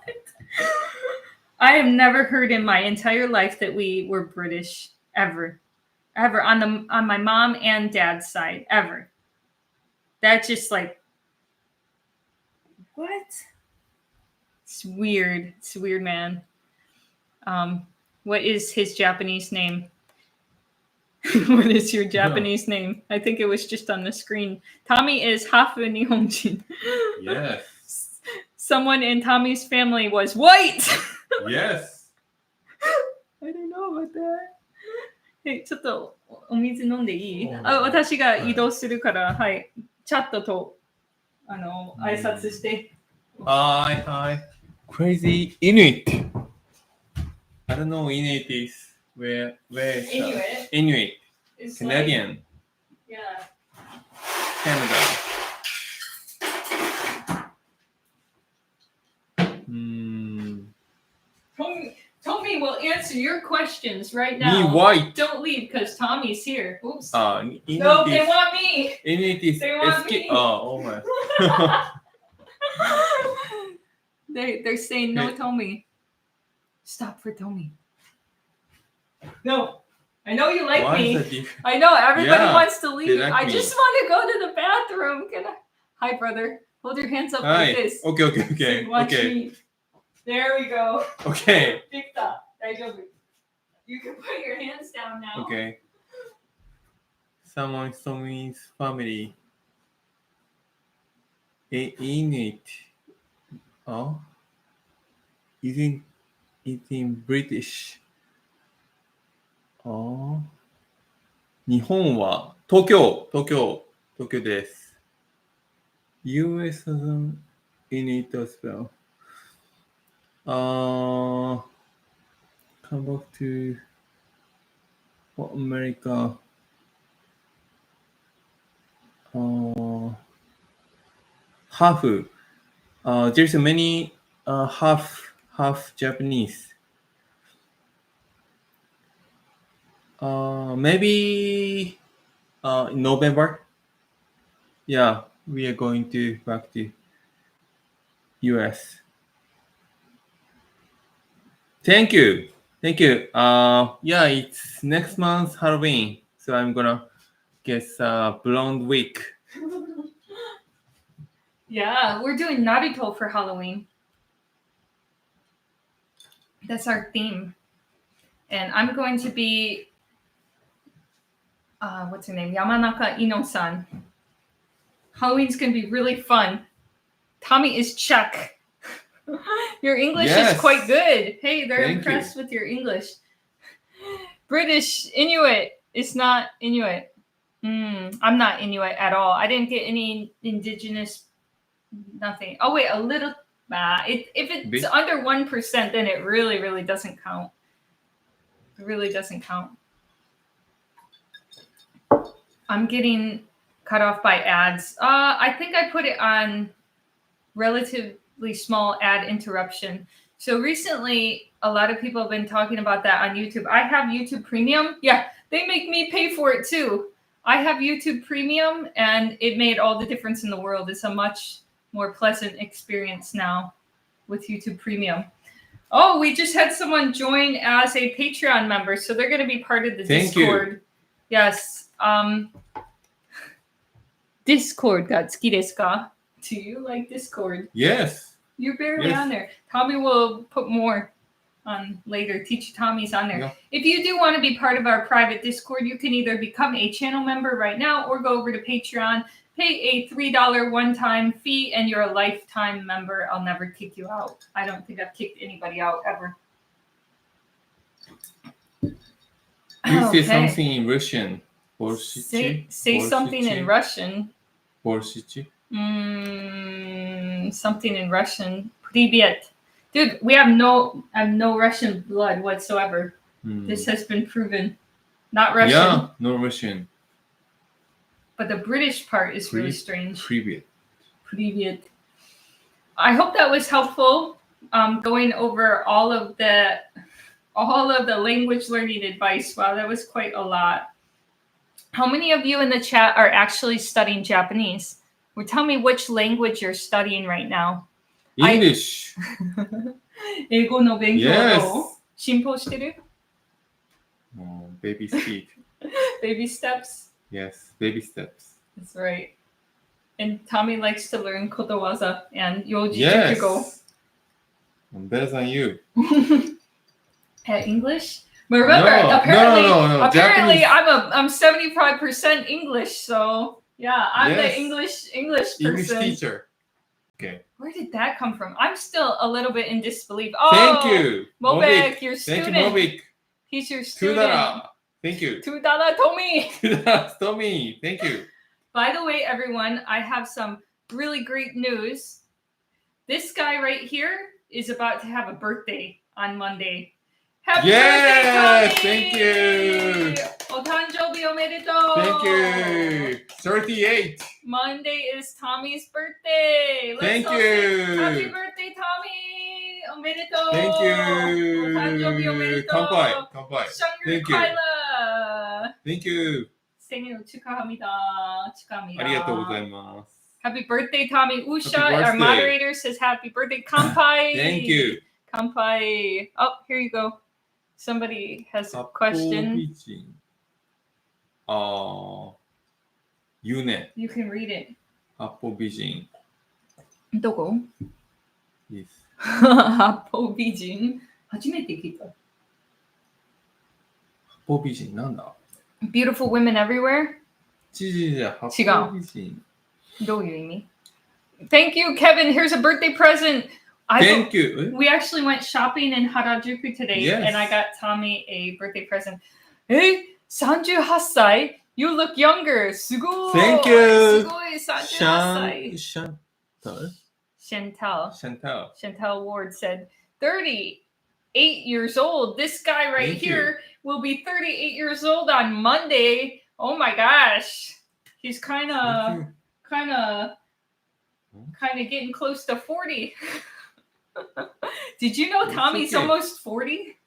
I have never heard in my entire life that we were British ever on my mom and dad's side ever. That's just like what? It's weird. It's weird, man. What is his Japanese name? What is your Japanese name? I think it was just on the screen. Tommy is Hafu Nihonjin. Yes. Someone in Tommy's family was white. Yes. I don't know about that. ちょっとお水飲んでいい？私が移動するから、はい。チャットと挨拶して。Hi. Crazy Inuit. I don't know Inuit is where is Inuit. It's Canadian. Like, yeah. Canada. Tommy will answer your questions right now. Me white. Don't leave because Tommy's here. Oops. Inuit No, they want me. Inuit is They want me. Oh my. They're saying no, Tommy. Stop for Tommy. No. I know you like me. I know everybody wants to leave. Like I just want to go to the bathroom. Hi, brother. Hold your hands up like this. Okay. Watch me. There we go. Okay. You can put your hands down now. Okay. Someone from his family. Inuit. Oh. Isn't it in British? 日本は東京です。US doesn't Inuit as well. Come back to America. Half. There's many half Japanese. Maybe in November. Yeah, we are going to back to US. Thank you. Yeah, it's next month Halloween, so I'm gonna guess blonde wig. Yeah, we're doing Naruto for Halloween. That's our theme. And I'm going to be what's her name? Yamanaka Ino-san. Halloween's going to be really fun. Tommy is Czech. Your English is quite good. Hey, they're impressed with your English. British Inuit is not Inuit. I'm not Inuit at all. I didn't get any indigenous, nothing. Oh, wait, a little. If it's under 1%, then it really, really doesn't count. It really doesn't count. I'm getting cut off by ads. I think I put it on relatively small ad interruption. So recently, a lot of people have been talking about that on YouTube. I have YouTube Premium. Yeah, they make me pay for it too. I have YouTube Premium, and it made all the difference in the world. It's a much more pleasant experience now with YouTube Premium. Oh, we just had someone join as a Patreon member, so they're going to be part of the Discord. Yes. Discord ga tsuki desu ka? Do you like Discord? Yes. You're barely on there. Tommy will put more on later. Teach Tommy's on there. Yeah. If you do want to be part of our private Discord, you can either become a channel member right now or go over to Patreon, pay a $3 one-time fee, and you're a lifetime member. I'll never kick you out. I don't think I've kicked anybody out ever. You say something in Russian. Say something in Russian. Borshchi? Something in Russian. Привет. Dude, I have no Russian blood whatsoever. This has been proven. Not Russian. Yeah, no Russian. But the British part is really strange. Привет. Привет. I hope that was helpful. Going over all of the language learning advice. Wow, that was quite a lot. How many of you in the chat are actually studying Japanese? Well, tell me which language you're studying right now. English. 英語の勉強どう？進歩してる？ Baby speed. Baby steps? Yes, baby steps. That's right. And Tommy likes to learn kotowaza and yoji yes. jukugo. I'm better than you. At English? But remember, apparently Japanese. I'm 75% English, so yeah, I'm the English person. English teacher. Okay. Where did that come from? I'm still a little bit in disbelief. Oh, thank you, Mobek, your student. Thank you, Mobek. He's your student. $2. Thank you. $2 Tommy. $2 Tommy. Thank you. By the way, everyone, I have some really great news. This guy right here is about to have a birthday on Monday. Happy birthday, Tommy! Thank you. Otanjoubi omedetou. Thank you. 38. Monday is Tommy's birthday. Thank you. Happy birthday, Tommy. Omedetou. Thank you. Otanjoubi omedetou. Kanpai. Thank you. Thank you. 生日の축하합니다. 축하합니다. ありがとうございます. Happy birthday, Tommy. Usha, our moderator, says happy birthday. Kanpai. Thank you. Kanpai. Oh, here you go. Somebody has a question. You can read it. 八方美人. どこ? Yes. 八方美人? 初めて聞いた. 八方美人なんだ? Beautiful women everywhere? 違う。八方美人. どういう意味? Thank you, Kevin. Here's a birthday present. Thank you. We actually went shopping in Harajuku today, and I got Tommy a birthday present. Hey, 38歳? You look younger. すごい. Thank you. すごい、38歳. Chantal Ward said, 38 years old. This guy right here will be 38 years old on Monday. Oh my gosh. He's kind of getting close to 40. Did you know Tommy's almost 40?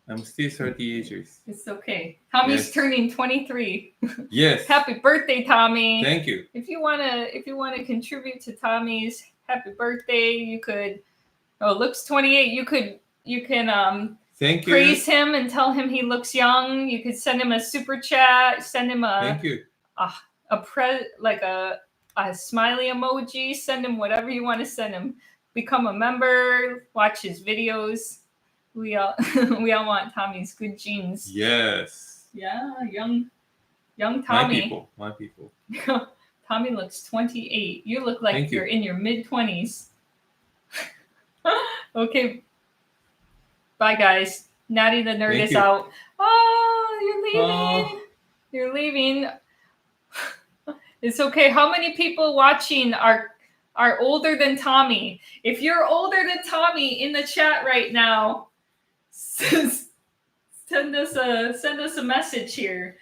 I'm still 38 years. It's okay. Tommy's turning 23. Yes. Happy birthday, Tommy. Thank you. If you wanna contribute to Tommy's happy birthday, you could. Oh, looks 28. You can Thank you. Praise him and tell him he looks young. You could send him a super chat. Send him a Thank you. A smiley emoji. Send him whatever you want to send him. Become a member. Watch his videos. We all want Tommy's good genes. Yes. Yeah, young My Tommy. people. My people. Tommy looks 28. You look like Thank you. you're in your mid-20s. Okay. Bye, guys. Natty the nerd Thank is you. out. Oh, you're leaving. Oh. You're leaving. It's okay. How many people watching are older than Tommy? If you're older than Tommy in the chat right now, send us a message here.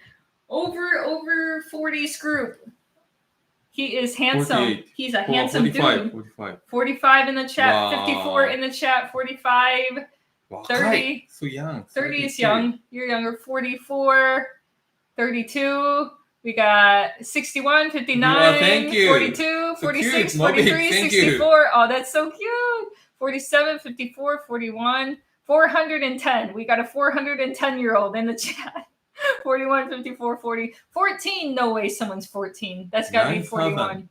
Over 40s group. He is handsome. 48. He's a handsome 45. dude. 45. 45 in the chat. Wow. 54 in the chat. 45. 30. So young. 30 is 32. young. You're younger. 44. 32. We got 61, 59, thank you. 42, So 46, cute, Moby. 43, Thank 64. you. Oh, that's so cute. 47, 54, 41, 410. We got a 410-year-old in the chat. 41, 54, 40, 14. No way someone's 14. That's got to be 41.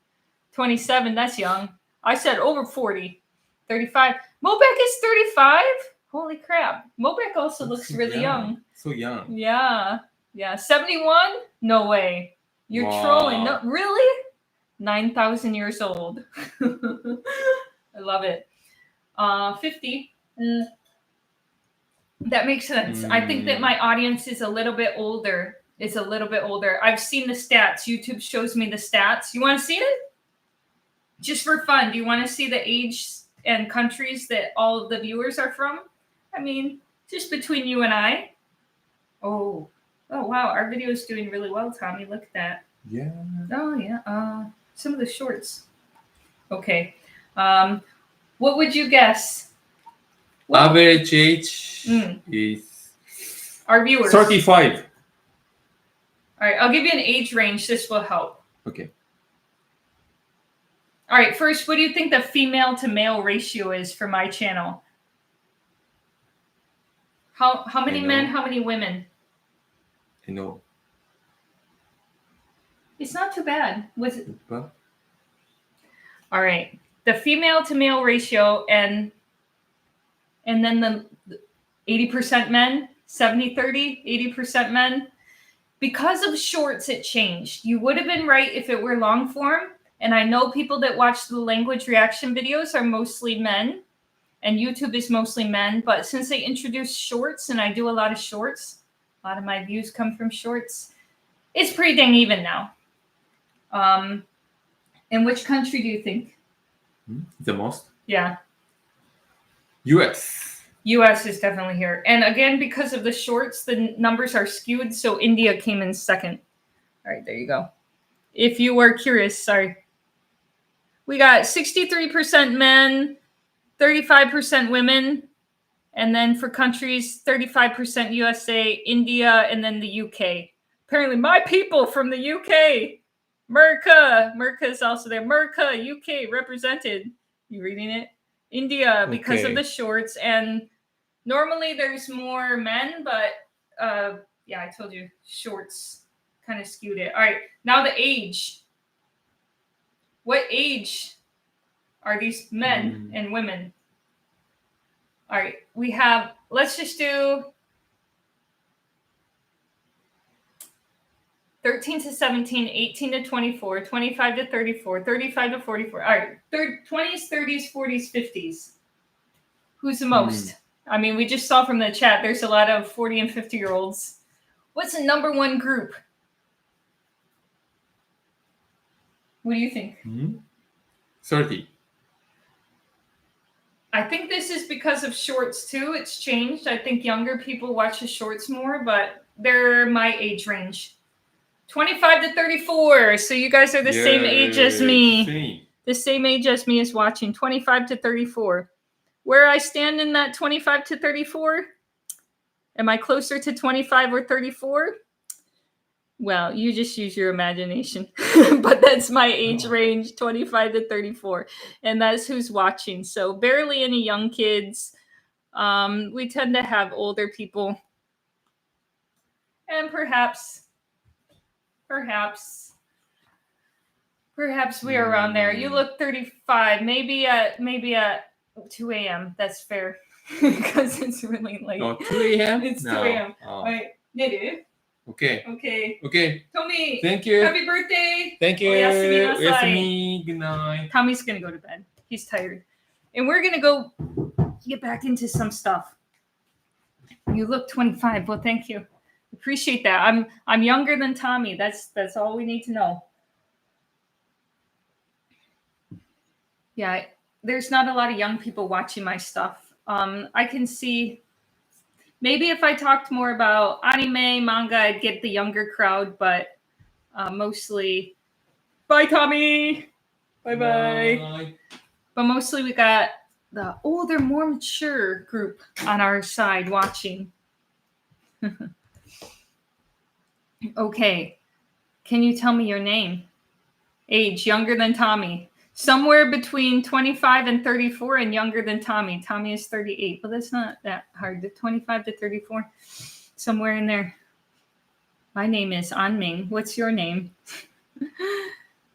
27, that's young. I said over 40. 35. Mobek is 35? Holy crap. Mobek also looks really young. So young. Yeah. Yeah. 71? No way. You're Wow. trolling. No, really? 9,000 years old. I love it. 50. That makes sense. I think that my audience is a little bit older. It's a little bit older. I've seen the stats. YouTube shows me the stats. You want to see it? Just for fun. Do you want to see the age and countries that all of the viewers are from? I mean, just between you and I. Oh, wow. Our video is doing really well, Tommy. Look at that. Yeah. Oh, yeah. Some of the shorts. Okay. What would you guess? Average age is our viewers. 35. All right, I'll give you an age range. This will help. Okay. All right, first, what do you think the female to male ratio is for my channel? How many men, how many women? I know. It's not too bad. Was it? But all right. The female to male ratio and then the 80% men, 70-30, 80% men. Because of shorts, it changed. You would have been right if it were long form. And I know people that watch the language reaction videos are mostly men. And YouTube is mostly men. But since they introduced shorts, and I do a lot of shorts, a lot of my views come from shorts, it's pretty dang even now. In which country do you think? The most? Yeah. US. US is definitely here. And again, because of the shorts, the numbers are skewed. So India came in second. All right, there you go. If you were curious, sorry. We got 63% men, 35% women. And then for countries, 35% USA, India, and then the UK. Apparently my people from the UK. Merca is also there. Merca, UK represented. You reading it? India, because of the shorts. And normally there's more men, but yeah, I told you, shorts kind of skewed it. All right, now the age. What age are these men and women? All right, we have, let's just do 13 to 17, 18 to 24, 25 to 34, 35 to 44. All right, 20s, 30s, 40s, 50s. Who's the most? I mean, we just saw from the chat, there's a lot of 40 and 50-year-olds. What's the number one group? What do you think? 30. I think this is because of shorts too. It's changed. I think younger people watch the shorts more, but they're my age range. 25 to 34. So you guys are the same age as me. Same. The same age as me is watching. 25 to 34. Where I stand in that 25 to 34? Am I closer to 25 or 34? Well, you just use your imagination. But that's my age range, 25 to 34. And that's who's watching. So barely any young kids. We tend to have older people. And perhaps we are around there. You look 35, maybe at 2 a.m. That's fair. Because it's really late. Oh, 2 a.m.? It's 2 a.m. Right. Neru? Okay. Okay. Okay. Tommy. Thank you. Happy birthday. Thank you. Oyasumi nasai. Oyasumi. Good night. Tommy's gonna go to bed. He's tired. And we're gonna go get back into some stuff. You look 25. Well, thank you. Appreciate that. I'm younger than Tommy. That's all we need to know. Yeah, there's not a lot of young people watching my stuff. I can see maybe if I talked more about anime, manga, I'd get the younger crowd, but mostly. Bye, Tommy. Bye bye. But mostly we got the older, more mature group on our side watching. Okay. Can you tell me your name? Age, younger than Tommy. Somewhere between 25 and 34 and younger than Tommy. Tommy is 38. Well, that's not that hard. 25 to 34. Somewhere in there. My name is Anming. What's your name?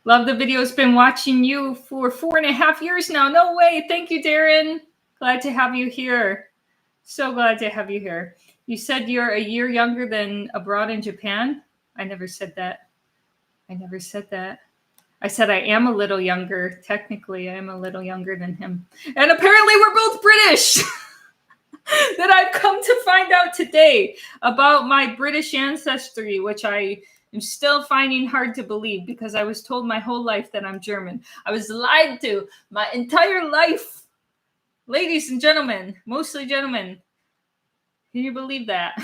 Love the videos. Been watching you for 4.5 years now. No way. Thank you, Darren. Glad to have you here. So glad to have you here. You said you're a year younger than abroad in Japan. I never said that. I said I am a little younger. Technically, I am a little younger than him. And apparently we're both British. That I've come to find out today about my British ancestry, which I am still finding hard to believe because I was told my whole life that I'm German. I was lied to my entire life. Ladies and gentlemen, mostly gentlemen. Can you believe that?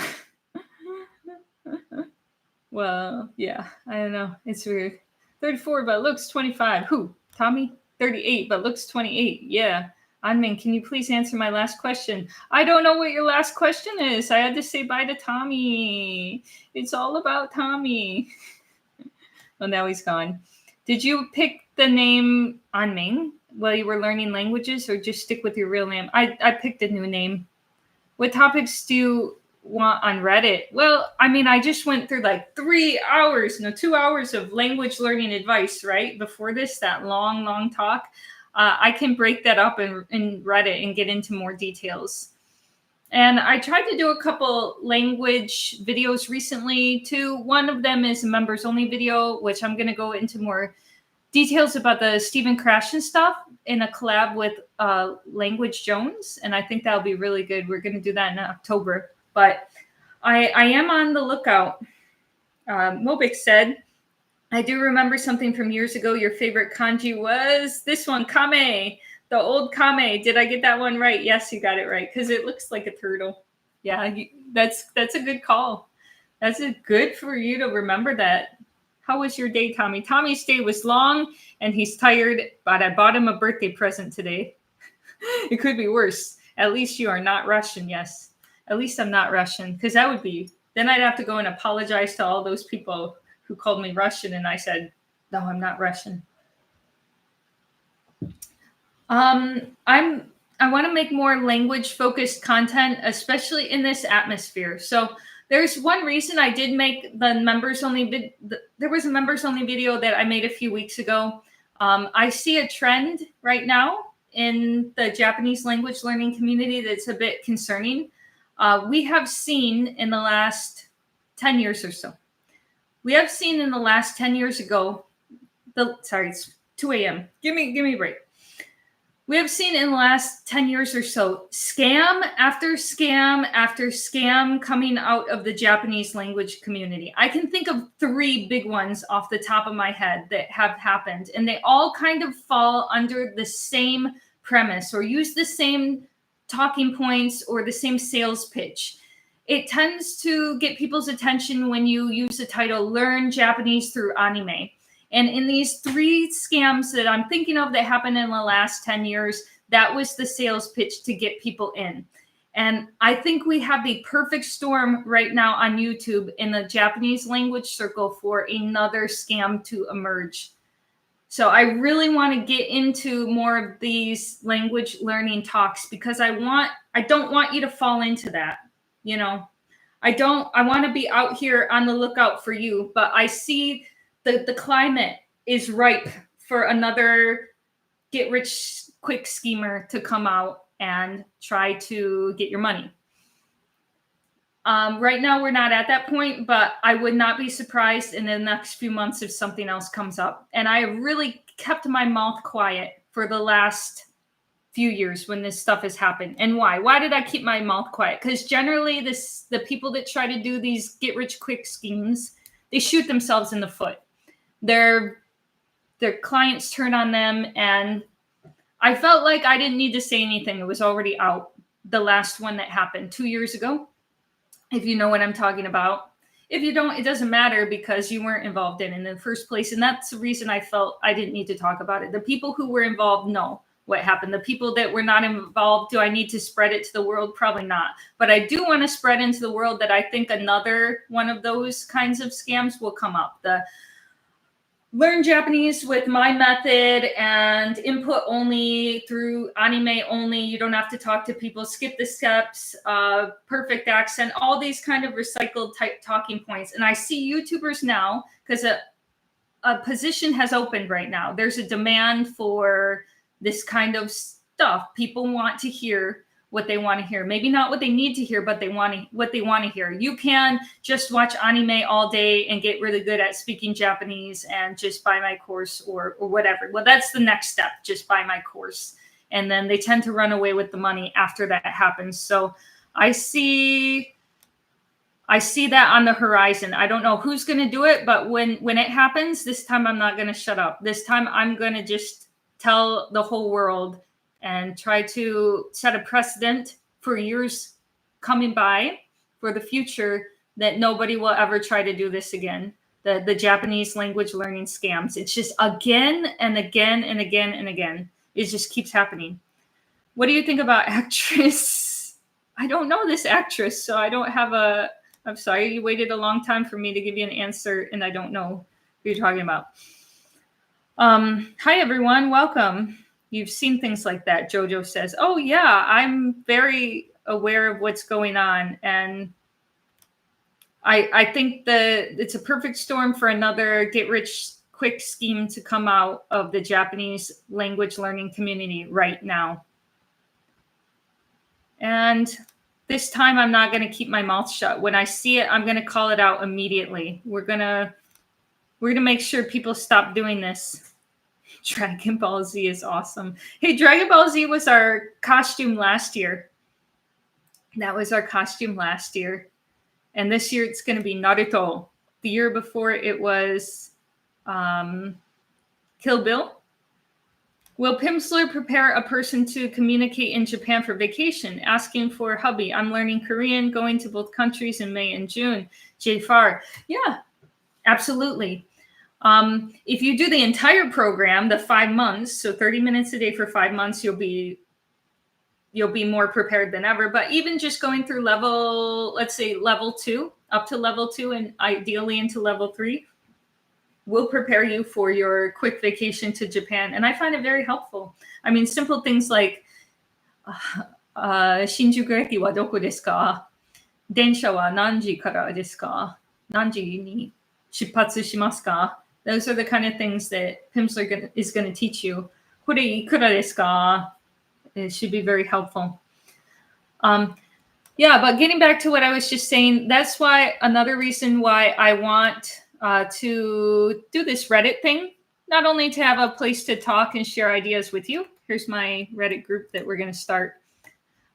Well, yeah, I don't know. It's weird. 34, but looks 25. Who? Tommy? 38, but looks 28. Yeah. Anming, can you please answer my last question? I don't know what your last question is. I had to say bye to Tommy. It's all about Tommy. Well, now he's gone. Did you pick the name Anming while you were learning languages or just stick with your real name? I picked a new name. What topics do you want on Reddit? Well, I mean, I just went through like 2 hours of language learning advice, right? Before this, that long talk. I can break that up in Reddit and get into more details. And I tried to do a couple language videos recently too. One of them is a members only video, which I'm going to go into more details about the Stephen Krashen stuff in a collab with Language Jones. And I think that'll be really good. We're going to do that in October. But I am on the lookout. Mobik said, I do remember something from years ago. Your favorite kanji was this one, kame, the old kame. Did I get that one right? Yes, you got it right because it looks like a turtle. Yeah, that's a good call. That's good for you to remember that. How was your day, Tommy? Tommy's day was long and he's tired, but I bought him a birthday present today. It could be worse. At least you are not Russian. Yes. At least I'm not Russian because that would be, then I'd have to go and apologize to all those people who called me Russian. And I said, no, I'm not Russian. I want to make more language focused content, especially in this atmosphere. So there's one reason I did make the members only. There was a members only video that I made a few weeks ago. I see a trend right now in the Japanese language learning community that's a bit concerning. We have seen in the last 10 years or so. We have seen in the last 10 years ago, it's 2 a.m. Give me a break. We have seen in the last 10 years or so, scam after scam after scam coming out of the Japanese language community. I can think of 3 big ones off the top of my head that have happened, and they all kind of fall under the same premise or use the same talking points or the same sales pitch. It tends to get people's attention when you use the title, Learn Japanese Through Anime. And in these 3 scams that I'm thinking of that happened in the last 10 years, that was the sales pitch to get people in. And I think we have the perfect storm right now on YouTube in the Japanese language circle for another scam to emerge. So I really want to get into more of these language learning talks because I don't want you to fall into that. You know, I want to be out here on the lookout for you, but I see the climate is ripe for another get rich quick schemer to come out and try to get your money. Right now, we're not at that point, but I would not be surprised in the next few months if something else comes up. And I have really kept my mouth quiet for the last few years when this stuff has happened. And why? Why did I keep my mouth quiet? Because generally, the people that try to do these get-rich-quick schemes, they shoot themselves in the foot. Their clients turn on them, and I felt like I didn't need to say anything. It was already out. The last one that happened 2 years ago. If you know what I'm talking about. If you don't, it doesn't matter because you weren't involved in the first place. And that's the reason I felt I didn't need to talk about it. The people who were involved know what happened. The people that were not involved, do I need to spread it to the world? Probably not. But I do want to spread into the world that I think another one of those kinds of scams will come up. The learn Japanese with my method and input only through anime only. You don't have to talk to people, skip the steps, perfect accent, all these kind of recycled type talking points. And I see YouTubers now, because a position has opened right now. There's a demand for this kind of stuff. People want to hear what they want to hear. Maybe not what they need to hear, but what they want to hear. You can just watch anime all day and get really good at speaking Japanese and just buy my course or whatever. Well, that's the next step. Just buy my course. And then they tend to run away with the money after that happens. So I see that on the horizon. I don't know who's going to do it, but when it happens, this time I'm not going to shut up. This time I'm going to just tell the whole world and try to set a precedent for years coming by for the future that nobody will ever try to do this again. The Japanese language learning scams. It's just again and again and again and again. It just keeps happening. What do you think about actress? I don't know this actress, so I don't have I'm sorry, you waited a long time for me to give you an answer, and I don't know who you're talking about. Hi, everyone. Welcome. You've seen things like that, Jojo says. Oh, yeah, I'm very aware of what's going on. And I think it's a perfect storm for another get-rich-quick scheme to come out of the Japanese language learning community right now. And this time, I'm not going to keep my mouth shut. When I see it, I'm going to call it out immediately. We're gonna make sure people stop doing this. Dragon Ball Z is awesome. Hey, Dragon Ball Z was our costume last year. That was our costume last year. And this year it's going to be Naruto. The year before it was Kill Bill. Will Pimsleur prepare a person to communicate in Japan for vacation? Asking for hubby. I'm learning Korean, going to both countries in May and June. Jafar. Yeah, absolutely. If you do the entire program, the 5 months, so 30 minutes a day for 5 months, you'll be more prepared than ever. But even just going through let's say level 2, up to level 2, and ideally into level 3, will prepare you for your quick vacation to Japan. And I find it very helpful. I mean, simple things like, Shinjuku eki wa doko desu ka? Densha wa nanji kara desu ka? Nanji ni shipatsu shimasu ka? Those are the kind of things that Pimsleur is going to teach you. Kore ikura desu ka? It should be very helpful. Yeah, but getting back to what I was just saying, that's why another reason why I want to do this Reddit thing, not only to have a place to talk and share ideas with you. Here's my Reddit group that we're going to start.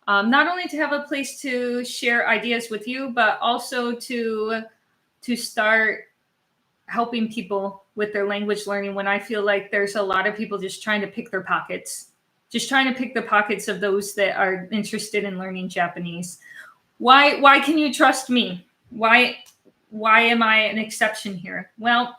Not only to have a place to share ideas with you, but also to start helping people with their language learning when I feel like there's a lot of people just trying to pick their pockets, just trying to pick the pockets of those that are interested in learning Japanese. Why can you trust me? Why am I an exception here? Well,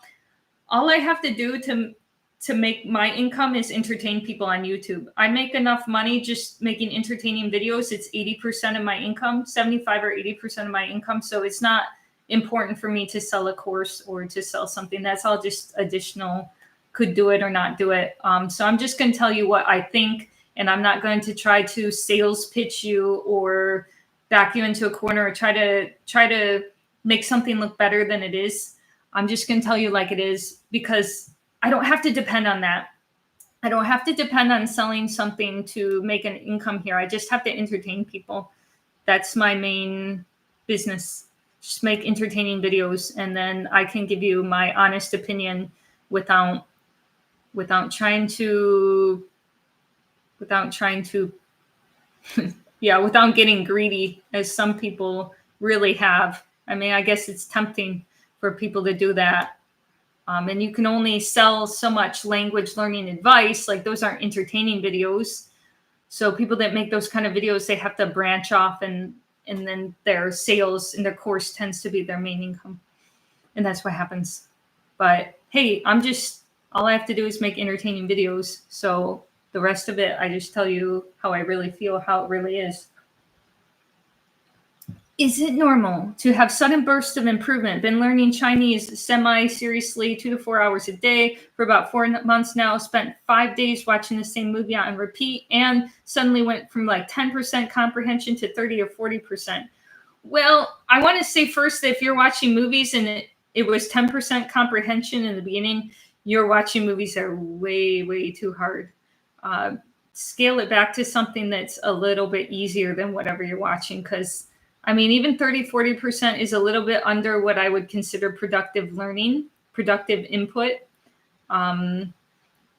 all I have to do to make my income is entertain people on YouTube. I make enough money just making entertaining videos. It's 80% of my income, 75 or 80% of my income. So it's not important for me to sell a course or to sell something. That's all just additional, could do it or not do it. So I'm just going to tell you what I think, and I'm not going to try to sales pitch you or back you into a corner or try to make something look better than it is. I'm just going to tell you like it is, because I don't have to depend on that. I don't have to depend on selling something to make an income here. I just have to entertain people. That's my main business. Just make entertaining videos, and then I can give you my honest opinion without trying to without getting greedy, as some people really have. I mean, I guess it's tempting for people to do that. And you can only sell so much language learning advice. Like, those aren't entertaining videos. So people that make those kind of videos, they have to branch off, and then their sales in their course tends to be their main income. And that's what happens. But hey, all I have to do is make entertaining videos. So the rest of it, I just tell you how I really feel, how it really is. Is it normal to have sudden bursts of improvement? Been learning Chinese semi-seriously 2 to 4 hours a day for about 4 months now. Spent 5 days watching the same movie on repeat, and suddenly went from like 10% comprehension to 30 or 40%. Well, I want to say first that if you're watching movies and it was 10% comprehension in the beginning, you're watching movies that are way, way too hard. Scale it back to something that's a little bit easier than whatever you're watching, because I mean, even 30, 40% is a little bit under what I would consider productive learning, productive input. Then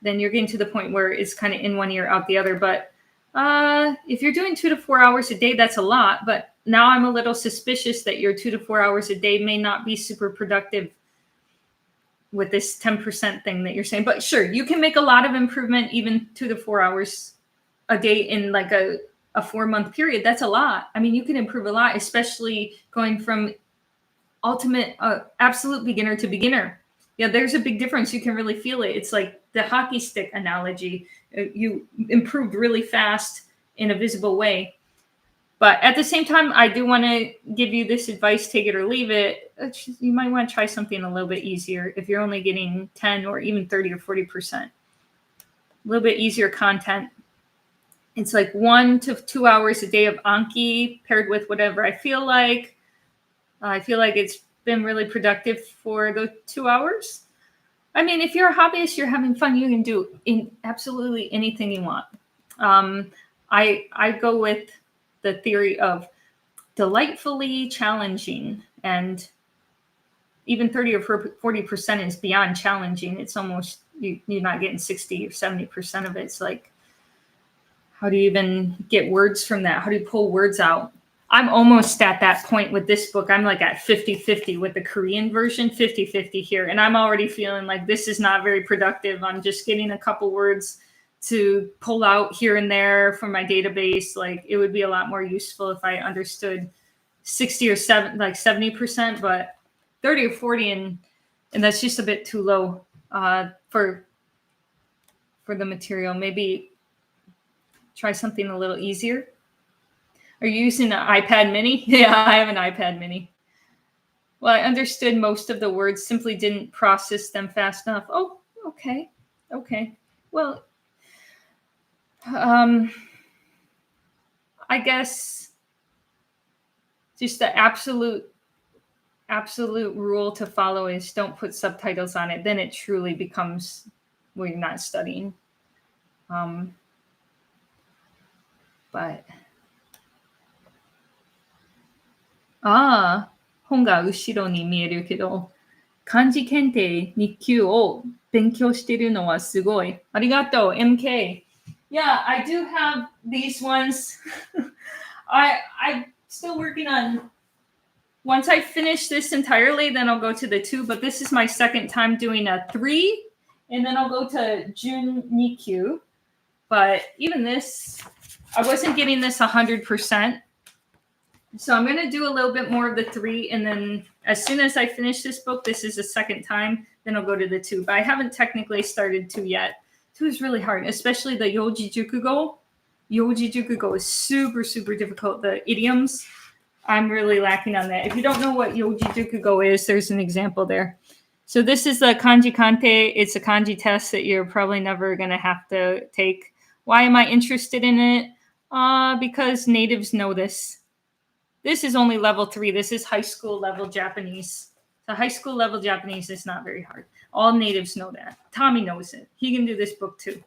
you're getting to the point where it's kind of in one ear, out the other. But if you're doing 2 to 4 hours a day, that's a lot. But now I'm a little suspicious that your 2 to 4 hours a day may not be super productive with this 10% thing that you're saying. But sure, you can make a lot of improvement even 2 to 4 hours a day in like a 4-month period. That's a lot. I mean, you can improve a lot, especially going from absolute beginner to beginner. Yeah, there's a big difference. You can really feel it. It's like the hockey stick analogy. You improved really fast in a visible way. But at the same time, I do want to give you this advice, take it or leave it. You might want to try something a little bit easier if you're only getting 10 or even 30 or 40%. A little bit easier content. It's like 1 to 2 hours a day of Anki paired with whatever I feel like. I feel like it's been really productive for the 2 hours. I mean, if you're a hobbyist, you're having fun, you can do absolutely anything you want. I go with the theory of delightfully challenging, and even 30 or 40% is beyond challenging. It's almost, you're not getting 60 or 70% of it. It's like, how do you even get words from that? How do you pull words out? I'm almost at that point with this book. I'm like at 50-50 with the Korean version, 50-50 here. And I'm already feeling like this is not very productive. I'm just getting a couple words to pull out here and there from my database. Like, it would be a lot more useful if I understood 60 or 70%, but 30 or 40, and that's just a bit too low for the material. Maybe try something a little easier. Are you using an iPad mini? Yeah, I have an iPad mini. Well, I understood most of the words, simply didn't process them fast enough. Oh, okay. Well, I guess just the absolute rule to follow is don't put subtitles on it. Then it truly becomes where you're not studying. But 本が後ろに見えるけど、漢字検定2級を勉強してるのはすごい。ありがとう、MK. Yeah, I do have these ones. I'm still working on. Once I finish this entirely, then I'll go to the 2. But this is my second time doing a 3, and then I'll go to Jun Nikyu. But even this, I wasn't getting this 100%. So I'm going to do a little bit more of the 3. And then as soon as I finish this book, this is the second time, then I'll go to the 2. But I haven't technically started 2 yet. 2 is really hard, especially the Yoji Jukugo. Yoji Jukugo is super, super difficult. The idioms, I'm really lacking on that. If you don't know what Yoji Jukugo is, there's an example there. So this is the Kanji Kante. It's a kanji test that you're probably never going to have to take. Why am I interested in it? Because natives know this. This is only level 3. This is high school level Japanese. So high school level Japanese is not very hard. All natives know that. Tommy knows it. He can do this book too.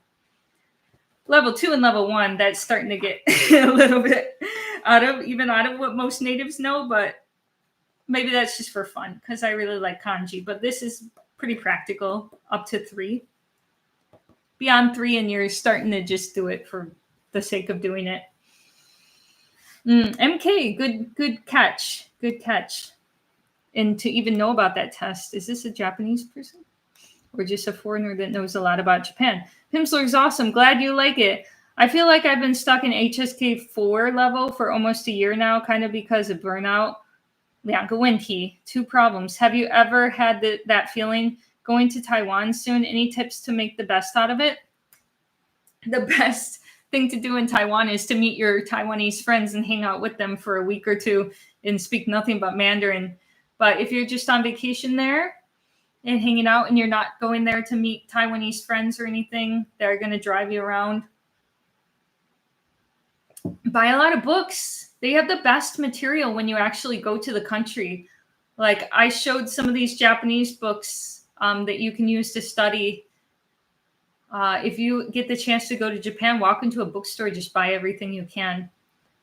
Level 2 and level 1, that's starting to get a little bit out of what most natives know, but maybe that's just for fun because I really like kanji, but this is pretty practical up to 3. Beyond 3 and you're starting to just do it for the sake of doing it. MK, good catch. Good catch. And to even know about that test, is this a Japanese person? Or just a foreigner that knows a lot about Japan? Pimsleur is awesome. Glad you like it. I feel like I've been stuck in HSK 4 level for almost a year now, kind of because of burnout. 2个问题, 2 problems. Have you ever had that feeling? Going to Taiwan soon. Any tips to make the best out of it? The best thing to do in Taiwan is to meet your Taiwanese friends and hang out with them for a week or 2 and speak nothing but Mandarin. But if you're just on vacation there and hanging out and you're not going there to meet Taiwanese friends or anything, they're going to drive you around. Buy a lot of books. They have the best material when you actually go to the country. Like I showed some of these Japanese books that you can use to study. If you get the chance to go to Japan, walk into a bookstore, just buy everything you can.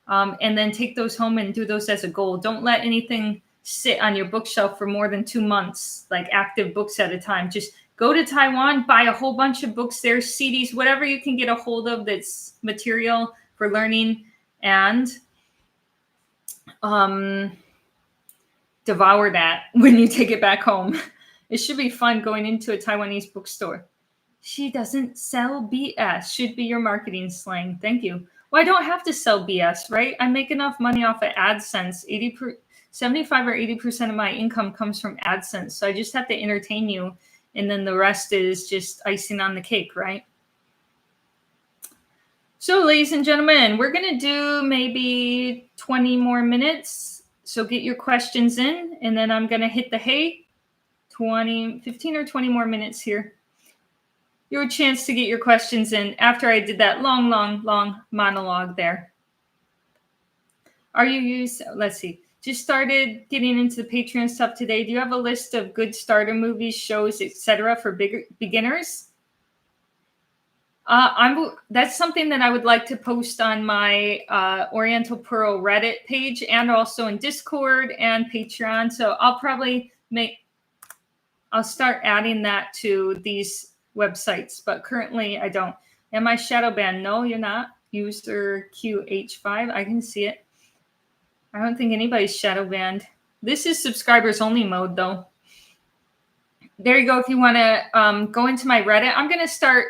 And then take those home and do those as a goal. Don't let anything sit on your bookshelf for more than 2 months, like active books at a time. Just go to Taiwan, buy a whole bunch of books there, CDs, whatever you can get a hold of that's material for learning, and devour that when you take it back home. It should be fun going into a Taiwanese bookstore. She doesn't sell BS should be your marketing slang. Thank you. Well, I don't have to sell BS, right? I make enough money off of AdSense. 75 or 80% of my income comes from AdSense. So I just have to entertain you. And then the rest is just icing on the cake, right? So, ladies and gentlemen, we're going to do maybe 20 more minutes. So get your questions in, and then I'm going to hit the hay. 15 or 20 more minutes here. Your chance to get your questions in after I did that long monologue there. Let's see. Just started getting into the Patreon stuff today. Do you have a list of good starter movies, shows, etc. for beginners? That's something that I would like to post on my Oriental Pearl Reddit page and also in Discord and Patreon. So I'll start adding that to these websites, but currently I don't. Am I shadow banned? No, you're not. User QH5. I can see it. I don't think anybody's shadow banned. This is subscribers only mode though. There you go. If you want to go into my Reddit, I'm going to start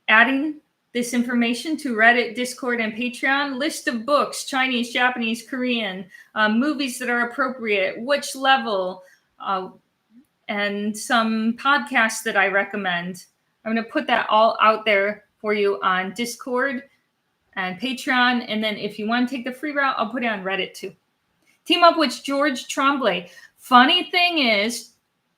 adding this information to Reddit, Discord, and Patreon. List of books, Chinese, Japanese, Korean, movies that are appropriate, which level, and some podcasts that I recommend. I'm going to put that all out there for you on Discord and Patreon. And then if you want to take the free route, I'll put it on Reddit too. Team up with George Tremblay. Funny thing is,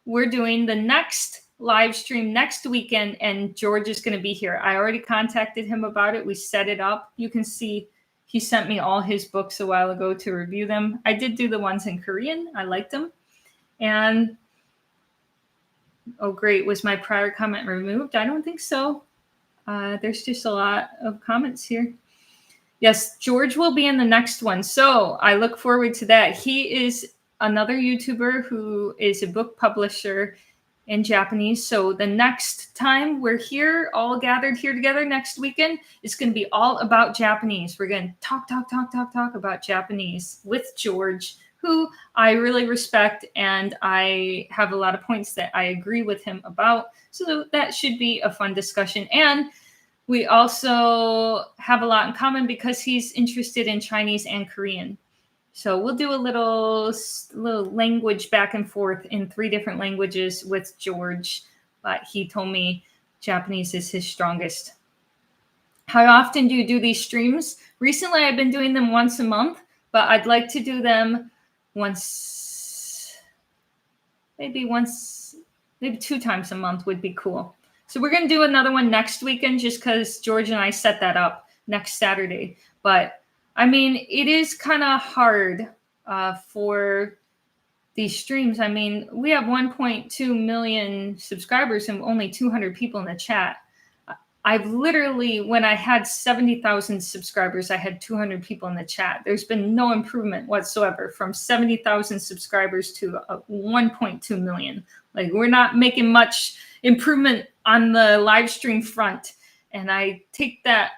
we're doing the next live stream next weekend, and George is going to be here. I already contacted him about it. We set it up. You can see he sent me all his books a while ago to review them. I did do the ones in Korean. I liked them. And, oh, great. Was my prior comment removed? I don't think so. There's just a lot of comments here. Yes, George will be in the next one. So I look forward to that. He is another YouTuber who is a book publisher in Japanese. So the next time we're here, all gathered here together next weekend, it's going to be all about Japanese. We're going to talk about Japanese with George, who I really respect, and I have a lot of points that I agree with him about. So that should be a fun discussion. And we also have a lot in common because he's interested in Chinese and Korean. So we'll do a little language back and forth in 3 different languages with George. But he told me Japanese is his strongest. How often do you do these streams? Recently, I've been doing them once a month, but I'd like to do them maybe 2 times a month would be cool. So we're going to do another one next weekend just because George and I set that up next Saturday. But I mean, it is kind of hard for these streams. I mean, we have 1.2 million subscribers and only 200 people in the chat. I've literally, when I had 70,000 subscribers, I had 200 people in the chat. There's been no improvement whatsoever from 70,000 subscribers to 1.2 million. Like, we're not making much improvement on the live stream front. And I take that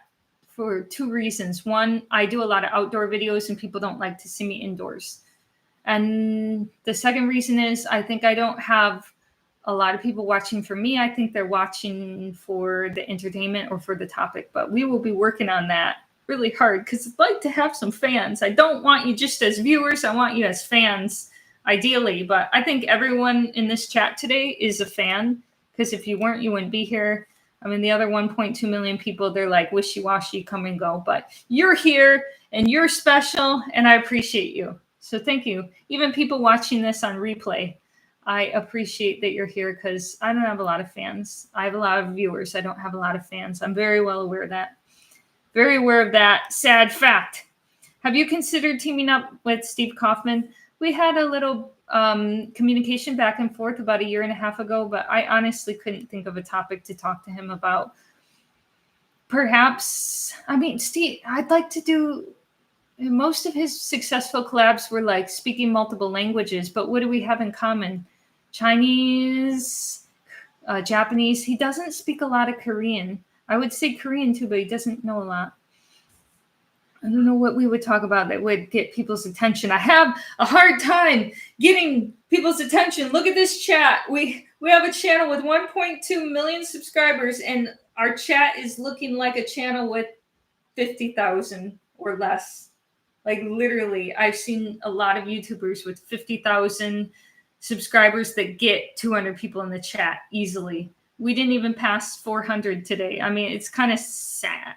for two reasons. One, I do a lot of outdoor videos and people don't like to see me indoors. And the second reason is I think I don't have a lot of people watching for me. I think they're watching for the entertainment or for the topic, but we will be working on that really hard because I'd like to have some fans. I don't want you just as viewers. I want you as fans, ideally. But I think everyone in this chat today is a fan, because if you weren't, you wouldn't be here. I mean, the other 1.2 million people, they're like wishy-washy, come and go. But you're here and you're special, and I appreciate you. So thank you. Even people watching this on replay, I appreciate that you're here, because I don't have a lot of fans. I have a lot of viewers. I don't have a lot of fans. I'm very well aware of that. Very aware of that sad fact. Have you considered teaming up with Steve Kaufman? We had a little communication back and forth about 1.5 years ago, but I honestly couldn't think of a topic to talk to him about. Perhaps, I mean, Steve, I'd like to do, most of his successful collabs were like speaking multiple languages, but what do we have in common? Chinese, Japanese. He doesn't speak a lot of Korean. I would say Korean too, but he doesn't know a lot. I don't know what we would talk about that would get people's attention. I have a hard time getting people's attention. Look at this chat. We have a channel with 1.2 million subscribers, and our chat is looking like a channel with 50,000 or less. Like, literally, I've seen a lot of YouTubers with 50,000 subscribers that get 200 people in the chat easily. We didn't even pass 400 today. I mean, it's kind of sad,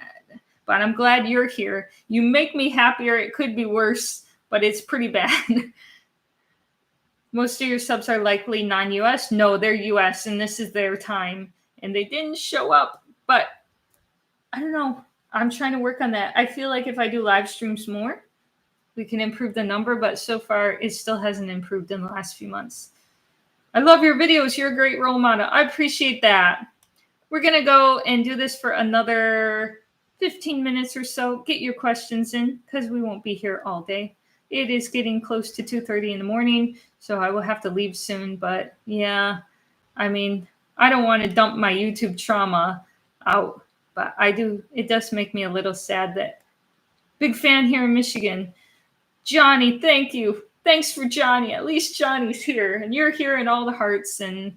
but I'm glad you're here. You make me happier. It could be worse, but it's pretty bad. Most of your subs are likely non-US. No, they're US, and this is their time, and they didn't show up, but I don't know. I'm trying to work on that. I feel like if I do live streams more, we can improve the number, but so far it still hasn't improved in the last few months. I love your videos. You're a great role model. I appreciate that. We're going to go and do this for another 15 minutes or so. Get your questions in, because we won't be here all day. It is getting close to 2:30 in the morning, so I will have to leave soon. But yeah, I mean, I don't want to dump my YouTube trauma out, but I do. It does make me a little sad that big fan here in Michigan. Johnny, thank you. Thanks for Johnny. At least Johnny's here, and you're here in all the hearts. And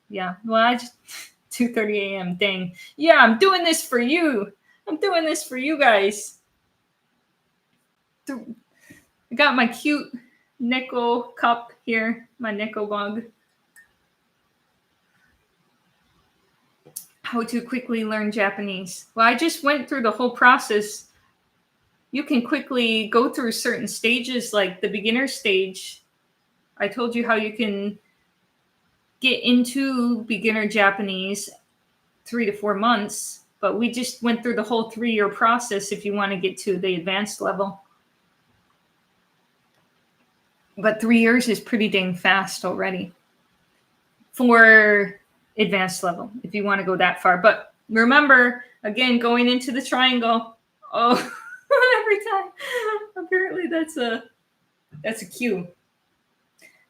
yeah, well, I just 2:30 a.m. Dang. Yeah, I'm doing this for you. I'm doing this for you guys. I got my cute Neko cup here, my Neko mug. How to quickly learn Japanese. Well, I just went through the whole process. You can quickly go through certain stages, like the beginner stage. I told you how you can get into beginner Japanese 3 to 4 months, but we just went through the whole 3-year process if you want to get to the advanced level. But 3 years is pretty dang fast already for advanced level, if you want to go that far. But remember, again, going into the triangle. Oh, every time. Apparently that's a cue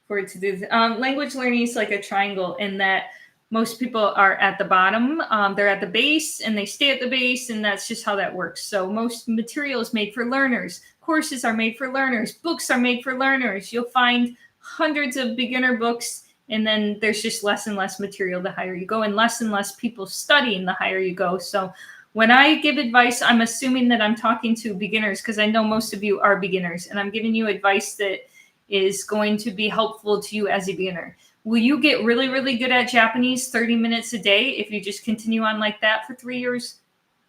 for it to do this. Language learning is like a triangle in that most people are at the bottom. They're at the base and they stay at the base, and that's just how that works. So most material is made for learners. Courses are made for learners. Books are made for learners. You'll find hundreds of beginner books, and then there's just less and less material the higher you go, and less people studying the higher you go. So when I give advice, I'm assuming that I'm talking to beginners, because I know most of you are beginners, and I'm giving you advice that is going to be helpful to you as a beginner. Will you get really, really good at Japanese 30 minutes a day if you just continue on like that for 3 years?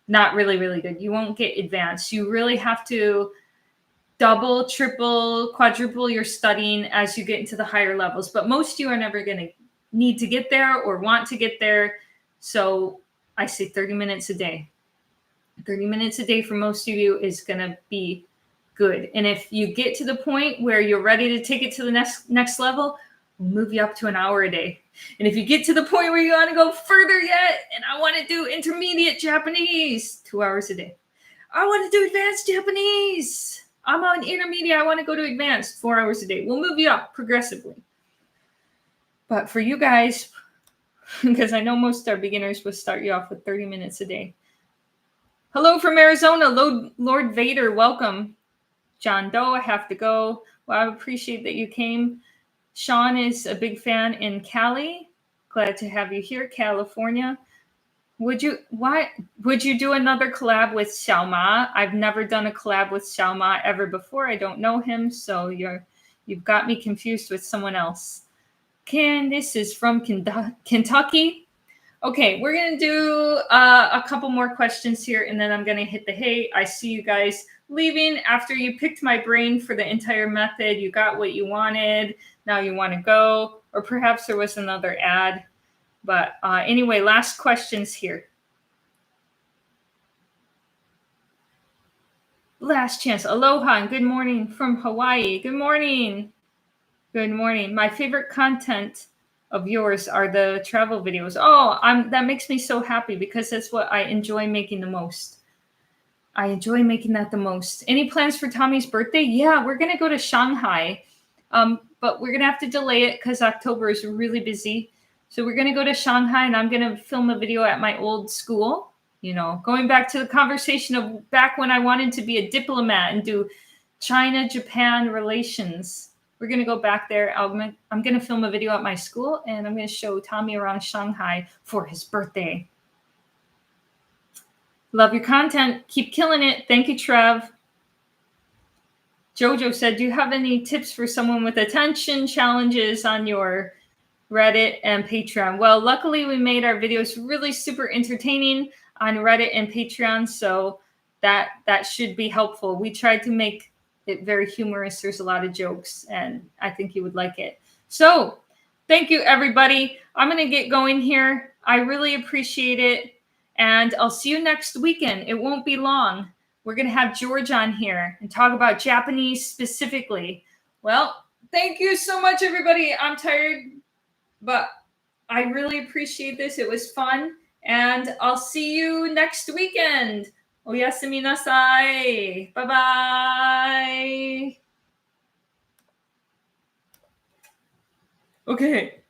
Not really, really good. You won't get advanced. You really have to double, triple, quadruple your studying as you get into the higher levels. But most of you are never going to need to get there or want to get there. So I say 30 minutes a day. 30 minutes a day for most of you is going to be good. And if you get to the point where you're ready to take it to the next level, we'll move you up to an hour a day. And if you get to the point where you want to go further yet, and I want to do intermediate Japanese, 2 hours a day. I want to do advanced Japanese. I'm on intermediate. I want to go to advanced, 4 hours a day. We'll move you up progressively. But for you guys, because I know most of our beginners will start you off with 30 minutes a day. Hello from Arizona, Lord Vader, welcome. John Doe, I have to go. Well, I appreciate that you came. Sean is a big fan in Cali. Glad to have you here, California. Would you do another collab with Xiao Ma? I've never done a collab with Xiao Ma ever before. I don't know him, so you've got me confused with someone else. Candice is from Kentucky. Okay, we're going to do a couple more questions here, and then I'm going to hit the hey. I see you guys leaving after you picked my brain for the entire method. You got what you wanted. Now you want to go. Or perhaps there was another ad. But anyway, last questions here. Last chance. Aloha and good morning from Hawaii. Good morning. Good morning. My favorite content of yours are the travel videos. Oh, that makes me so happy because that's what I enjoy making the most. I enjoy making that the most. Any plans for Tommy's birthday? Yeah, we're going to go to Shanghai. But we're going to have to delay it because October is really busy. So we're going to go to Shanghai and I'm going to film a video at my old school. You know, going back to the conversation of back when I wanted to be a diplomat and do China-Japan relations. We're going to go back there. I'm going to film a video at my school, and I'm going to show Tommy around Shanghai for his birthday. Love your content. Keep killing it. Thank you, Trev. Jojo said, do you have any tips for someone with attention challenges on your Reddit and Patreon? Well, luckily, we made our videos really super entertaining on Reddit and Patreon, so that should be helpful. We tried to make it very humorous. There's a lot of jokes, and I think you would like it. So thank you, everybody. I'm going to get going here. I really appreciate it, and I'll see you next weekend. It won't be long. We're going to have George on here and talk about Japanese specifically. Well, thank you so much, everybody. I'm tired, but I really appreciate this. It was fun, and I'll see you next weekend. Oyasumi nasai. Bye-bye. Okay.